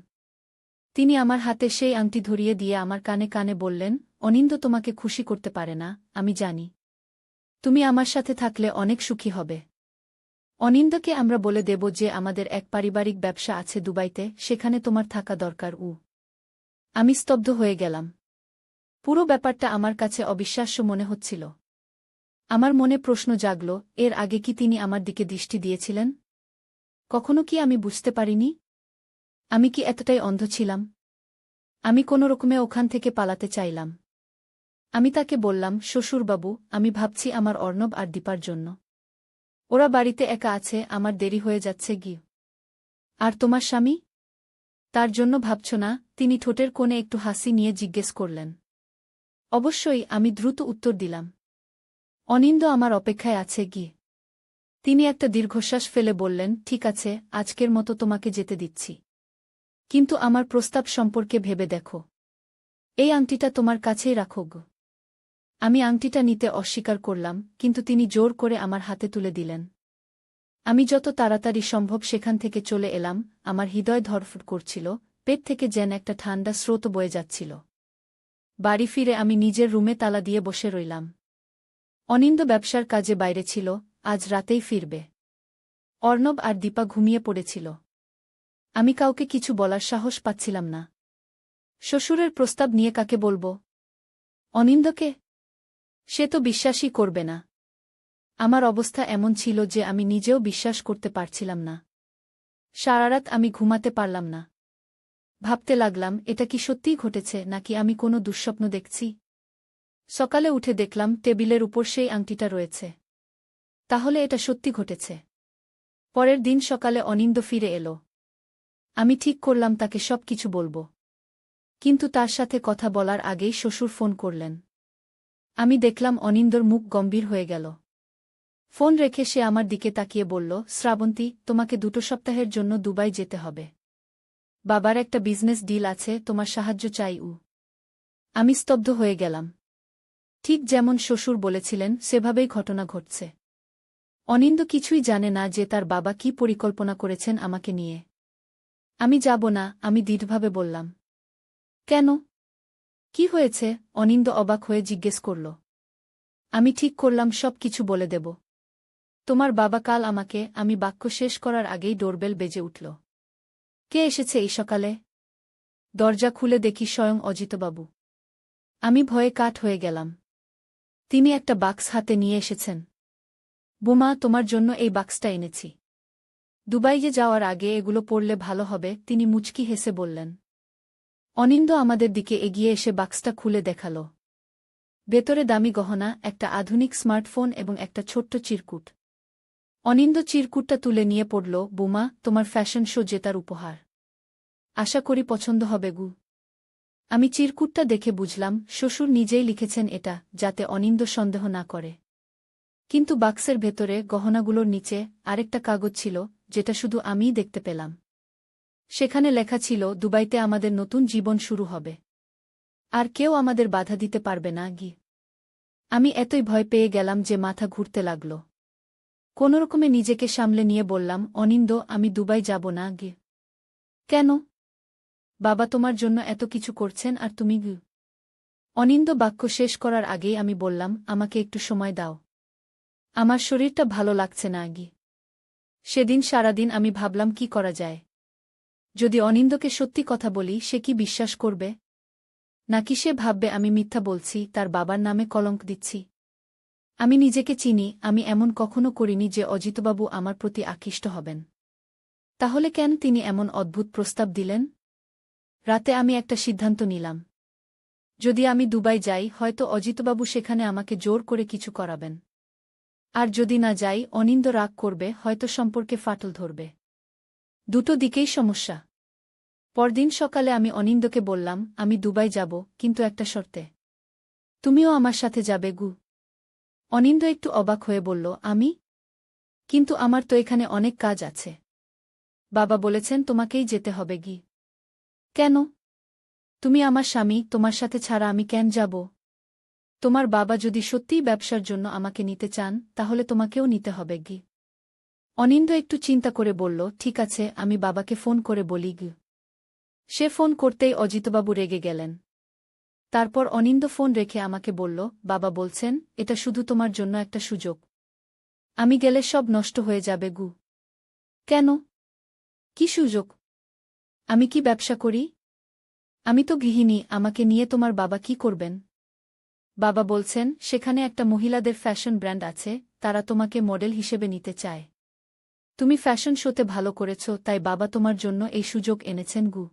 তিনি আমার হাতে সেই আংটি ধরিয়ে দিয়ে আমার কানে কানে বললেন, অনিন্দ তোমাকে খুশি করতে পারে না, আমি জানি। তুমি আমার সাথে থাকলে অনেক সুখী হবে। অনিন্দকে আমরা বলে দেব যে আমাদের এক পারিবারিক ব্যবসা আছে দুবাইতে, সেখানে তোমার থাকা দরকার। আমি স্তব্ধ হয়ে গেলাম। পুরো ব্যাপারটা আমার কাছে অবিশ্বাস্য মনে হচ্ছিল। আমার মনে প্রশ্ন জাগল, এর আগে কি তিনি আমার দিকে দৃষ্টি দিয়েছিলেন? কখনো কি আমি বুঝতে পারিনি? আমি কি এতটাই অন্ধ ছিলাম? আমি কোনোরকমে ওখান থেকে পালাতে চাইলাম। আমি তাকে বললাম, শ্বশুরবাবু, আমি ভাবছি আমার অর্ণব আর দীপার জন্য। ওরা বাড়িতে একা আছে, আমার দেরি হয়ে যাচ্ছে গিয়ে। আর তোমার স্বামী? তার জন্য ভাবছ না? তিনি ঠোঁটের কোণে একটু হাসি নিয়ে জিজ্ঞেস করলেন। অবশ্যই, আমি দ্রুত উত্তর দিলাম। অনিন্দ আমার অপেক্ষায় আছে গিয়ে। তিনি একটা দীর্ঘশ্বাস ফেলে বললেন, ঠিক আছে, আজকের মতো তোমাকে যেতে দিচ্ছি। কিন্তু আমার প্রস্তাব সম্পর্কে ভেবে দেখো। এই আংটিটা তোমার কাছেই রাখো গো। আমি আংটিটা নিতে অস্বীকার করলাম, কিন্তু তিনি জোর করে আমার হাতে তুলে দিলেন। আমি যত তাড়াতাড়ি সম্ভব সেখান থেকে চলে এলাম। আমার হৃদয় ধড়ফড় করছিল, পেট থেকে যেন একটা ঠান্ডা স্রোত বয়ে যাচ্ছিল। বাড়ি ফিরে আমি নিজের রুমে তালা দিয়ে বসে রইলাম। অনিন্দ ব্যবসার কাজে বাইরে ছিল, আজ রাতেই ফিরবে। অর্ণব আর দীপা ঘুমিয়ে পড়েছিল। আমি কাউকে কিছু বলার সাহস পাচ্ছিলাম না। শ্বশুরের প্রস্তাব নিয়ে কাকে বলবো? অনিন্দকে? সে তো বিশ্বাসই করবে না। আমার অবস্থা এমন ছিল যে আমি নিজেও বিশ্বাস করতে পারছিলাম না। সারারাত আমি ঘুমাতে পারলাম না। ভাবতে লাগলাম, এটা কি সত্যিই ঘটেছে নাকি আমি কোনো দুঃস্বপ্ন দেখছি? সকালে উঠে দেখলাম টেবিলের উপর সেই আংটিটা রয়েছে। তাহলে এটা সত্যি ঘটেছে। পরের দিন সকালে অনিন্দ ফিরে এলো। আমি ঠিক করলাম তাকে সব কিছু বলবো। কিন্তু তার সাথে কথা বলার আগেই শ্বশুর ফোন করলেন। আমি দেখলাম অনিন্দর মুখ গম্ভীর হয়ে গেল। ফোন রেখে সে আমার দিকে তাকিয়ে বলল, শ্রাবন্তী, তোমাকে 2 সপ্তাহের জন্য দুবাই যেতে হবে। বাবার একটা বিজনেস ডিল আছে, তোমার সাহায্য চাই। আমি স্তব্ধ হয়ে গেলাম। ঠিক যেমন শ্বশুর বলেছিলেন সেভাবেই ঘটনা ঘটছে। অনিন্দ কিছুই জানে না যে তার বাবা কি পরিকল্পনা করেছেন আমাকে নিয়ে। আমি যাব না, আমি দৃঢ়ভাবে বললাম। কেন? কি হয়েছে? অনিন্দ অবাক হয়ে জিজ্ঞেস করল। আমি ঠিক করলাম সব কিছু বলে দেব। তোমার বাবা কাল আমাকে। আমি বাক্য শেষ করার আগেই ডোরবেল বেজে উঠল। কে এসেছে এই সকালে? দরজা খুলে দেখি স্বয়ং অজিতবাবু। আমি ভয়ে কাঠ হয়ে গেলাম। তিনি একটা বাক্স হাতে নিয়ে এসেছেন। বোমা, তোমার জন্য এই বাক্সটা এনেছি। দুবাইয়ে যাওয়ার আগে এগুলো পড়লে ভালো হবে, তিনি মুচকি হেসে বললেন। অনিন্দ আমাদের দিকে এগিয়ে এসে বাক্সটা খুলে দেখাল। ভেতরে দামি গহনা, একটা আধুনিক স্মার্টফোন এবং একটা ছোট্ট চিরকুট। অনিন্দ চিরকুটটা তুলে নিয়ে পড়ল, বোমা, তোমার ফ্যাশন শো জেতার উপহার। আশা করি পছন্দ হবে গু। আমি চিরকুটটা দেখে বুঝলাম শ্বশুর নিজেই লিখেছেন এটা, যাতে অনিন্দ সন্দেহ না করে। কিন্তু বাক্সের ভেতরে গহনাগুলোর নিচে আরেকটা কাগজ ছিল, যেটা শুধু আমিই দেখতে পেলাম। সেখানে লেখা ছিল, দুবাইতে আমাদের নতুন জীবন শুরু হবে। আর কেউ আমাদের বাধা দিতে পারবে না গি। আমি এতই ভয় পেয়ে গেলাম যে মাথা ঘুরতে লাগল। কোনোরকমে নিজেকে সামলে নিয়ে বললাম, অনিন্দ, আমি দুবাই যাব না গি। কেন? বাবা তোমার জন্য এত কিছু করছেন আর তুমি গি। অনিন্দ বাক্য শেষ করার আগেই আমি বললাম, আমাকে একটু সময় দাও। আমার শরীরটা ভালো লাগছে না গি। সেদিন সারাদিন আমি ভাবলাম কি করা যায়। যদি অনিন্দকে সত্যি কথা বলি, সে কি বিশ্বাস করবে? নাকি সে ভাববে আমি মিথ্যা বলছি, তার বাবার নামে কলঙ্ক দিচ্ছি? আমি নিজেকে চিনি, আমি এমন কখনো করিনি যে অজিতবাবু আমার প্রতি আকৃষ্ট হবেন। তাহলে কেন তিনি এমন অদ্ভুত প্রস্তাব দিলেন? রাতে আমি একটা সিদ্ধান্ত নিলাম। যদি আমি দুবাই যাই, হয়তো অজিতবাবু সেখানে আমাকে জোর করে কিছু করাবেন। আর যদি না যাই, অনিন্দ রাগ করবে, হয়তো সম্পর্কে ফাটল ধরবে। দুটো দিকেই সমস্যা। পরদিন সকালে আমি অনিন্দকে বললাম, আমি দুবাই যাব, কিন্তু একটা শর্তে। তুমিও আমার সাথে যাবে গু। অনিন্দ একটু অবাক হয়ে বলল, আমি? কিন্তু আমার তো এখানে অনেক কাজ আছে। বাবা বলেছেন তোমাকেই যেতে হবে গি। কেন? তুমি আমার স্বামী, তোমার সাথে ছাড়া আমি কেন যাব? তোমার বাবা যদি সত্যিই ব্যবসার জন্য আমাকে নিতে চান, তাহলে তোমাকেও নিতে হবে গি। অনিন্দ একটু চিন্তা করে বলল, ঠিক আছে, আমি বাবাকে ফোন করে বলি গ। সে ফোন করতেই অজিতবাবু রেগে গেলেন। তারপর অনিন্দ ফোন রেখে আমাকে বলল, বাবা বলছেন এটা শুধু তোমার জন্য একটা সুযোগ। আমি গেলে সব নষ্ট হয়ে যাবে গু। কেন? কি সুযোগ? আমি কি ব্যবসা করি? আমি তো গৃহিণী, আমাকে নিয়ে তোমার বাবা কি করবেন? বাবা বলছেন সেখানে একটা মহিলাদের ফ্যাশন ব্র্যান্ড আছে, তারা তোমাকে মডেল হিসেবে নিতে চায়। তুমি ফ্যাশন শোতে ভালো করেছ, তাই বাবা তোমার জন্য এই সুযোগ এনেছেন গু।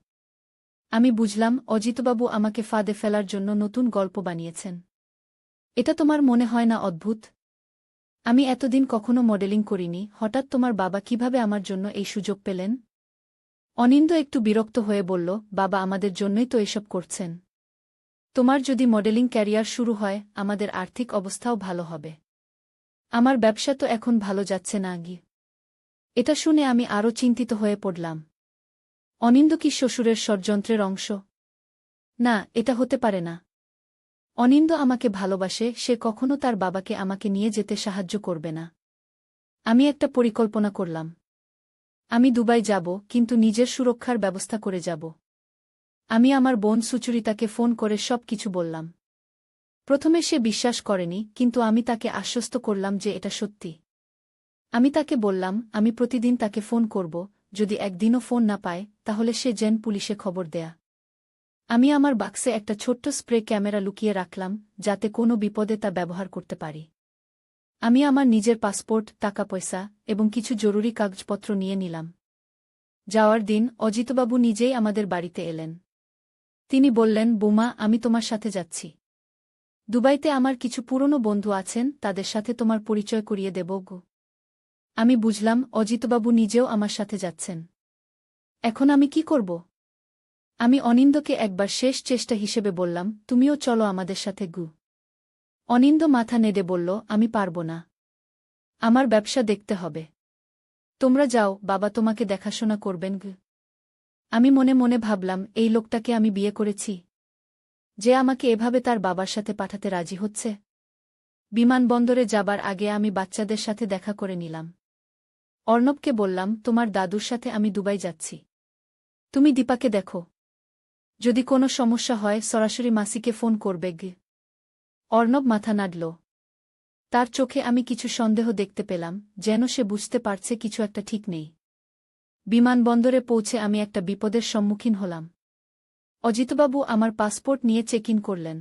আমি বুঝলাম অজিতবাবু আমাকে ফাঁদে ফেলার জন্য নতুন গল্প বানিয়েছেন। এটা তোমার মনে হয় না অদ্ভুত? আমি এতদিন কখনো মডেলিং করিনি, হঠাৎ তোমার বাবা কিভাবে আমার জন্য এই সুযোগ পেলেন? অনিন্দ একটু বিরক্ত হয়ে বলল, বাবা আমাদের জন্যই তো এসব করছেন। তোমার যদি মডেলিং ক্যারিয়ার শুরু হয়, আমাদের আর্থিক অবস্থাও ভালো হবে। আমার ব্যবসা তো এখন ভালো যাচ্ছে না গি। এটা শুনে আমি আরও চিন্তিত হয়ে পড়লাম। অনিন্দ কি শ্বশুরের ষড়যন্ত্রের অংশ? না, এটা হতে পারে না। অনিন্দ আমাকে ভালোবাসে, সে কখনো তার বাবাকে আমাকে নিয়ে যেতে সাহায্য করবে না। আমি একটা পরিকল্পনা করলাম। আমি দুবাই যাব, কিন্তু নিজের সুরক্ষার ব্যবস্থা করে যাব। আমি আমার বোন সুচরিতাকে ফোন করে সব কিছু বললাম। প্রথমে সে বিশ্বাস করেনি, কিন্তু আমি তাকে আশ্বস্ত করলাম যে এটা সত্যি। আমি তাকে বললাম আমি প্রতিদিন তাকে ফোন করব, যদি একদিনও ফোন না পায় তাহলে সে যেন পুলিশে খবর দেয়া। আমি আমার বাক্সে একটা ছোট্ট স্প্রে ক্যামেরা লুকিয়ে রাখলাম, যাতে কোনো বিপদে তা ব্যবহার করতে পারি। আমি আমার নিজের পাসপোর্ট, টাকা পয়সা এবং কিছু জরুরি কাগজপত্র নিয়ে নিলাম। যাওয়ার দিন অজিতবাবু নিজেই আমাদের বাড়িতে এলেন। তিনি বললেন, বৌমা, আমি তোমার সাথে যাচ্ছি। দুবাইতে আমার কিছু পুরনো বন্ধু আছেন, তাদের সাথে তোমার পরিচয় করিয়ে দেব গো। আমি বুঝলাম অজিতবাবু নিজেও আমার সাথে যাচ্ছেন। এখন আমি কি করব? আমি অনিন্দকে একবার শেষ চেষ্টা হিসেবে বললাম, তুমিও চলো আমাদের সাথে গু। অনিন্দ মাথা নেড়ে বলল, আমি পারব না। আমার ব্যবসা দেখতে হবে। তোমরা যাও, বাবা তোমাকে দেখাশোনা করবেন গু। আমি মনে মনে ভাবলাম, এই লোকটাকে আমি বিয়ে করেছি, যে আমাকে এভাবে তার বাবার সাথে পাঠাতে রাজি হচ্ছে। বিমানবন্দরে যাবার আগে আমি বাচ্চাদের সাথে দেখা করে নিলাম। অর্ণবকে বললাম, তোমার দাদুর সাথে আমি দুবাই যাচ্ছি। তুমি দীপাকে দেখো। যদি কোনো সমস্যা হয় সরাসরি মাসিকে ফোন করবে গে। অর্ণব মাথা নাড়ল। তার চোখে আমি কিছু সন্দেহ দেখতে পেলাম, যেন সে বুঝতে পারছে কিছু একটা ঠিক নেই। বিমানবন্দরে পৌঁছে আমি একটা বিপদের সম্মুখীন হলাম। অজিতবাবু আমার পাসপোর্ট নিয়ে চেক ইন করলেন।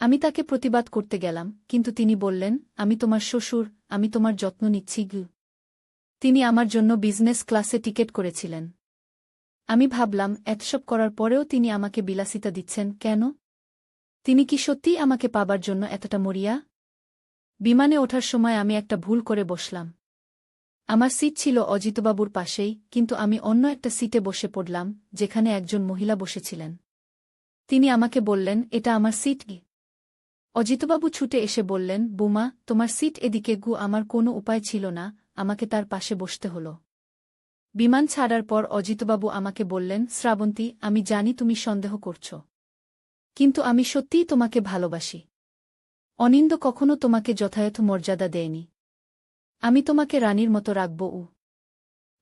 আমি তাকে প্রতিবাদ করতে গেলাম, কিন্তু তিনি বললেন, আমি তোমার শ্বশুর, আমি তোমার যত্ন নিচ্ছি গু। তিনি আমার জন্য বিজনেস ক্লাসে টিকেট করেছিলেন। আমি ভাবলাম, এতসব করার পরেও তিনি আমাকে বিলাসিতা দিচ্ছেন কেন? তিনি কি সত্যিই আমাকে পাবার জন্য এতটা মরিয়া? বিমানে ওঠার সময় আমি একটা ভুল করে বসলাম। আমার সিট ছিল অজিতবাবুর পাশেই, কিন্তু আমি অন্য একটা সিটে বসে পড়লাম, যেখানে একজন মহিলা বসেছিলেন। তিনি আমাকে বললেন, এটা আমার সিট গি। অজিতবাবু ছুটে এসে বললেন, বুমা, তোমার সিট এদিকে গু। আমার কোনো উপায় ছিল না, আমাকে তার পাশে বসতে হল। বিমান ছাড়ার পর অজিতবাবু আমাকে বললেন, শ্রাবন্তী, আমি জানি তুমি সন্দেহ করছ, কিন্তু আমি সত্যিই তোমাকে ভালোবাসি। অনিন্দ কখনো তোমাকে যথাযথ মর্যাদা দেয়নি। আমি তোমাকে রানীর মতো রাখব।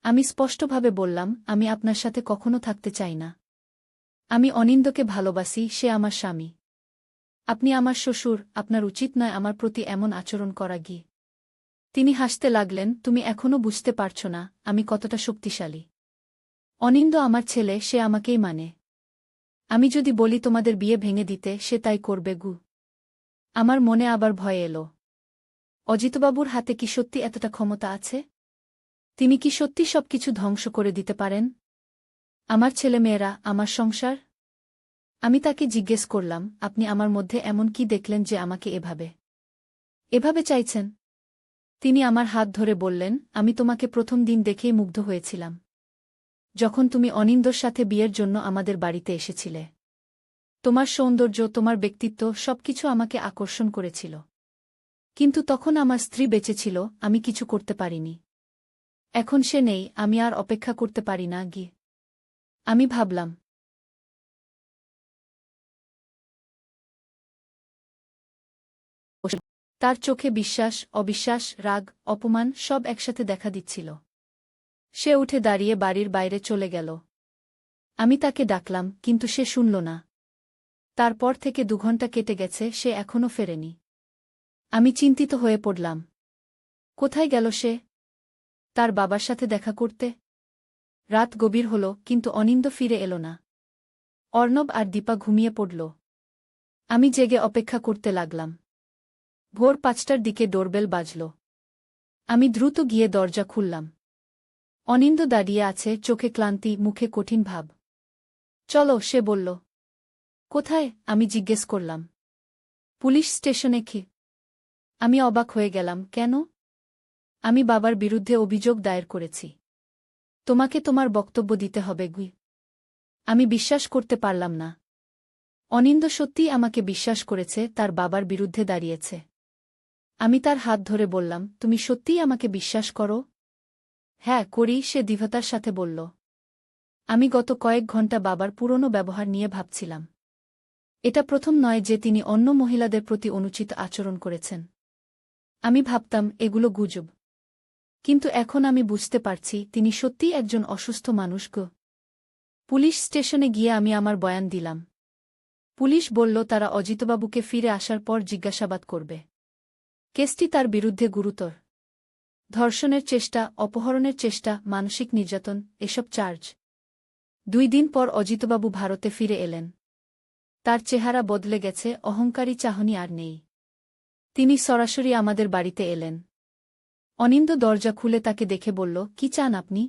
আমি স্পষ্টভাবে বললাম, আমি আপনার সাথে কখনো থাকতে চাই না। আমি অনিন্দকে ভালোবাসি, সে আমার স্বামী। আপনি আমার শ্বশুর, আপনার উচিত নয় আমার প্রতি এমন আচরণ করা গিয়ে। তিনি হাসতে লাগলেন, তুমি এখনও বুঝতে পারছ না আমি কতটা শক্তিশালী। অনিন্দ আমার ছেলে, সে আমাকেই মানে। আমি যদি বলি তোমাদের বিয়ে ভেঙে দিতে, সে তাই করবে গু। আমার মনে আবার ভয় এলো। অজিতবাবুর হাতে কি সত্যি এতটা ক্ষমতা আছে? তিনি কি সত্যি সবকিছু ধ্বংস করে দিতে পারেন? আমার ছেলেমেয়েরা, আমার সংসার? আমি তাকে জিজ্ঞেস করলাম, আপনি আমার মধ্যে এমন কি দেখলেন যে আমাকে এভাবে চাইছেন? তিনি আমার হাত ধরে বললেন, আমি তোমাকে প্রথম দিন দেখেই মুগ্ধ হয়েছিলাম, যখন তুমি অনিন্দর সাথে বিয়ের জন্য আমাদের বাড়িতে এসেছিলে। তোমার সৌন্দর্য, তোমার ব্যক্তিত্ব সবকিছু আমাকে আকর্ষণ করেছিল। কিন্তু তখন আমার স্ত্রী বেঁচে ছিল, আমি কিছু করতে পারিনি। এখন সে নেই, আমি আর অপেক্ষা করতে পারি না গিয়ে। আমি ভাবলাম, তার চোখে বিশ্বাস, অবিশ্বাস, রাগ, অপমান সব একসাথে দেখা দিচ্ছিল। সে উঠে দাঁড়িয়ে বাড়ির বাইরে চলে গেল। আমি তাকে ডাকলাম, কিন্তু সে শুনল না। তারপর থেকে 2 ঘণ্টা কেটে গেছে, সে এখনও ফেরেনি। আমি চিন্তিত হয়ে পড়লাম। কোথায় গেল সে? তার বাবার সাথে দেখা করতে? রাত গভীর হল, কিন্তু অনিন্দ ফিরে এল না। অর্ণব আর দীপা ঘুমিয়ে পড়ল। আমি জেগে অপেক্ষা করতে লাগলাম। ভোর 5টার দিকে ডোরবেল বাজল। আমি দ্রুত গিয়ে দরজা খুললাম। অনিন্দ দাঁড়িয়ে আছে, চোখে ক্লান্তি, মুখে কঠিন ভাব। চলো, সে বলল। কোথায়? আমি জিজ্ঞেস করলাম। পুলিশ স্টেশনে কি? আমি অবাক হয়ে গেলাম। কেন? আমি বাবার বিরুদ্ধে অভিযোগ দায়ের করেছি। তোমাকে তোমার বক্তব্য দিতে হবে গুই। আমি বিশ্বাস করতে পারলাম না। অনিন্দ সত্যিই আমাকে বিশ্বাস করেছে, তার বাবার বিরুদ্ধে দাঁড়িয়েছে। আমি তার হাত ধরে বললাম, তুমি সত্যিই আমাকে বিশ্বাস করো? হ্যাঁ, করি, সে দৃঢ়তার সাথে বলল। আমি গত কয়েক ঘণ্টা বাবার পুরনো ব্যবহার নিয়ে ভাবছিলাম। এটা প্রথম নয় যে তিনি অন্য মহিলাদের প্রতি অনুচিত আচরণ করেছেন। আমি ভাবতাম এগুলো গুজব। কিন্তু এখন আমি বুঝতে পারছি তিনি সত্যিই একজন অসুস্থ মানুষ গো। পুলিশ স্টেশনে গিয়ে আমি আমার বয়ান দিলাম। পুলিশ বলল তারা অজিতবাবুকে ফিরে আসার পর জিজ্ঞাসাবাদ করবে। কেসটি তার বিরুদ্ধে গুরুতর। ধর্ষণের চেষ্টা, অপহরণের চেষ্টা, মানসিক নির্যাতন, এসব চার্জ। 2 দিন পর অজিতবাবু ভারতে ফিরে এলেন। তার চেহারা বদলে গেছে, অহংকারী চাহনি আর নেই। তিনি সরাসরি আমাদের বাড়িতে এলেন। অনিন্দ দরজা খুলে তাকে দেখে বলল, কি চান আপনি?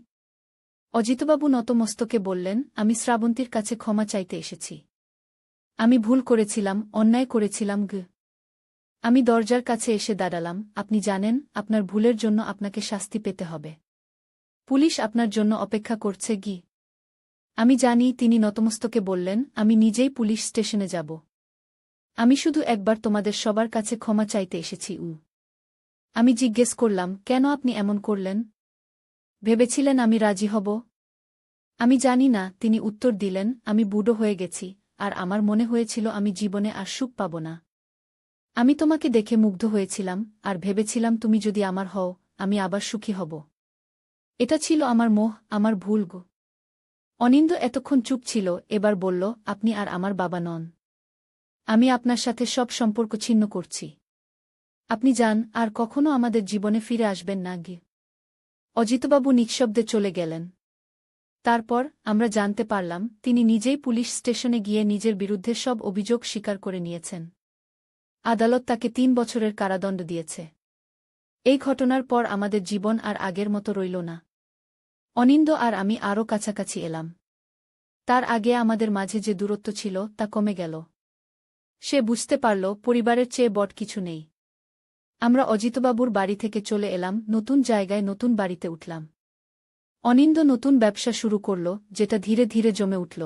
অজিতবাবু নতমস্তকে বললেন, আমি শ্রাবন্তীর কাছে ক্ষমা চাইতে এসেছি। আমি ভুল করেছিলাম, অন্যায় করেছিলাম গ। আমি দরজার কাছে এসে দাঁড়ালাম। আপনি জানেন, আপনার ভুলের জন্য আপনাকে শাস্তি পেতে হবে। পুলিশ আপনার জন্য অপেক্ষা করছে গি। আমি জানি। তিনি নতমস্তকে বললেন, আমি নিজেই পুলিশ স্টেশনে যাব। আমি শুধু একবার তোমাদের সবার কাছে ক্ষমা চাইতে এসেছি। আমি জিজ্ঞেস করলাম, কেন আপনি এমন করলেন? ভেবেছিলেন আমি রাজি হব? আমি জানি না, তিনি উত্তর দিলেন, আমি বুড়ো হয়ে গেছি, আর আমার মনে হয়েছিল আমি জীবনে আর সুখ পাব না। আমি তোমাকে দেখে মুগ্ধ হয়েছিলাম, আর ভেবেছিলাম তুমি যদি আমার হও, আমি আবার সুখী হব। এটা ছিল আমার মোহ, আমার ভুল গো। অনিন্দ এতক্ষণ চুপ ছিল, এবার বলল, আপনি আর আমার বাবা নন। আমি আপনার সাথে সব সম্পর্ক ছিন্ন করছি। আপনি যান, আর কখনো আমাদের জীবনে ফিরে আসবেন না গে। অজিতবাবু নিঃশব্দে চলে গেলেন। তারপর আমরা জানতে পারলাম তিনি নিজেই পুলিশ স্টেশনে গিয়ে নিজের বিরুদ্ধে সব অভিযোগ স্বীকার করে নিয়েছেন। আদালত তাকে 3 বছরের কারাদণ্ড দিয়েছে। এই ঘটনার পর আমাদের জীবন আর আগের মতো রইল না। অনিন্দ আর আমি আরও কাছাকাছি এলাম। তার আগে আমাদের মাঝে যে দূরত্ব ছিল তা কমে গেল। সে বুঝতে পারল পরিবারের চেয়ে বড় কিছু নেই। আমরা অজিতবাবুর বাড়ি থেকে চলে এলাম, নতুন জায়গায় নতুন বাড়িতে উঠলাম। অনিন্দ নতুন ব্যবসা শুরু করল, যেটা ধীরে ধীরে জমে উঠল।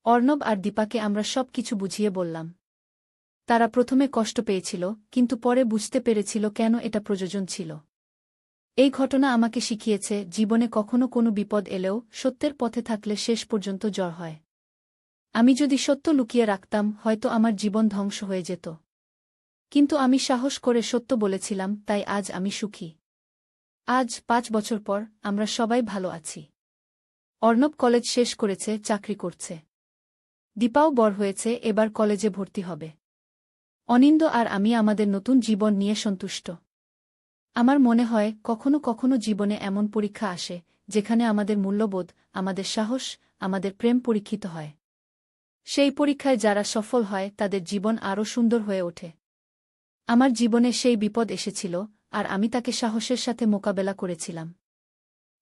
অর্ণব আর দীপাকে আমরা সব কিছু বুঝিয়ে বললাম। তারা প্রথমে কষ্ট পেয়েছিল, কিন্তু পরে বুঝতে পেরেছিল কেন এটা প্রয়োজন ছিল। এই ঘটনা আমাকে শিখিয়েছে, জীবনে কখনো কোনো বিপদ এলেও সত্যের পথে থাকলে শেষ পর্যন্ত জয় হয়। আমি যদি সত্য লুকিয়ে রাখতাম, হয়তো আমার জীবন ধ্বংস হয়ে যেত। কিন্তু আমি সাহস করে সত্য বলেছিলাম, তাই আজ আমি সুখী। আজ 5 বছর পর আমরা সবাই ভালো আছি। অর্ণব কলেজ শেষ করেছে, চাকরি করছে। দীপাও বড় হয়েছে, এবার কলেজে ভর্তি হবে। অনিন্দ আর আমি আমাদের নতুন জীবন নিয়ে সন্তুষ্ট। আমার মনে হয় কখনো কখনো জীবনে এমন পরীক্ষা আসে, যেখানে আমাদের মূল্যবোধ, আমাদের সাহস, আমাদের প্রেম পরীক্ষিত হয়। সেই পরীক্ষায় যারা সফল হয় তাদের জীবন আরও সুন্দর হয়ে ওঠে। আমার জীবনে সেই বিপদ এসেছিল, আর আমি তাকে সাহসের সাথে মোকাবেলা করেছিলাম।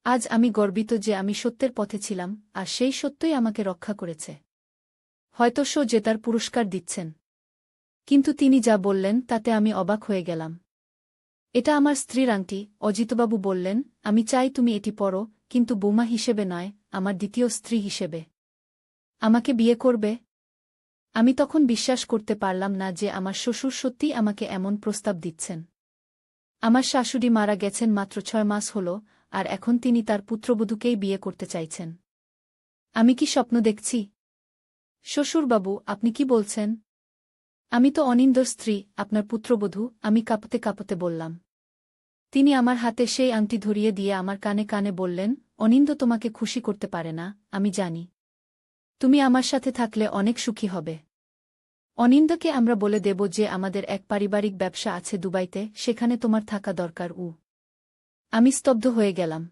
আজ আমি গর্বিত যে আমি সত্যের পথে ছিলাম, আর সেই সত্যই আমাকে রক্ষা করেছে। হয়তো শো জেতার পুরস্কার দিচ্ছেন। কিন্তু তিনি যা বললেন তাতে আমি অবাক হয়ে গেলাম। এটা আমার স্ত্রীর আংটি। অজিতবাবু বললেন, আমি চাই তুমি এটি পরো, কিন্তু বৌমা হিসেবে নয়, আমার দ্বিতীয় স্ত্রী হিসেবে। আমাকে বিয়ে করবে? আমি তখন বিশ্বাস করতে পারলাম না যে আমার শ্বশুর সত্যিই আমাকে এমন প্রস্তাব দিচ্ছেন। আমার শাশুড়ি মারা গেছেন মাত্র 6 মাস হল, আর এখন তিনি তার পুত্রবধূকেই বিয়ে করতে চাইছেন। আমি কি স্বপ্ন দেখছি? শ্বশুরবাবু, আপনি কি বলছেন? আমি তো অনিন্দর স্ত্রী, আপনার পুত্রবধূ, আমি কাঁপতে কাঁপতে বললাম। তিনি আমার হাতে সেই আংটি ধরিয়ে দিয়ে আমার কানে কানে বললেন, অনিন্দ তোমাকে খুশি করতে পারে না, আমি জানি। তুমি আমার সাথে থাকলে অনেক সুখী হবে। অনিন্দকে আমরা বলে দেব যে আমাদের এক পারিবারিক ব্যবসা আছে দুবাইতে, সেখানে তোমার থাকা দরকার। আমি স্তব্ধ হয়ে গেলাম।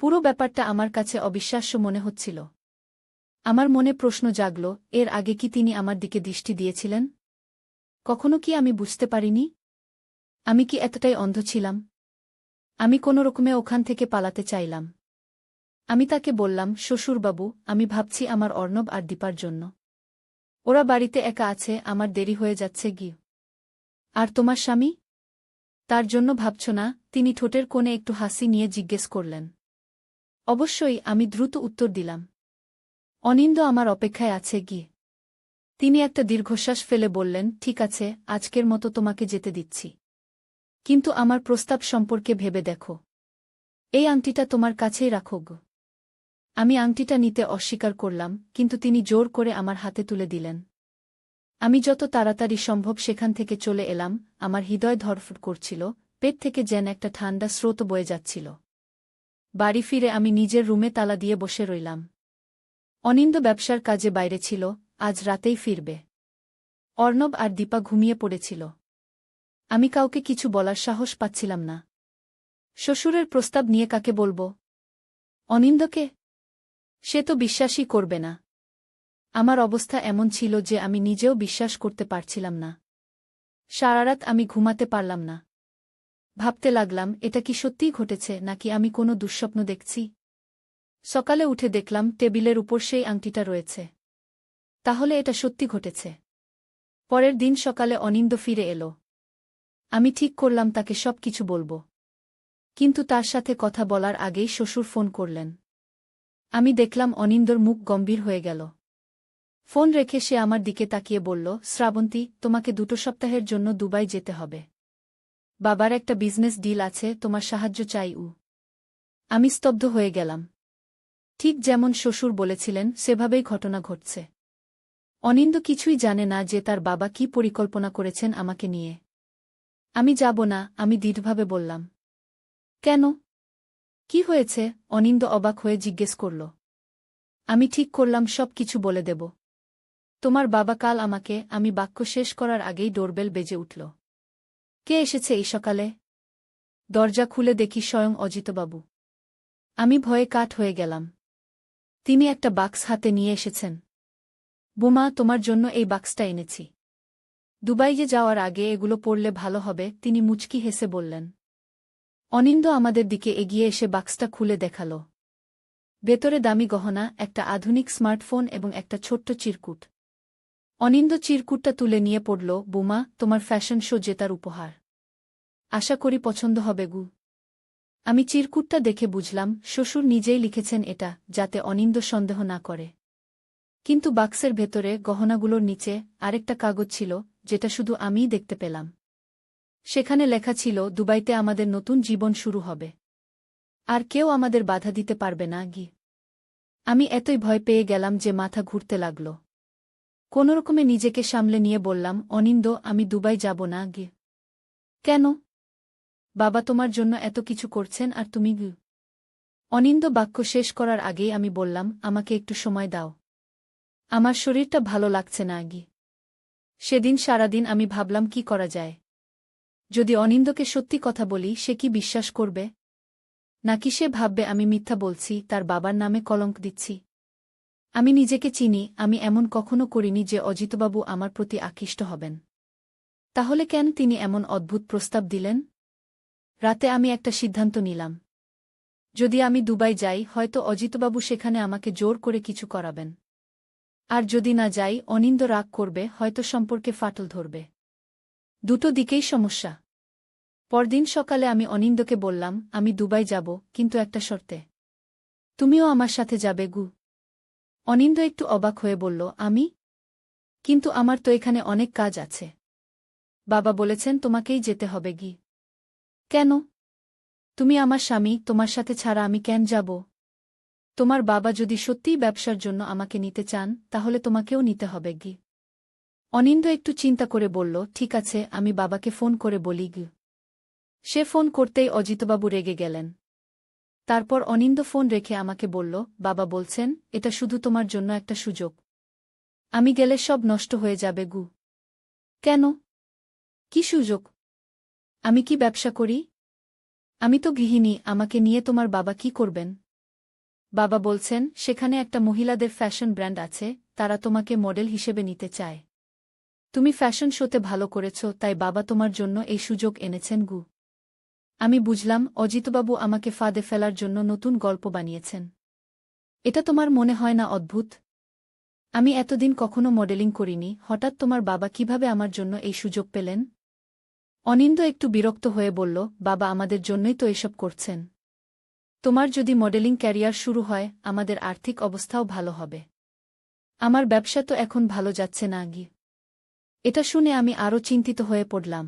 পুরো ব্যাপারটা আমার কাছে অবিশ্বাস্য মনে হচ্ছিল। আমার মনে প্রশ্ন জাগল, এর আগে কি তিনি আমার দিকে দৃষ্টি দিয়েছিলেন? কখনো কি আমি বুঝতে পারিনি? আমি কি এতটাই অন্ধ ছিলাম? আমি কোনোরকমে ওখান থেকে পালাতে চাইলাম। আমি তাকে বললাম, শ্বশুরবাবু, আমি ভাবছি আমার অর্ণব আর দীপার জন্য। ওরা বাড়িতে একা আছে, আমার দেরি হয়ে যাচ্ছে গিয়ে। আর তোমার স্বামী? তার জন্য ভাবছ না? তিনি ঠোঁটের কোণে একটু হাসি নিয়ে জিজ্ঞেস করলেন। অবশ্যই, আমি দ্রুত উত্তর দিলাম। অনিন্দ আমার অপেক্ষায় আছে গিয়ে। তিনি একটা দীর্ঘশ্বাস ফেলে বললেন, ঠিক আছে, আজকের মতো তোমাকে যেতে দিচ্ছি। কিন্তু আমার প্রস্তাব সম্পর্কে ভেবে দেখো। এই আংটিটা তোমার কাছেই রাখো গো। আমি আংটিটা নিতে অস্বীকার করলাম, কিন্তু তিনি জোর করে আমার হাতে তুলে দিলেন। আমি যত তাড়াতাড়ি সম্ভব সেখান থেকে চলে এলাম। আমার হৃদয় ধড়ফড় করছিল, পেট থেকে যেন একটা ঠান্ডা স্রোত বয়ে যাচ্ছিল। বাড়ি ফিরে আমি নিজের রুমে তালা দিয়ে বসে রইলাম। অনিন্দ ব্যবসার কাজে বাইরে ছিল, আজ রাতেই ফিরবে। অর্ণব আর দীপা ঘুমিয়ে পড়েছিল। আমি কাউকে কিছু বলার সাহস পাচ্ছিলাম না। শ্বশুরের প্রস্তাব নিয়ে কাকে বলব? অনিন্দকে? সে তো বিশ্বাসই করবে না। আমার অবস্থা এমন ছিল যে আমি নিজেও বিশ্বাস করতে পারছিলাম না। সারারাত আমি ঘুমাতে পারলাম না। ভাবতে লাগলাম, এটা কি সত্যিই ঘটেছে নাকি আমি কোনো দুঃস্বপ্ন দেখছি? সকালে উঠে দেখলাম টেবিলের উপর সেই আংটিটা রয়েছে। তাহলে এটা সত্যি ঘটেছে। পরের দিন সকালে অনিন্দ ফিরে এলো। আমি ঠিক করলাম তাকে সব কিছু বলবো। কিন্তু তার সাথে কথা বলার আগেই শ্বশুর ফোন করলেন। আমি দেখলাম অনিন্দর মুখ গম্ভীর হয়ে গেল। ফোন রেখে সে আমার দিকে তাকিয়ে বলল, শ্রাবন্তী, তোমাকে 2 সপ্তাহের জন্য দুবাই যেতে হবে। বাবার একটা বিজনেস ডিল আছে, তোমার সাহায্য চাই। আমি স্তব্ধ হয়ে গেলাম। ঠিক যেমন শ্বশুর বলেছিলেন সেভাবেই ঘটনা ঘটছে। অনিন্দ কিছুই জানে না যে তার বাবা কি পরিকল্পনা করেছেন আমাকে নিয়ে। আমি যাব না, আমি দৃঢ়ভাবে বললাম। কেন? কি হয়েছে? অনিন্দ অবাক হয়ে জিজ্ঞেস করল। আমি ঠিক করলাম সব কিছু বলে দেব। তোমার বাবা কাল আমাকে। আমি বাক্য শেষ করার আগেই ডোরবেল বেজে উঠল। কে এসেছে এই সকালে? দরজা খুলে দেখি স্বয়ং অজিতবাবু। আমি ভয়ে কাঠ হয়ে গেলাম। তিনি একটা বাক্স হাতে নিয়ে এসেছেন। বোমা, তোমার জন্য এই বাক্সটা এনেছি। দুবাইয়ে যাওয়ার আগে এগুলো পড়লে ভালো হবে, তিনি মুচকি হেসে বললেন। অনিন্দ আমাদের দিকে এগিয়ে এসে বাক্সটা খুলে দেখাল। ভেতরে দামি গহনা, একটা আধুনিক স্মার্টফোন এবং একটা ছোট্ট চিরকুট। অনিন্দ চিরকুটটা তুলে নিয়ে পড়ল, বোমা, তোমার ফ্যাশন শো জেতার উপহার। আশা করি পছন্দ হবে গু। আমি চিরকুটটা দেখে বুঝলাম শ্বশুর নিজেই লিখেছেন এটা, যাতে অনিন্দ সন্দেহ না করে। কিন্তু বাক্সের ভেতরে গহনাগুলোর নিচে আরেকটা কাগজ ছিল, যেটা শুধু আমিই দেখতে পেলাম। সেখানে লেখা ছিল, দুবাইতে আমাদের নতুন জীবন শুরু হবে। আর কেউ আমাদের বাধা দিতে পারবে না গি। আমি এতই ভয় পেয়ে গেলাম যে মাথা ঘুরতে লাগল। কোনোরকমে নিজেকে সামলে নিয়ে বললাম, অনিন্দ, আমি দুবাই যাব না গি। কেন? বাবা তোমার জন্য এত কিছু করছেন আর তুমি গি। অনিন্দ বাক্য শেষ করার আগেই আমি বললাম, আমাকে একটু সময় দাও। আমার শরীরটা ভালো লাগছে না গি। সেদিন সারাদিন আমি ভাবলাম কি করা যায়। যদি অনিন্দকে সত্যি কথা বলি, সে কি বিশ্বাস করবে? নাকি সে ভাববে আমি মিথ্যা বলছি, তার বাবার নামে কলঙ্ক দিচ্ছি? আমি নিজেকে চিনি, আমি এমন কখনো করিনি যে অজিতবাবু আমার প্রতি আকৃষ্ট হবেন। তাহলে কেন তিনি এমন অদ্ভুত প্রস্তাব দিলেন? রাতে আমি একটা সিদ্ধান্ত নিলাম। যদি আমি দুবাই যাই, হয়তো অজিতবাবু সেখানে আমাকে জোর করে কিছু করাবেন। আর যদি না যাই, অনিন্দ রাগ করবে, হয়তো সম্পর্কে ফাটল ধরবে। দুটো দিকেই সমস্যা। পরদিন সকালে আমি অনিন্দকে বললাম, আমি দুবাই যাব, কিন্তু একটা শর্তে। তুমিও আমার সাথে যাবে গু। অনিন্দ একটু অবাক হয়ে বলল, আমি? কিন্তু আমার তো এখানে অনেক কাজ আছে। বাবা বলেছেন তোমাকেই যেতে হবে গি। কেন? তুমি আমার স্বামী, তোমার সাথে ছাড়া আমি কেন যাব? তোমার বাবা যদি সত্যিই ব্যবসার জন্য আমাকে নিতে চান, তাহলে তোমাকেও নিতে হবে গি। অনিন্দ একটু চিন্তা করে বলল, ঠিক আছে, আমি বাবাকে ফোন করে বলি গু। সে ফোন করতেই অজিতবাবু রেগে গেলেন। তারপর অনিন্দ ফোন রেখে আমাকে বলল, বাবা বলছেন এটা শুধু তোমার জন্য একটা সুযোগ। আমি গেলে সব নষ্ট হয়ে যাবে গু। কেন? কি সুযোগ? আমি কি ব্যবসা করি? আমি তো গৃহিণী, আমাকে নিয়ে তোমার বাবা কি করবেন? বাবা বলছেন সেখানে একটা মহিলাদের ফ্যাশন ব্র্যান্ড আছে, তারা তোমাকে মডেল হিসেবে নিতে চায়। তুমি ফ্যাশন শোতে ভালো করেছ, তাই বাবা তোমার জন্য এই সুযোগ এনেছেন গু। আমি বুঝলাম অজিতবাবু আমাকে ফাঁদে ফেলার জন্য নতুন গল্প বানিয়েছেন। এটা তোমার মনে হয় না অদ্ভুত? আমি এতদিন কখনো মডেলিং করিনি, হঠাৎ তোমার বাবা কিভাবে আমার জন্য এই সুযোগ পেলেন? অনিন্দ একটু বিরক্ত হয়ে বলল, বাবা আমাদের জন্যই তো এসব করছেন। তোমার যদি মডেলিং ক্যারিয়ার শুরু হয়, আমাদের আর্থিক অবস্থাও ভালো হবে। আমার ব্যবসা তো এখন ভালো যাচ্ছে না গি। এটা শুনে আমি আরও চিন্তিত হয়ে পড়লাম।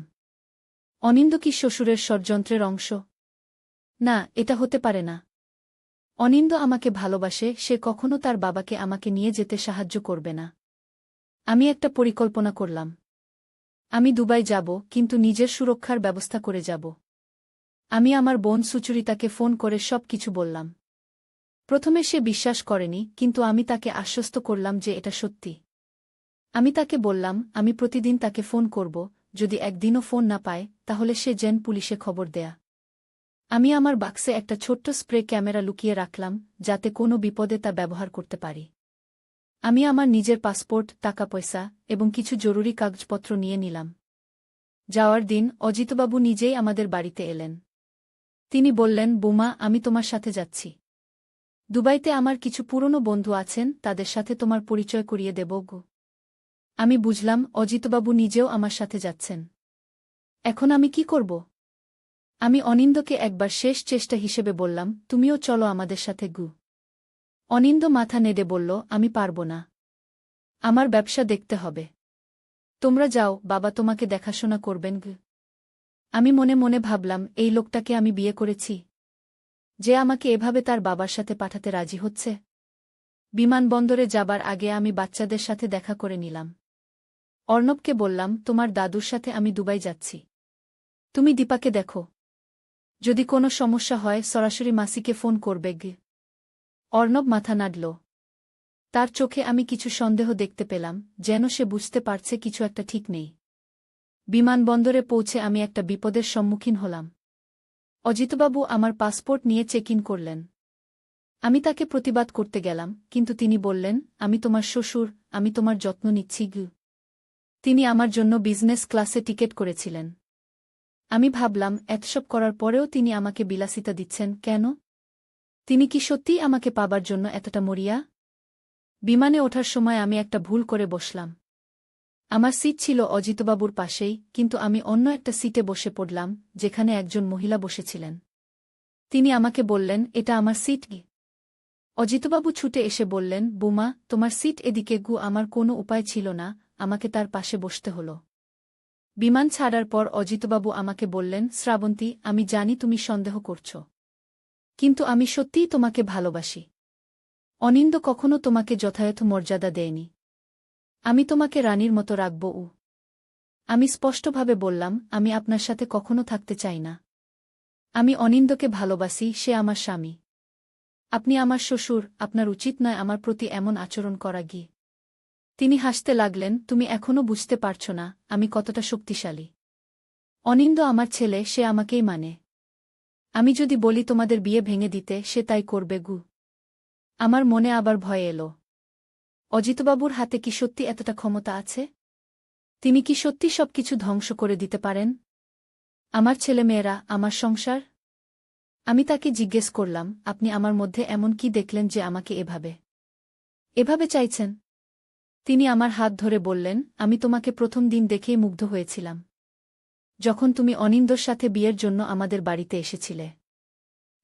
অনিন্দ কি শ্বশুরের ষড়যন্ত্রের অংশ? না, এটা হতে পারে না। অনিন্দ আমাকে ভালোবাসে, সে কখনো তার বাবাকে আমাকে নিয়ে যেতে সাহায্য করবে না। আমি একটা পরিকল্পনা করলাম। আমি দুবাই যাব, কিন্তু নিজের সুরক্ষার ব্যবস্থা করে যাব। আমি আমার বোন সুচরিতাকে ফোন করে সব কিছু বললাম। প্রথমে সে বিশ্বাস করেনি, কিন্তু আমি তাকে আশ্বস্ত করলাম যে এটা সত্যি। আমি তাকে বললাম আমি প্রতিদিন তাকে ফোন করব, যদি একদিনও ফোন না পায় তাহলে সে যেন পুলিশে খবর দেয়া। আমি আমার বাক্সে একটা ছোট্ট স্প্রে ক্যামেরা লুকিয়ে রাখলাম, যাতে কোনো বিপদে তা ব্যবহার করতে পারি। আমি আমার নিজের পাসপোর্ট, টাকা পয়সা এবং কিছু জরুরি কাগজপত্র নিয়ে নিলাম। যাওয়ার দিন অজিতবাবু নিজেই আমাদের বাড়িতে এলেন। তিনি বললেন, বৌমা, আমি তোমার সাথে যাচ্ছি। দুবাইতে আমার কিছু পুরনো বন্ধু আছেন, তাদের সাথে তোমার পরিচয় করিয়ে দেব গো। আমি বুঝলাম অজিতবাবু নিজেও আমার সাথে যাচ্ছেন। এখন আমি কি করব? আমি অনিন্দকে একবার শেষ চেষ্টা হিসেবে বললাম, তুমিও চলো আমাদের সাথে গু। অনিন্দ মাথা নেড়ে বলল, আমি পারব না। আমার ব্যবসা দেখতে হবে। তোমরা যাও, বাবা তোমাকে দেখাশোনা করবেন গু। আমি মনে মনে ভাবলাম, এই লোকটাকে আমি বিয়ে করেছি, যে আমাকে এভাবে তার বাবার সাথে পাঠাতে রাজি হচ্ছে। বিমানবন্দরে যাবার আগে আমি বাচ্চাদের সাথে দেখা করে নিলাম। অর্ণবকে বললাম, তোমার দাদুর সাথে আমি দুবাই যাচ্ছি। তুমি দীপাকে দেখো। যদি কোনো সমস্যা হয় সরাসরি মাসিকে ফোন করবে গে। অর্ণব মাথা নাড়ল। তার চোখে আমি কিছু সন্দেহ দেখতে পেলাম, যেন সে বুঝতে পারছে কিছু একটা ঠিক নেই। বিমানবন্দরে পৌঁছে আমি একটা বিপদের সম্মুখীন হলাম। অজিতবাবু আমার পাসপোর্ট নিয়ে চেক ইন করলেন। আমি তাকে প্রতিবাদ করতে গেলাম, কিন্তু তিনি বললেন, আমি তোমার শ্বশুর, আমি তোমার যত্ন নিচ্ছি গু। তিনি আমার জন্য বিজনেস ক্লাসে টিকেট করেছিলেন। আমি ভাবলাম, এতসব করার পরেও তিনি আমাকে বিলাসিতা দিচ্ছেন কেন? তিনি কি সত্যিই আমাকে পাবার জন্য এতটা মরিয়া? বিমানে ওঠার সময় আমি একটা ভুল করে বসলাম। আমার সিট ছিল অজিতবাবুর পাশেই, কিন্তু আমি অন্য একটা সিটে বসে পড়লাম, যেখানে একজন মহিলা বসেছিলেন। তিনি আমাকে বললেন, এটা আমার সিট গি। অজিতবাবু ছুটে এসে বললেন, বুমা, তোমার সিট এদিকে গু। আমার কোনো উপায় ছিল না, আমাকে তার পাশে বসতে হল। বিমান ছাড়ার পর অজিতবাবু আমাকে বললেন, শ্রাবন্তী, আমি জানি তুমি সন্দেহ করছ, কিন্তু আমি সত্যিই তোমাকে ভালোবাসি। অনিন্দ কখনো তোমাকে যথাযথ মর্যাদা দেয়নি। আমি তোমাকে রানীর মতো রাখব। আমি স্পষ্টভাবে বললাম, আমি আপনার সাথে কখনো থাকতে চাই না। আমি অনিন্দকে ভালোবাসি, সে আমার স্বামী। আপনি আমার শ্বশুর, আপনার উচিত নয় আমার প্রতি এমন আচরণ করা গিয়ে। তিনি হাসতে লাগলেন, তুমি এখনও বুঝতে পারছ না আমি কতটা শক্তিশালী। অনিন্দ আমার ছেলে, সে আমাকেই মানে। আমি যদি বলি তোমাদের বিয়ে ভেঙে দিতে, সে তাই করবে গু। আমার মনে আবার ভয় এলো। অজিতবাবুর হাতে কি সত্যি এতটা ক্ষমতা আছে? তিনি কি সত্যি সবকিছু ধ্বংস করে দিতে পারেন? আমার ছেলেমেয়েরা, আমার সংসার? আমি তাকে জিজ্ঞেস করলাম, আপনি আমার মধ্যে এমন কি দেখলেন যে আমাকে এভাবে চাইছেন? তিনি আমার হাত ধরে বললেন, আমি তোমাকে প্রথম দিন দেখেই মুগ্ধ হয়েছিলাম, যখন তুমি অনিন্দর সাথে বিয়ের জন্য আমাদের বাড়িতে এসেছিলে।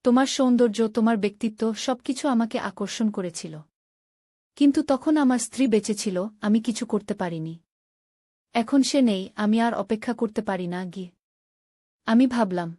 তোমার সৌন্দর্য, তোমার ব্যক্তিত্ব সবকিছু আমাকে আকর্ষণ করেছিল। কিন্তু তখন আমার স্ত্রী বেঁচে ছিল, আমি কিছু করতে পারিনি। এখন সে নেই, আমি আর অপেক্ষা করতে পারি না গিয়ে। আমি ভাবলাম,